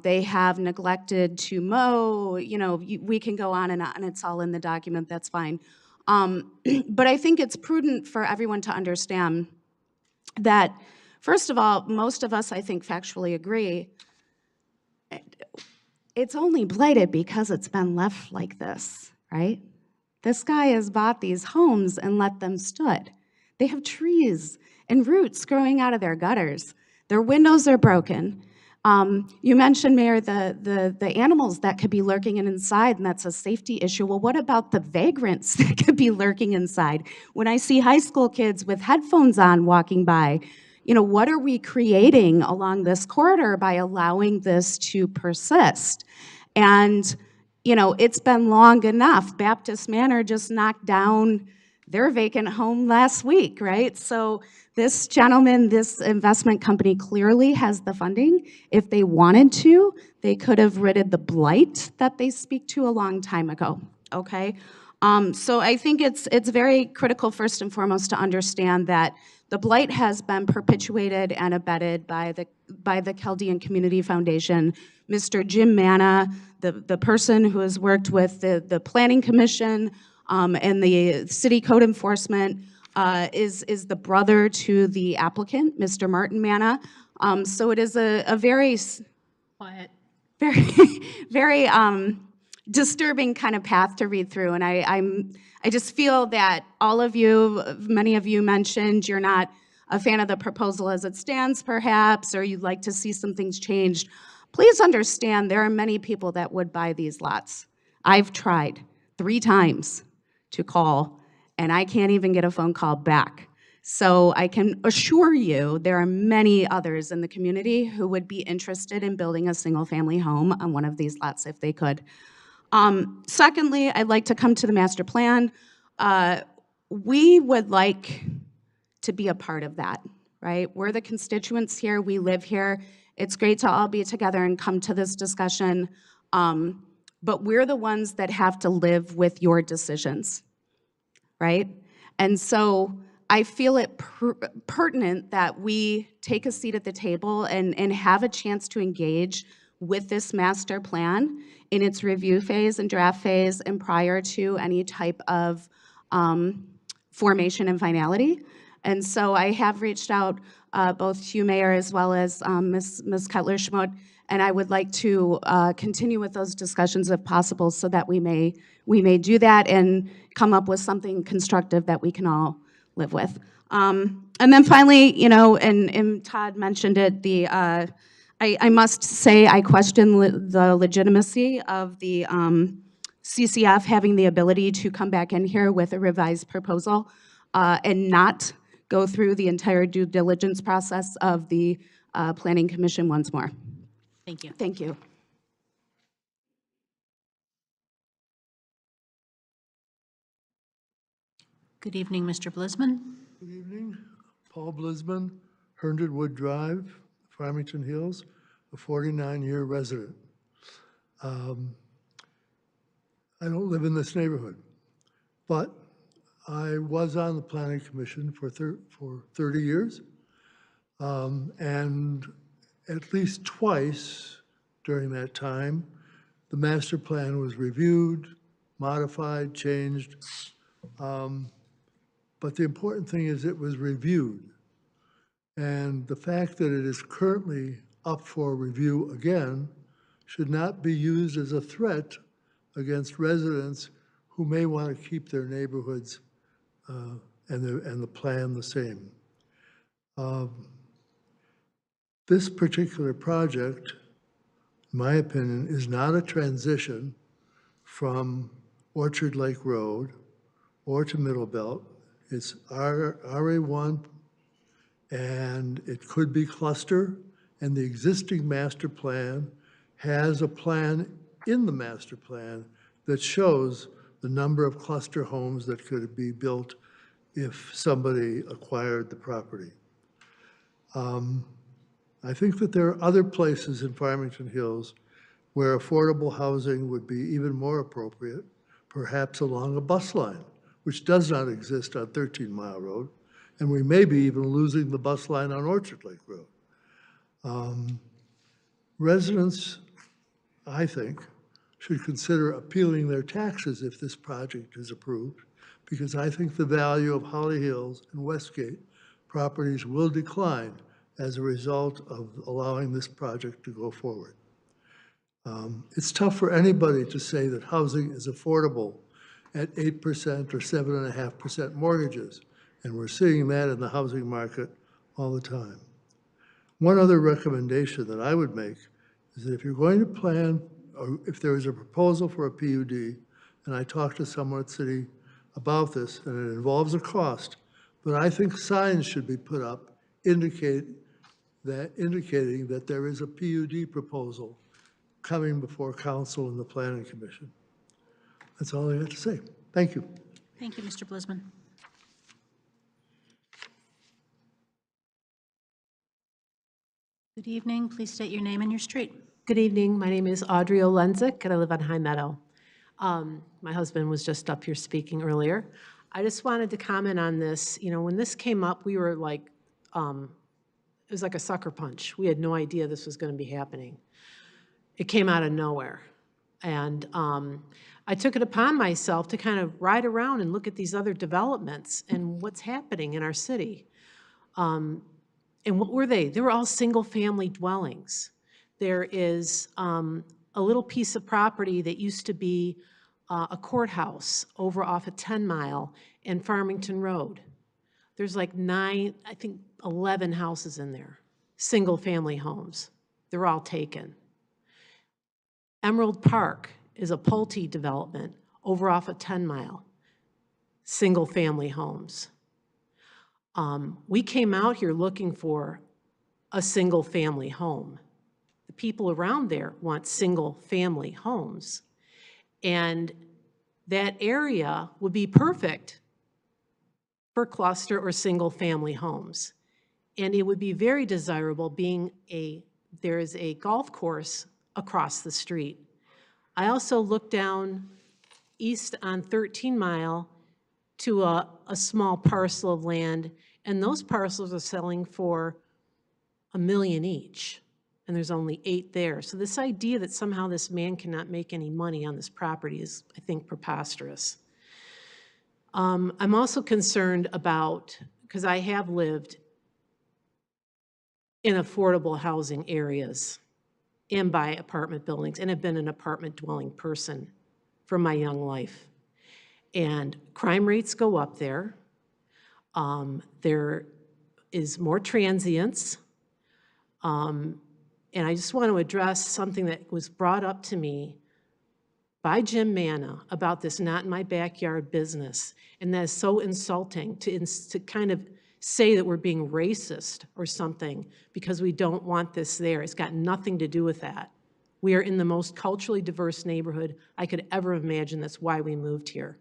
They have neglected to mow, we can go on, and it's all in the document, that's fine. But I think it's prudent for everyone to understand that, first of all, most of us, I think, factually agree, it's only blighted because it's been left like this, right? This guy has bought these homes and let them stood. They have trees and roots growing out of their gutters. Their windows are broken. You mentioned, Mayor, the animals that could be lurking inside, and that's a safety issue. Well, what about the vagrants that could be lurking inside? When I see high school kids with headphones on walking by, what are we creating along this corridor by allowing this to persist? And, it's been long enough. Baptist Manor just knocked down their vacant home last week, right? So this gentleman, this investment company clearly has the funding. If they wanted to, they could have ridded the blight that they speak to a long time ago, okay? So I think it's very critical, first and foremost, to understand that the blight has been perpetuated and abetted by the Chaldean Community Foundation. Mr. Jim Manna, the person who has worked with the Planning Commission and the City Code Enforcement, is the brother to the applicant, Mr. Martin Manna. So it is a very, Quiet. very disturbing kind of path to read through. And I just feel that all of you, many of you mentioned you're not a fan of the proposal as it stands, perhaps, or you'd like to see some things changed. Please understand there are many people that would buy these lots. I've tried 3 times to call, and I can't even get a phone call back. So I can assure you there are many others in the community who would be interested in building a single-family home on one of these lots if they could. Secondly, I'd like to come to the master plan. We would like to be a part of that, right? We're the constituents here, we live here. It's great to all be together and come to this discussion, but we're the ones that have to live with your decisions, right? And so I feel it pertinent that we take a seat at the table and have a chance to engage with this master plan in its review phase and draft phase and prior to any type of formation and finality. And so I have reached out both to you, Mayor, as well as Ms. Cutler-Schmutt, and I would like to continue with those discussions if possible so that we may do that and come up with something constructive that we can all live with. And then finally, and Todd mentioned it, I must say I question the legitimacy of the CCF having the ability to come back in here with a revised proposal and not go through the entire due diligence process of the Planning Commission once more. Thank you. Thank you. Good evening, Mr. Blisman. Good evening. Paul Blisman, Herndon Wood Drive, Farmington Hills, a 49-year resident. I don't live in this neighborhood, but I was on the Planning Commission for 30 years. And at least twice during that time, the master plan was reviewed, modified, changed. But the important thing is it was reviewed. And the fact that it is currently up for review again should not be used as a threat against residents who may want to keep their neighborhoods and the plan the same. This particular project, in my opinion, is not a transition from Orchard Lake Road or to Middle Belt. It's RA1, and it could be cluster, and the existing master plan has a plan in the master plan that shows the number of cluster homes that could be built if somebody acquired the property. I think that there are other places in Farmington Hills where affordable housing would be even more appropriate, perhaps along a bus line, which does not exist on 13 Mile Road, and we may be even losing the bus line on Orchard Lake Road. Residents, I think, should consider appealing their taxes if this project is approved, because I think the value of Holly Hills and Westgate properties will decline as a result of allowing this project to go forward. It's tough for anybody to say that housing is affordable at 8% or 7.5% mortgages, and we're seeing that in the housing market all the time. One other recommendation that I would make is that if you're going to plan, or if there is a proposal for a PUD, and I talked to someone at City about this, and it involves a cost, but I think signs should be put up indicating that there is a PUD proposal coming before council and the Planning Commission. That's all I have to say. Thank you. Thank you, Mr. Blisman. Good evening. Please state your name and your street. Good evening. My name is Audrey Olenzik, and I live on High Meadow. My husband was just up here speaking earlier. I just wanted to comment on this. You know, when this came up, we were like, it was like a sucker punch. We had no idea this was going to be happening. It came out of nowhere. And I took it upon myself to kind of ride around and look at these other developments and what's happening in our city. And what were they? They were all single-family dwellings. There is a little piece of property that used to be a courthouse over off of 10 Mile and Farmington Road. There's like 9, I think 11 houses in there, single-family homes. They're all taken. Emerald Park is a Pulte development over off of 10 Mile, single-family homes. We came out here looking for a single-family home. The people around there want single-family homes. And that area would be perfect for cluster or single-family homes. And it would be very desirable being there is a golf course across the street. I also looked down east on 13 Mile to a small parcel of land, and those parcels are selling for $1 million each, and there's only 8 there. So this idea that somehow this man cannot make any money on this property is, I think, preposterous. I'm also concerned about, because I have lived in affordable housing areas and by apartment buildings, and have been an apartment dwelling person for my young life. And crime rates go up there. There is more transients. And I just want to address something that was brought up to me by Jim Manna about this not in my backyard business. And that is so insulting to kind of say that we're being racist or something because we don't want this there. It's got nothing to do with that. We are in the most culturally diverse neighborhood I could ever imagine. That's why we moved here.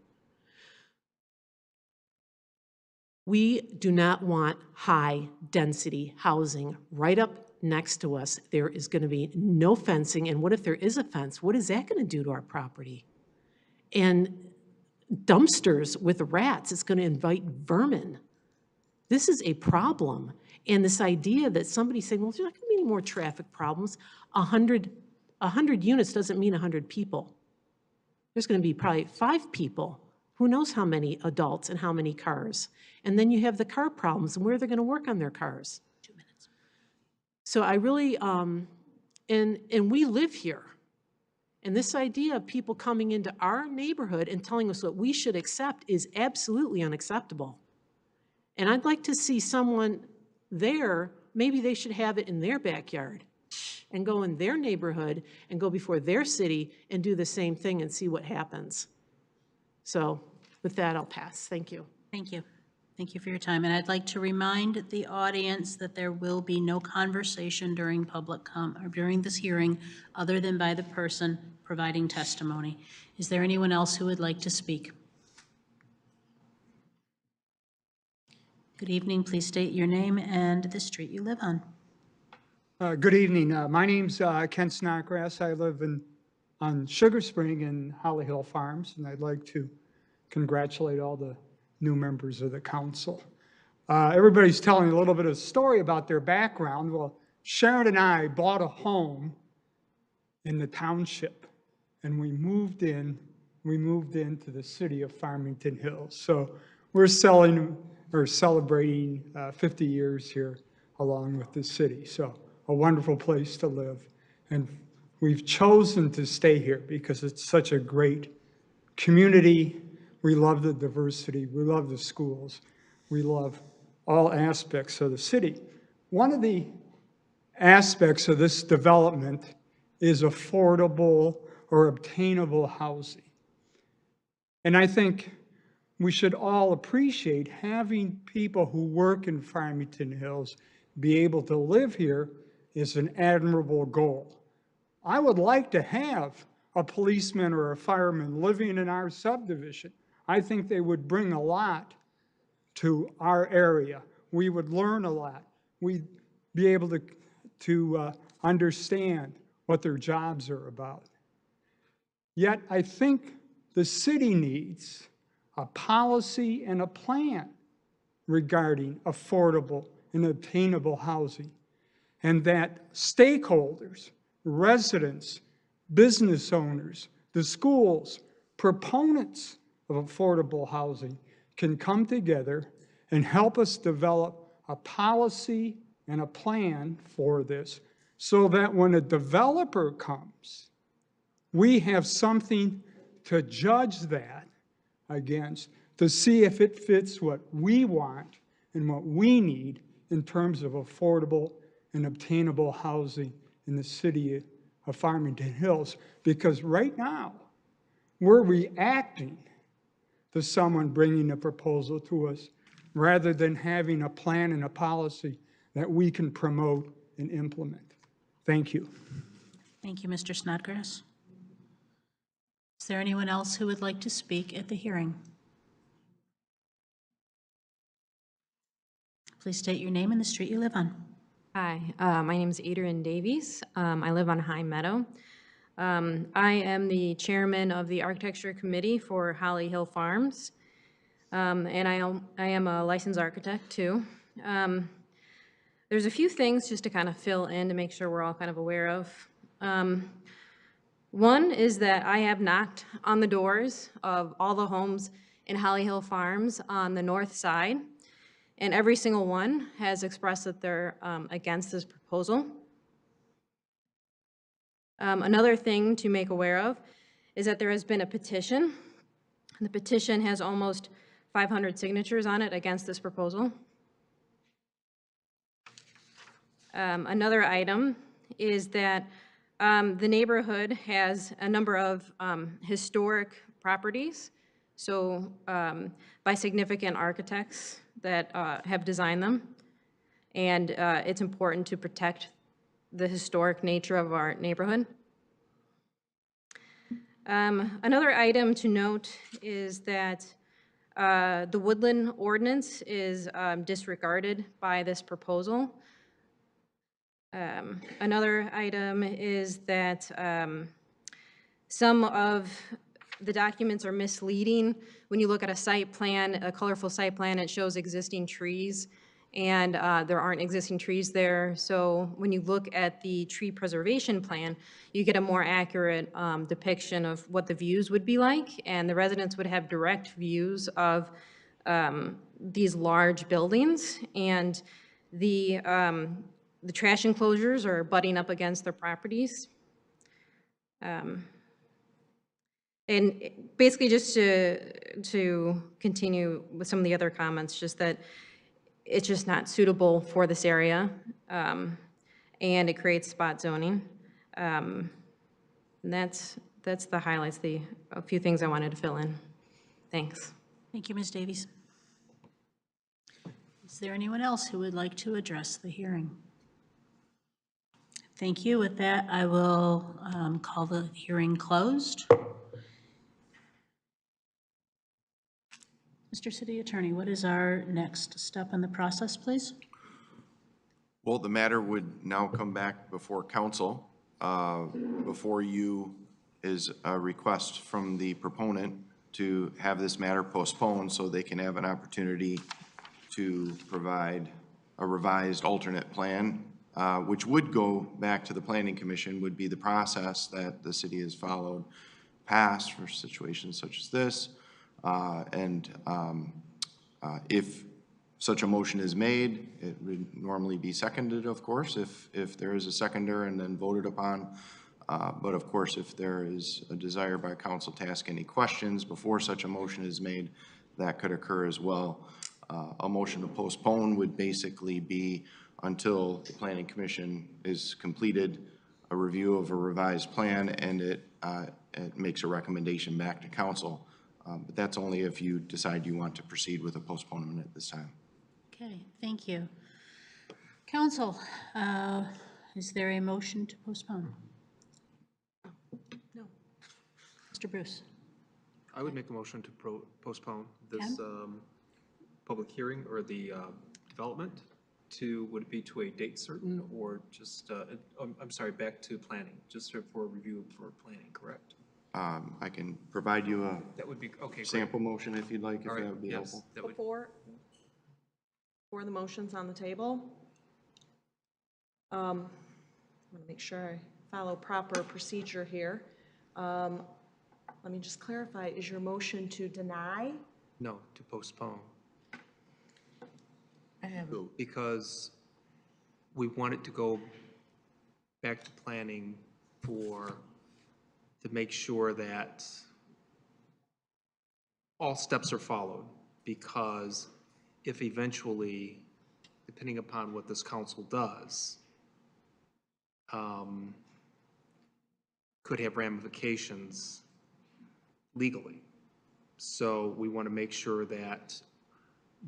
We do not want high-density housing right up next to us. There is going to be no fencing, and what if there is a fence? What is that going to do to our property? And dumpsters with rats, it's going to invite vermin. This is a problem. And this idea that somebody's saying, well, there's not going to be any more traffic problems. 100 units doesn't mean 100 people. There's going to be probably 5 people. Who knows how many adults and how many cars? And then you have the car problems, and where are they going to work on their cars? 2 minutes. So I really, and we live here. And this idea of people coming into our neighborhood and telling us what we should accept is absolutely unacceptable. And I'd like to see someone there, maybe they should have it in their backyard and go in their neighborhood and go before their city and do the same thing and see what happens. So with that, I'll pass. Thank you. Thank you. Thank you for your time. And I'd like to remind the audience that there will be no conversation during during this hearing other than by the person providing testimony. Is there anyone else who would like to speak? Good evening. Please state your name and the street you live on. Good evening. My name's Kent Snodgrass. I live on Sugar Spring in Holly Hill Farms, and I'd like to congratulate all the new members of the council. Everybody's telling a little bit of a story about their background. Well, Sharon and I bought a home in the township, and we moved into the city of Farmington Hills. So we're celebrating 50 years here along with the city. So a wonderful place to live. And we've chosen to stay here because it's such a great community. We love the diversity. We love the schools. We love all aspects of the city. One of the aspects of this development is affordable or obtainable housing. And I think we should all appreciate having people who work in Farmington Hills be able to live here is an admirable goal. I would like to have a policeman or a fireman living in our subdivision. I think they would bring a lot to our area. We would learn a lot. We'd be able to understand what their jobs are about. Yet I think the city needs a policy and a plan regarding affordable and obtainable housing, and that stakeholders, residents, business owners, the schools, proponents of affordable housing can come together and help us develop a policy and a plan for this so that when a developer comes, we have something to judge that against to see if it fits what we want and what we need in terms of affordable and obtainable housing in the city of Farmington Hills. Because right now, we're reacting to someone bringing a proposal to us rather than having a plan and a policy that we can promote and implement. Thank you. Thank you, Mr. Snodgrass. Is there anyone else who would like to speak at the hearing? Please state your name and the street you live on. Hi, my name is Adrian Davies. I live on High Meadow. I am the chairman of the architecture committee for Holly Hill Farms, and I am a licensed architect too. There's a few things just to kind of fill in to make sure we're all kind of aware of. One is that I have knocked on the doors of all the homes in Holly Hill Farms on the north side, and every single one has expressed that they're against this proposal. Another thing to make aware of is that there has been a petition. The petition has almost 500 signatures on it against this proposal. Another item is that The neighborhood has a number of historic properties, so by significant architects that have designed them. And it's important to protect the historic nature of our neighborhood. Another item to note is that the woodland ordinance is disregarded by this proposal. Another item is that some of the documents are misleading. When you look at a site plan, a colorful site plan, it shows existing trees, and there aren't existing trees there. So when you look at the tree preservation plan, you get a more accurate depiction of what the views would be like, and the residents would have direct views of these large buildings, and the trash enclosures are butting up against their properties. And basically, just to continue with some of the other comments, just that it's just not suitable for this area, and it creates spot zoning. And that's the highlights, a few things I wanted to fill in. Thanks. Thank you, Ms. Davies. Is there anyone else who would like to address the hearing? Thank you. With that, I will call the hearing closed. Mr. City Attorney, what is our next step in the process, please? Well, the matter would now come back before council. Before you is a request from the proponent to have this matter postponed so they can have an opportunity to provide a revised alternate plan, which would go back to the Planning Commission, would be the process that the city has followed past for situations such as this. If such a motion is made, it would normally be seconded, of course, if there is a seconder, and then voted upon. But of course, if there is a desire by council to ask any questions before such a motion is made, that could occur as well. A motion to postpone would basically be until the Planning Commission is completed a review of a revised plan, and it makes a recommendation back to council. But that's only if you decide you want to proceed with a postponement at this time. Okay, thank you. Council, is there a motion to postpone? No. Mr. Bruce? I would make a motion to postpone this public hearing or the development to, would it be to a date certain or just, I'm sorry, back to planning, just for review for planning, correct? I can provide you a That would be, okay, sample motion if you'd like, if All that right, would be yes, helpful. that would, Before the motion's on the table, I want to make sure I follow proper procedure here. Let me just clarify, is your motion to deny? no, to postpone. I have. Because we want it to go back to planning to make sure that all steps are followed, because if eventually, depending upon what this council does, could have ramifications legally. So we want to make sure that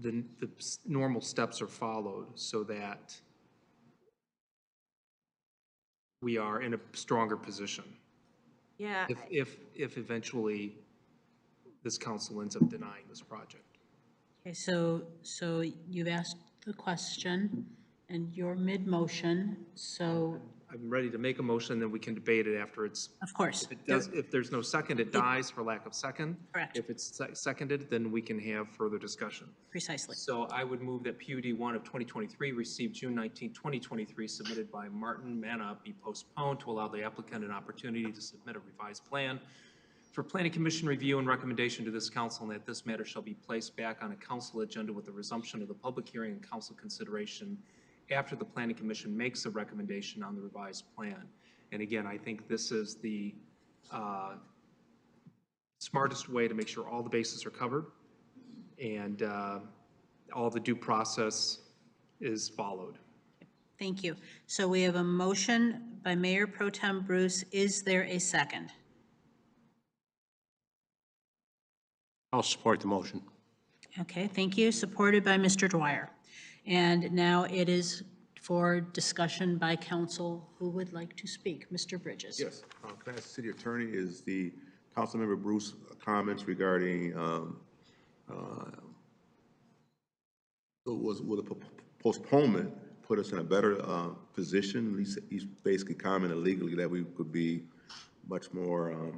the normal steps are followed so that we are in a stronger position. Yeah. If eventually this council ends up denying this project. Okay, so you've asked the question and you're mid-motion, so. I'm ready to make a motion, then we can debate it after it's. Of course. If there's no second, it dies for lack of second. Correct. If it's seconded, then we can have further discussion. Precisely. So I would move that PUD 1 of 2023 received June 19, 2023, submitted by Martin Manna, be postponed to allow the applicant an opportunity to submit a revised plan for Planning Commission review and recommendation to this council, and that this matter shall be placed back on a council agenda with the resumption of the public hearing and council consideration after the Planning Commission makes a recommendation on the revised plan. And again, I think this is the smartest way to make sure all the bases are covered and all the due process is followed. Thank you. So we have a motion by Mayor Pro Tem Bruce. Is there a second? I'll support the motion. Okay, thank you. Supported by Mr. Dwyer. And now it is for discussion by council. Who would like to speak? Mr. Bridges. Yes. Can I ask the city attorney, is the Councilmember Bruce comments regarding, will the postponement put us in a better position? He's basically commented legally that we could be much more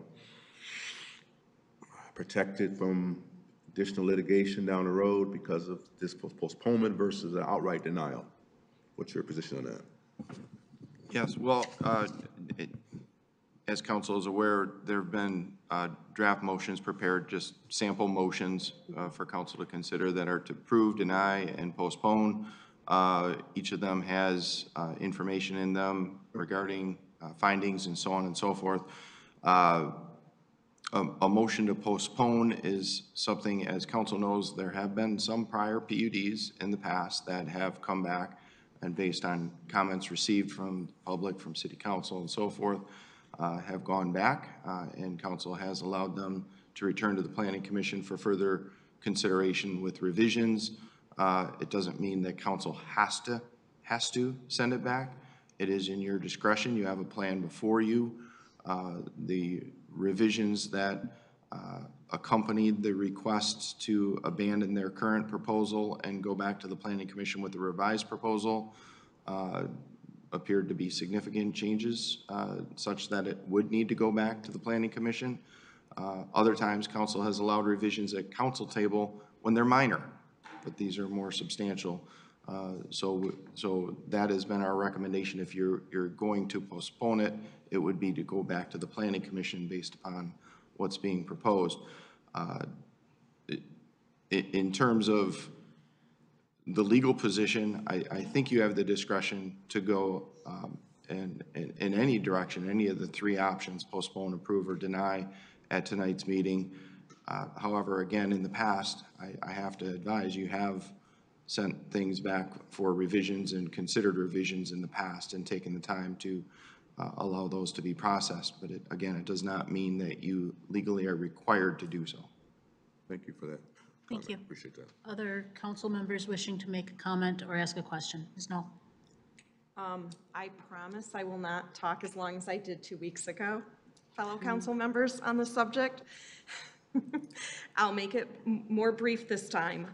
protected from additional litigation down the road because of this postponement versus an outright denial. What's your position on that? Yes, well, as council is aware, there have been draft motions prepared, just sample motions for council to consider that are to approve, deny, and postpone. Each of them has information in them regarding findings and so on and so forth. A motion to postpone is something, as council knows, there have been some prior PUDs in the past that have come back and based on comments received from public, from city council and so forth, have gone back and council has allowed them to return to the Planning Commission for further consideration with revisions. It doesn't mean that council has to send it back. It is in your discretion. You have a plan before you. The revisions that accompanied the requests to abandon their current proposal and go back to the Planning Commission with a revised proposal appeared to be significant changes such that it would need to go back to the Planning Commission. Other times, council has allowed revisions at council table when they're minor, but these are more substantial. So that has been our recommendation. If you're going to postpone it, it would be to go back to the Planning Commission based upon what's being proposed. In terms of the legal position, I think you have the discretion to go in any direction, any of the three options, postpone, approve, or deny at tonight's meeting. However, again, in the past, I have to advise you have sent things back for revisions and considered revisions in the past and taken the time to allow those to be processed. But again, it does not mean that you legally are required to do so. Thank you for that. Thank you. Appreciate that. Other council members wishing to make a comment or ask a question? Ms. Knoll? I promise I will not talk as long as I did 2 weeks ago, fellow council members, on the subject. I'll make it more brief this time.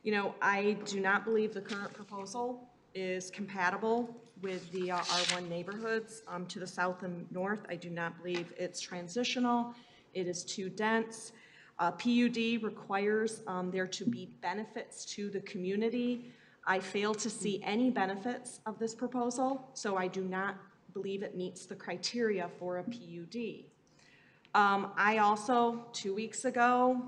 You know, I do not believe the current proposal is compatible with the R1 neighborhoods to the south and north. I do not believe it's transitional. It is too dense. PUD requires there to be benefits to the community. I fail to see any benefits of this proposal, so I do not believe it meets the criteria for a PUD. I also, 2 weeks ago,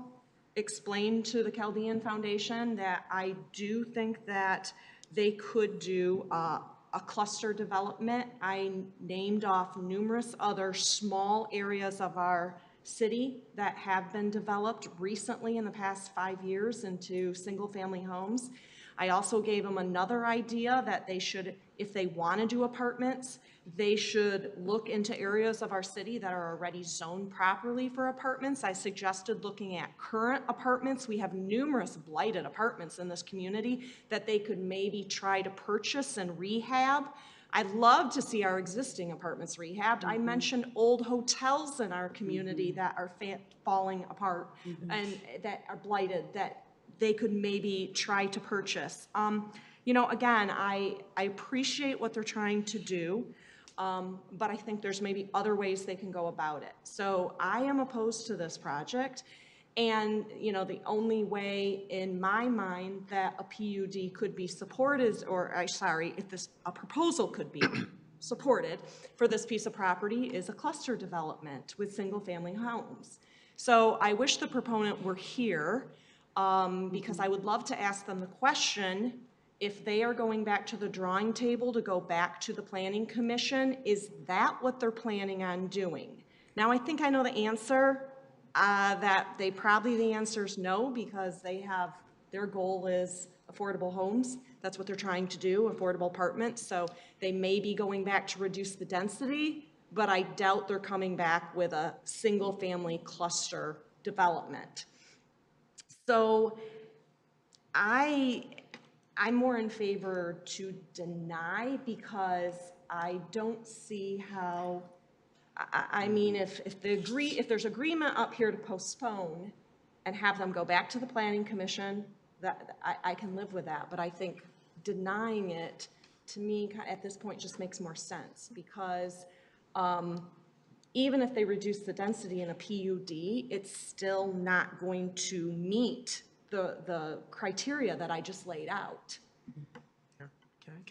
explained to the Chaldean Foundation that I do think that they could do a cluster development. I named off numerous other small areas of our city that have been developed recently in the past 5 years into single-family homes. I also gave them another idea that they should, if they want to do apartments, they should look into areas of our city that are already zoned properly for apartments. I suggested looking at current apartments. We have numerous blighted apartments in this community that they could maybe try to purchase and rehab. I'd love to see our existing apartments rehabbed. I mentioned old hotels in our community that are falling apart and that are blighted, that they could maybe try to purchase. You know, again, I appreciate what they're trying to do, but I think there's maybe other ways they can go about it. So I am opposed to this project. And, you know, the only way in my mind that a PUD could be supported, or if a proposal could be supported for this piece of property is a cluster development with single-family homes. So I wish the proponent were here because I would love to ask them the question, if they are going back to the drawing table to go back to the Planning Commission, is that what they're planning on doing? Now, I think I know the answer. The answer is no, because they're Their goal is affordable homes. That's what they're trying to do, affordable apartments. So they may be going back to reduce the density, but I doubt they're coming back with a single-family cluster development. So I'm more in favor to deny because I don't see how, I mean, if there's agreement up here to postpone and have them go back to the planning commission, that, I can live with that. But I think denying it, to me, at this point, just makes more sense because even if they reduce the density in a PUD, it's still not going to meet the criteria that I just laid out. Can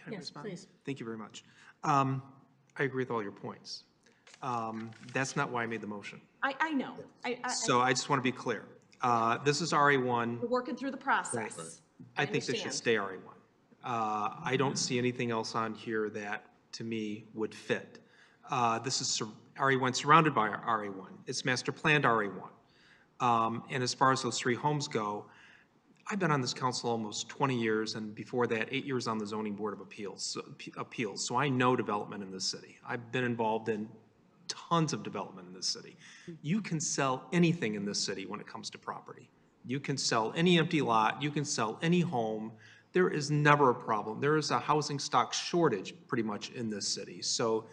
I Yes, respond? please. Thank you very much. I agree with all your points. That's not why I made the motion. I know. So I just want to be clear. This is RA1. We're working through the process. I think they should stay RA1. I don't see anything else on here that, to me, would fit. This is RA1 surrounded by RA1. It's master planned RA1. And as far as those 3 homes go, I've been on this council almost 20 years, and before that, 8 years on the Zoning Board of Appeals. So I know development in this city. I've been involved in tons of development in this city. You can sell anything in this city when it comes to property. You can sell any empty lot. You can sell any home. There is never a problem. There is a housing stock shortage pretty much in this city. So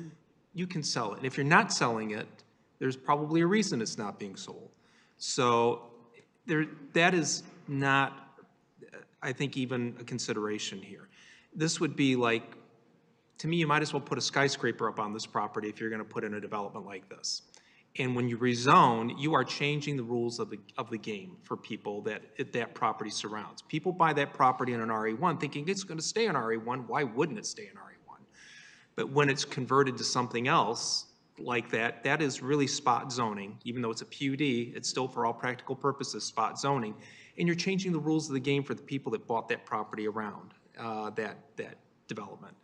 you can sell it. And if you're not selling it, there's probably a reason it's not being sold. So that is not, I think, even a consideration here. This would be like, to me, you might as well put a skyscraper up on this property if you're going to put in a development like this. And when you rezone, you are changing the rules of the game for people that property surrounds. People buy that property in an RA1 thinking it's going to stay in RA1. Why wouldn't it stay in RA1? But when it's converted to something else like that, that is really spot zoning. Even though it's a PUD, it's still, for all practical purposes, spot zoning. And you're changing the rules of the game for the people that bought that property around that development.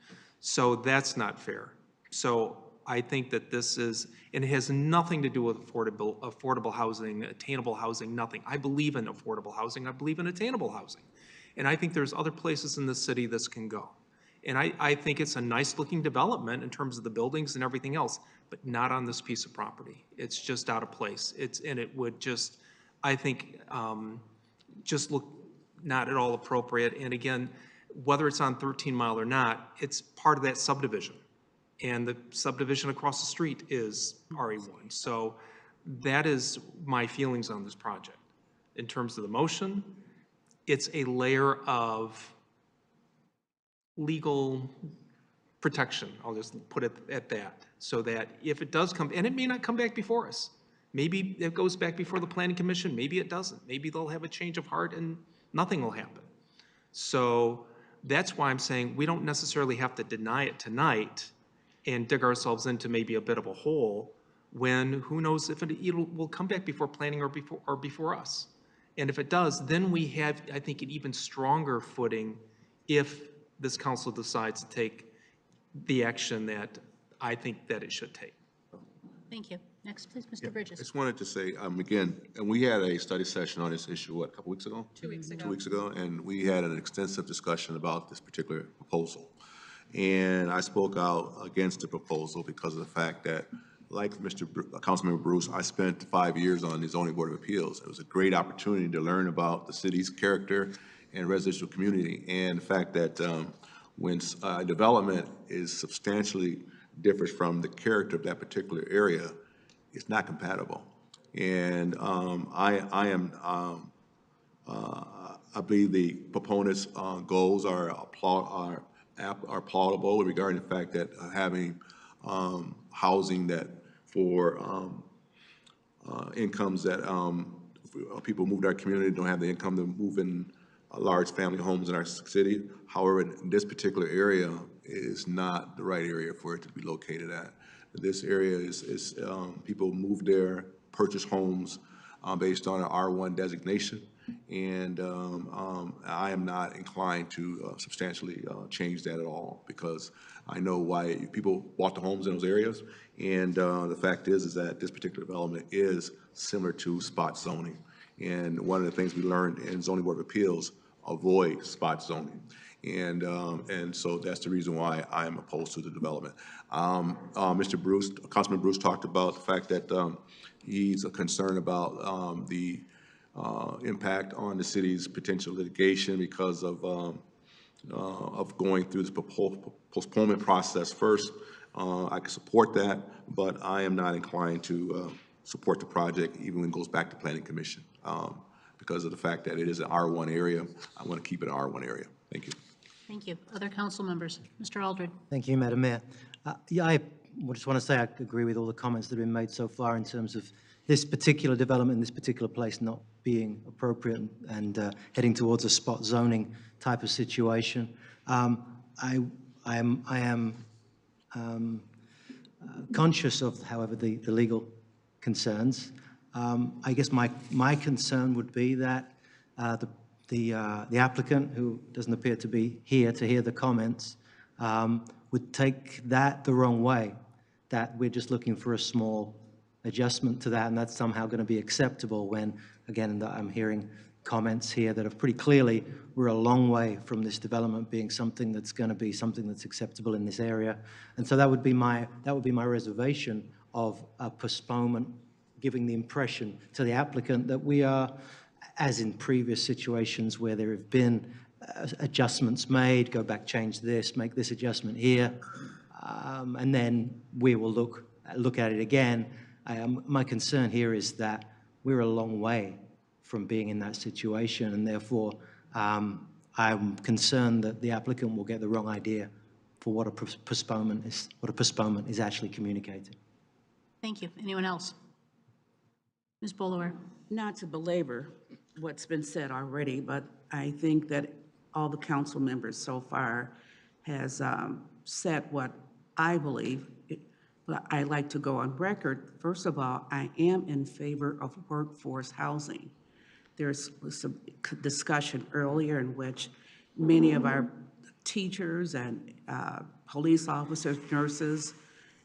So that's not fair. So I think that this is, and it has nothing to do with affordable housing, attainable housing, nothing. I believe in affordable housing. I believe in attainable housing. And I think there's other places in the city this can go. And I think it's a nice-looking development in terms of the buildings and everything else, but not on this piece of property. It's just out of place. And it would just, I think, just look not at all appropriate. And again, whether it's on 13 Mile or not, it's part of that subdivision. And the subdivision across the street is RA1. So that is my feelings on this project. In terms of the motion, it's a layer of legal protection. I'll just put it at that. So that if it does come, and it may not come back before us. Maybe it goes back before the Planning Commission. Maybe it doesn't. Maybe they'll have a change of heart and nothing will happen. So that's why I'm saying we don't necessarily have to deny it tonight and dig ourselves into maybe a bit of a hole when who knows if it will come back before planning or before us. And if it does, then we have, I think, an even stronger footing if this council decides to take the action that I think that it should take. Thank you. Next, please, Mr. Bridges. I just wanted to say, again, and we had a study session on this issue, what, a couple weeks ago? 2 weeks ago. 2 weeks ago, and we had an extensive discussion about this particular proposal. And I spoke out against the proposal because of the fact that, like Councilmember Bruce, I spent 5 years on the Zoning Board of Appeals. It was a great opportunity to learn about the city's character and residential community, and the fact that when development is substantially differs from the character of that particular area, it's not compatible. And I believe the proponents' goals are plausible regarding the fact that having housing that for incomes that people move to our community don't have the income to move in large family homes in our city. However, in this particular area is not the right area for it to be located at. This area is people move there, purchase homes based on an R1 designation, and I am not inclined to substantially change that at all because I know why people bought the homes in those areas, and the fact is that this particular development is similar to spot zoning. And one of the things we learned in Zoning Board of Appeals, avoid spot zoning. And so that's the reason why I'm opposed to the development. Mr. Bruce, Councilman Bruce talked about the fact that he's concerned about the impact on the city's potential litigation because of going through this postponement process first. I can support that, but I am not inclined to support the project even when it goes back to Planning Commission because of the fact that it is an R1 area. I want to keep it an R1 area. Thank you. Thank you. Other council members? Mr. Aldred. Thank you, Madam Mayor. Yeah, I just want to say I agree with all the comments that have been made so far in terms of this particular development in this particular place not being appropriate and heading towards a spot zoning type of situation. I am conscious of, however, the legal concerns. I guess my concern would be that the applicant, who doesn't appear to be here to hear the comments, would take that the wrong way, that we're just looking for a small adjustment to that, and that's somehow going to be acceptable when, again, I'm hearing comments here that are pretty clearly we're a long way from this development being something that's going to be something that's acceptable in this area. And so that would be my reservation of a postponement, giving the impression to the applicant that we are, as in previous situations where there have been adjustments made, go back, change this, make this adjustment here, and then we will look at it again. My concern here is that we're a long way from being in that situation, and therefore I'm concerned that the applicant will get the wrong idea for what a postponement is actually communicating. Thank you. Anyone else? Ms. Bolower. Not to belabor what's been said already, but I think that all the council members so far has said what I believe. But I like to go on record. First of all, I am in favor of workforce housing. There's some discussion earlier in which many of our teachers and police officers, nurses,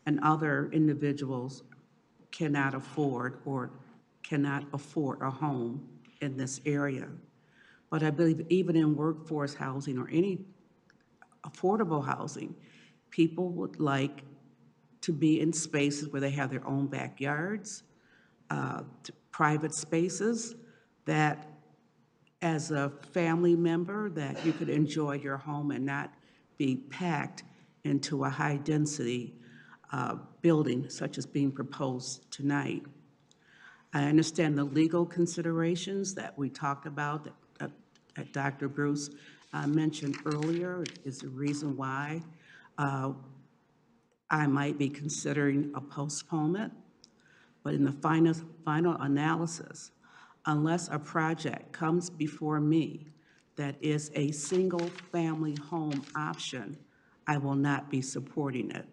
and other individuals cannot afford a home in this area. But I believe even in workforce housing or any affordable housing, people would like to be in spaces where they have their own backyards, private spaces that as a family member that you could enjoy your home and not be packed into a high density building such as being proposed tonight. I understand the legal considerations that we talked about that Dr. Bruce mentioned earlier is the reason why I might be considering a postponement, but in the final analysis, unless a project comes before me that is a single-family home option, I will not be supporting it.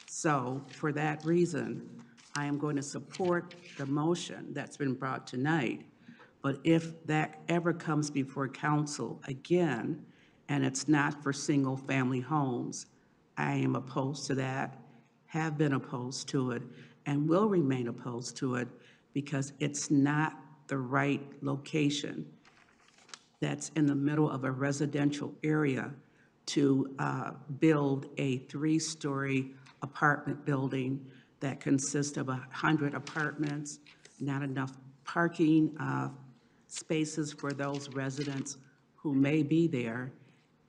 So for that reason, I am going to support the motion that's been brought tonight, but if that ever comes before council again, and it's not for single-family homes, I am opposed to that, have been opposed to it, and will remain opposed to it because it's not the right location that's in the middle of a residential area to build a 3-story apartment building that consists of 100 apartments, not enough parking spaces for those residents who may be there,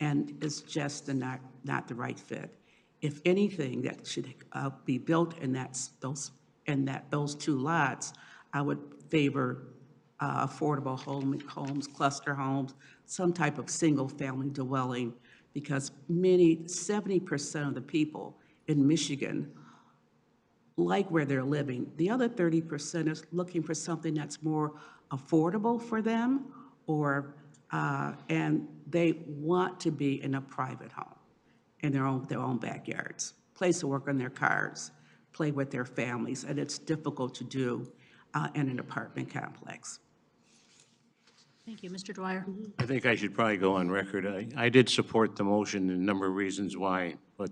and it's just not the right fit. If anything that should be built in those 2 lots, I would favor affordable homes, cluster homes, some type of single-family dwelling, because 70% of the people in Michigan like where they're living. The other 30% is looking for something that's more affordable for them, or and they want to be in a private home, in their own backyards, place to work on their cars, play with their families, and it's difficult to do in an apartment complex. Thank you. Mr. Dwyer. I think I should probably go on record. I did support the motion and a number of reasons why, but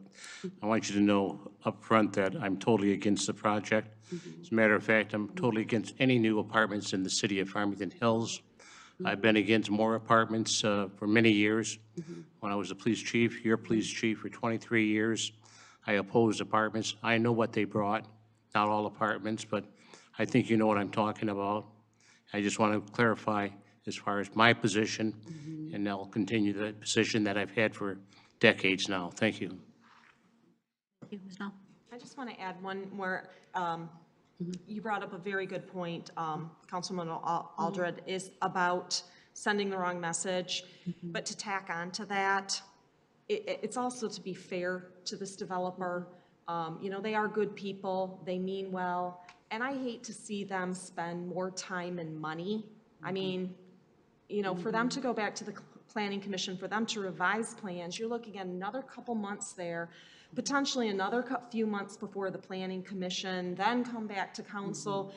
I want you to know up front that I'm totally against the project. As a matter of fact, I'm totally against any new apartments in the city of Farmington Hills. I've been against more apartments for many years. When I was a police chief, your police chief for 23 years, I opposed apartments. I know what they brought, not all apartments, but I think you know what I'm talking about. I just want to clarify as far as my position, and I'll continue the position that I've had for decades now. Thank you. Thank you, Ms. Nall. I just want to add one more. You brought up a very good point, Councilman Aldred, is about sending the wrong message. But to tack on to that, it's also to be fair to this developer. You know, they are good people, they mean well, and I hate to see them spend more time and money. I mean, you know, for them to go back to the Planning Commission, for them to revise plans, you're looking at another couple months there, potentially another few months before the Planning Commission, then come back to council.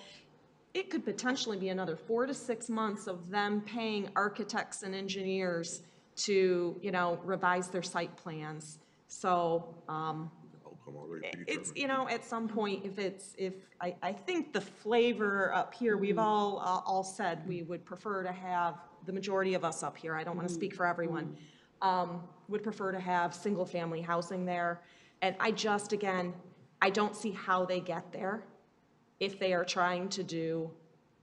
It could potentially be another 4 to 6 months of them paying architects and engineers to, you know, revise their site plans. So, it's, you know, at some point, I think the flavor up here, we've all said we would prefer to have, the majority of us up here, I don't want to speak for everyone, would prefer to have single-family housing there. And I just, again, I don't see how they get there if they are trying to do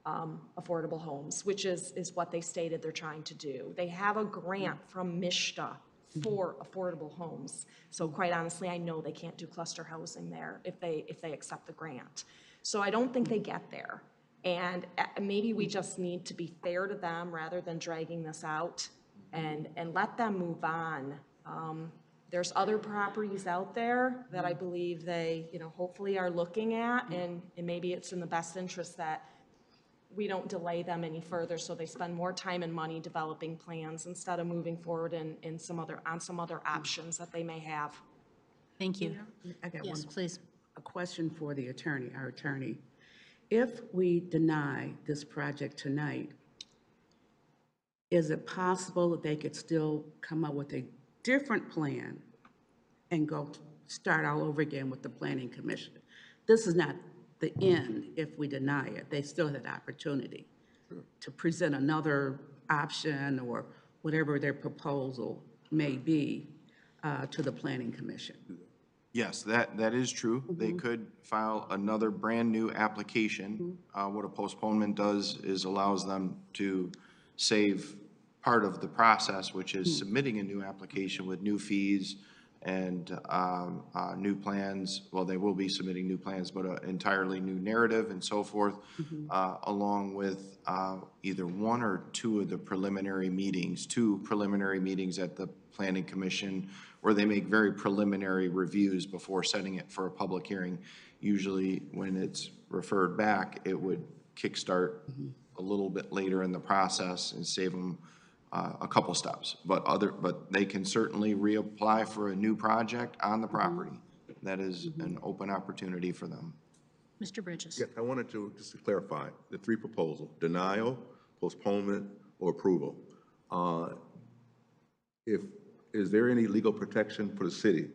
affordable homes, which is what they stated they're trying to do. They have a grant from MISHDA for affordable homes. So quite honestly, I know they can't do cluster housing there if they accept the grant. So I don't think they get there. And maybe we just need to be fair to them rather than dragging this out and let them move on. There's other properties out there that I believe they, you know, hopefully are looking at, and maybe it's in the best interest that we don't delay them any further so they spend more time and money developing plans instead of moving forward on some other options that they may have. Thank you. I got Yes, one. please. A question for the attorney, our attorney. If we deny this project tonight, is it possible that they could still come up with a different plan and start all over again with the Planning Commission? This is not the end if we deny it. They still had opportunity to present another option or whatever their proposal may be to the Planning Commission. Yes, that is true. They could file another brand-new application. What a postponement does is allows them to save part of the process, which is submitting a new application with new fees and new plans. Well, they will be submitting new plans, but an entirely new narrative and so forth, along with either one or two of the preliminary meetings, 2 preliminary meetings at the Planning Commission, where they make very preliminary reviews before setting it for a public hearing. Usually when it's referred back, it would kickstart a little bit later in the process and save them a couple steps. But they can certainly reapply for a new project on the property. That is an open opportunity for them. Mr. Bridges. Yeah, I wanted to just to clarify the 3 proposals: denial, postponement, or approval. Is there any legal protection for the city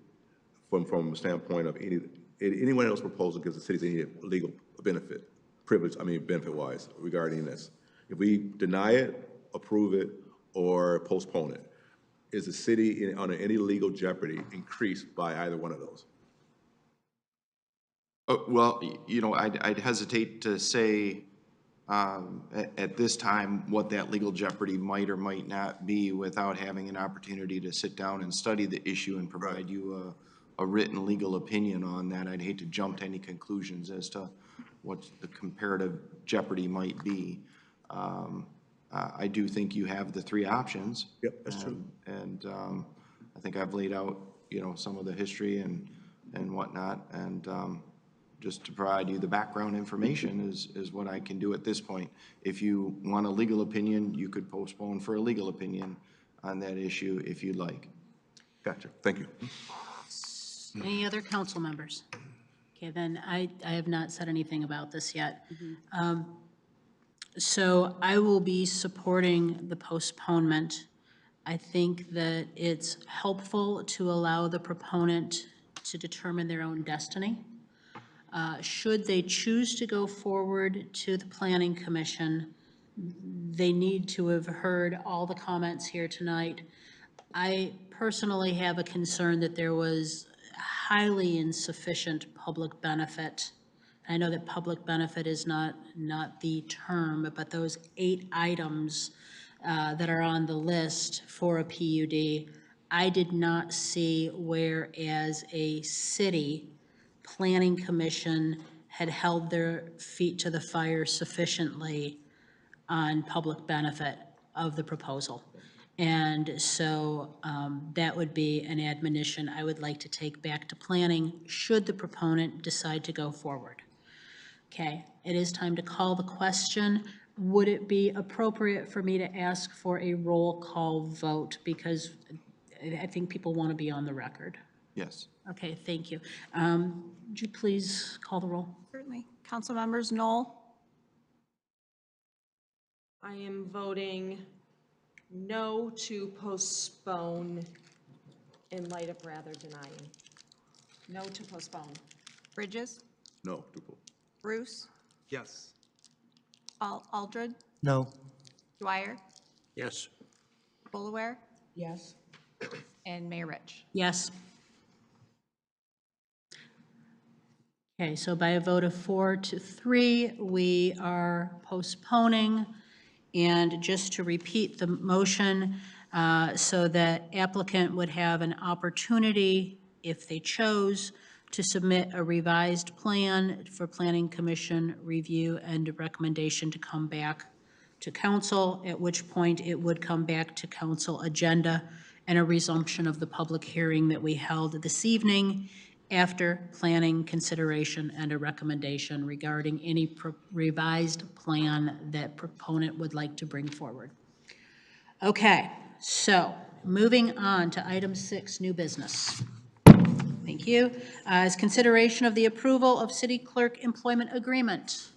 from a standpoint of anyone else's proposal gives the city any legal benefit, benefit-wise regarding this? If we deny it, approve it, or postpone it, is the city under any legal jeopardy increased by either one of those? Well, you know, I'd hesitate to say at this time what that legal jeopardy might or might not be without having an opportunity to sit down and study the issue and provide you a written legal opinion on that. I'd hate to jump to any conclusions as to what the comparative jeopardy might be. I do think you have the 3 options. Yep, that's true. And I think I've laid out, you know, some of the history and whatnot, and just to provide you the background information is what I can do at this point. If you want a legal opinion, you could postpone for a legal opinion on that issue if you'd like. Gotcha. Thank you. Any other council members? Okay, then I have not said anything about this yet. So I will be supporting the postponement. I think that it's helpful to allow the proponent to determine their own destiny. Should they choose to go forward to the Planning Commission, they need to have heard all the comments here tonight. I personally have a concern that there was highly insufficient public benefit. I know that public benefit is not the term, but those 8 items that are on the list for a PUD, I did not see where as a city planning commission had held their feet to the fire sufficiently on public benefit of the proposal. And so that would be an admonition I would like to take back to planning should the proponent decide to go forward. Okay, it is time to call the question. Would it be appropriate for me to ask for a roll call vote? Because I think people want to be on the record. Yes. Okay, thank you. Would you please call the roll? Certainly. Council members Knoll, I am voting no to postpone in light of rather denying. no to postpone. Bridges, No. Bruce, Yes. Aldred, No. Dwyer, Yes. Boulware, Yes. and Mayor Rich. Yes. Okay, so by a vote of 4 to 3, we are postponing. And just to repeat the motion, so that applicant would have an opportunity, if they chose, to submit a revised plan for Planning Commission review and a recommendation to come back to council, at which point it would come back to council agenda and a resumption of the public hearing that we held this evening after planning consideration and a recommendation regarding any revised plan that proponent would like to bring forward. Okay, so moving on to item 6, new business. Thank you. Is consideration of the approval of city clerk employment agreement.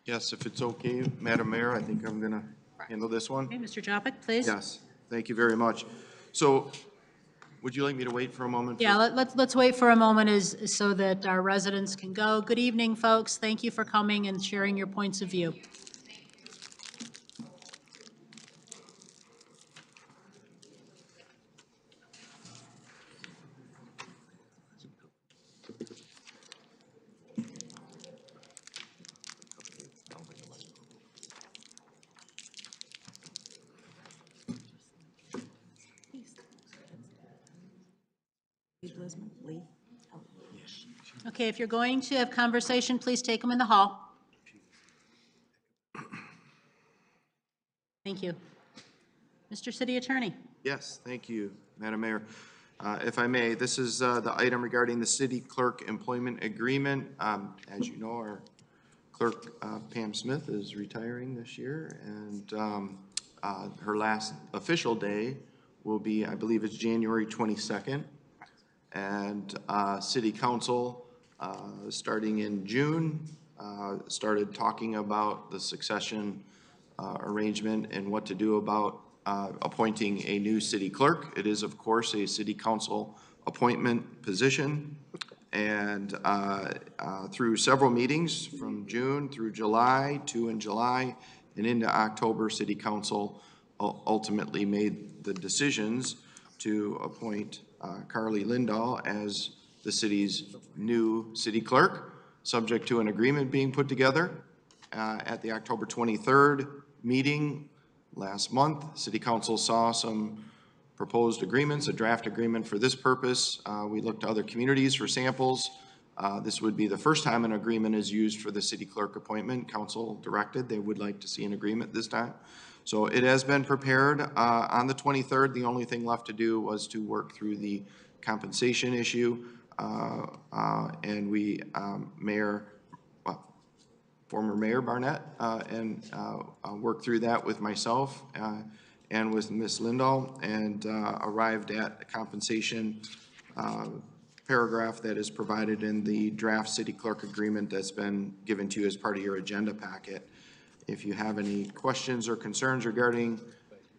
Yes, if it's okay, Madam Mayor, I think I'm going to handle this one. Okay, Mr. Jopik, please. Yes, thank you very much. So would you like me to wait for a moment? Yeah, let's wait for a moment so that our residents can go. Good evening, folks. Thank you for coming and sharing your points of view. Okay, if you're going to have conversation, please take them in the hall. Thank you. Mr. City Attorney. Yes, thank you, Madam Mayor. If I may, this is the item regarding the city clerk employment agreement. As you know, our clerk, Pam Smith, is retiring this year, and her last official day will be, I believe it's January 22nd. And City Council, starting in June, started talking about the succession arrangement and what to do about appointing a new city clerk. It is, of course, a City Council appointment position. And through several meetings from June through July, 2 in July, and into October, City Council ultimately made the decisions to appoint Carly Lindahl as the city's new city clerk, subject to an agreement being put together. At the October 23rd meeting last month, City Council saw some proposed agreements, a draft agreement for this purpose. We looked to other communities for samples. This would be the first time an agreement is used for the city clerk appointment. Council directed they would like to see an agreement this time. So it has been prepared. On the 23rd, the only thing left to do was to work through the compensation issue. And we, former Mayor Barnett, and worked through that with myself and with Ms. Lindahl, and arrived at a compensation paragraph that is provided in the draft city clerk agreement that's been given to you as part of your agenda packet. If you have any questions or concerns regarding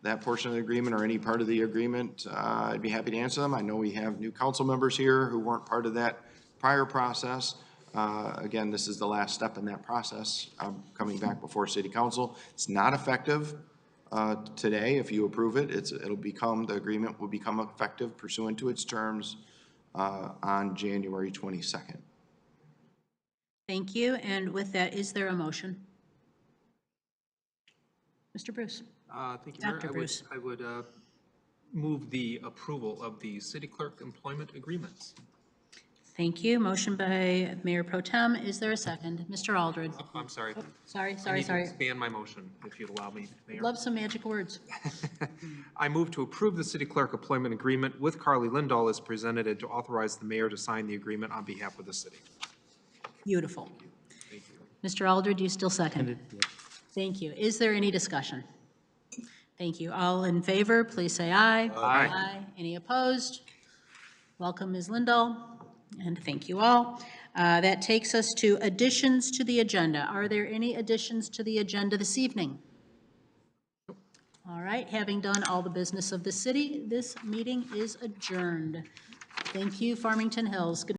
that portion of the agreement or any part of the agreement, I'd be happy to answer them. I know we have new council members here who weren't part of that prior process, Again, this is the last step in that process, coming back before city council. It's not effective today. If you approve it, it'll become, the agreement will become effective pursuant to its terms on January 22nd. Thank you, and with that, is there a motion? Mr. Bruce? Thank you, Mayor. Dr. Bruce. I would move the approval of the city clerk employment agreements. Thank you. Motion by Mayor Pro Tem. Is there a second? Mr. Aldred? I'm sorry. Sorry. I need to expand my motion, if you'd allow me, Mayor. Love some magic words. I move to approve the city clerk employment agreement with Carly Lindahl as presented and to authorize the mayor to sign the agreement on behalf of the city. Beautiful. Thank you. Mr. Aldred, do you still second? Thank you. Is there any discussion? Thank you. All in favor, please say aye. Aye. Any opposed? Welcome, Ms. Lindahl, and thank you all. That takes us to additions to the agenda. Are there any additions to the agenda this evening? All right, having done all the business of the city, this meeting is adjourned. Thank you, Farmington Hills. Good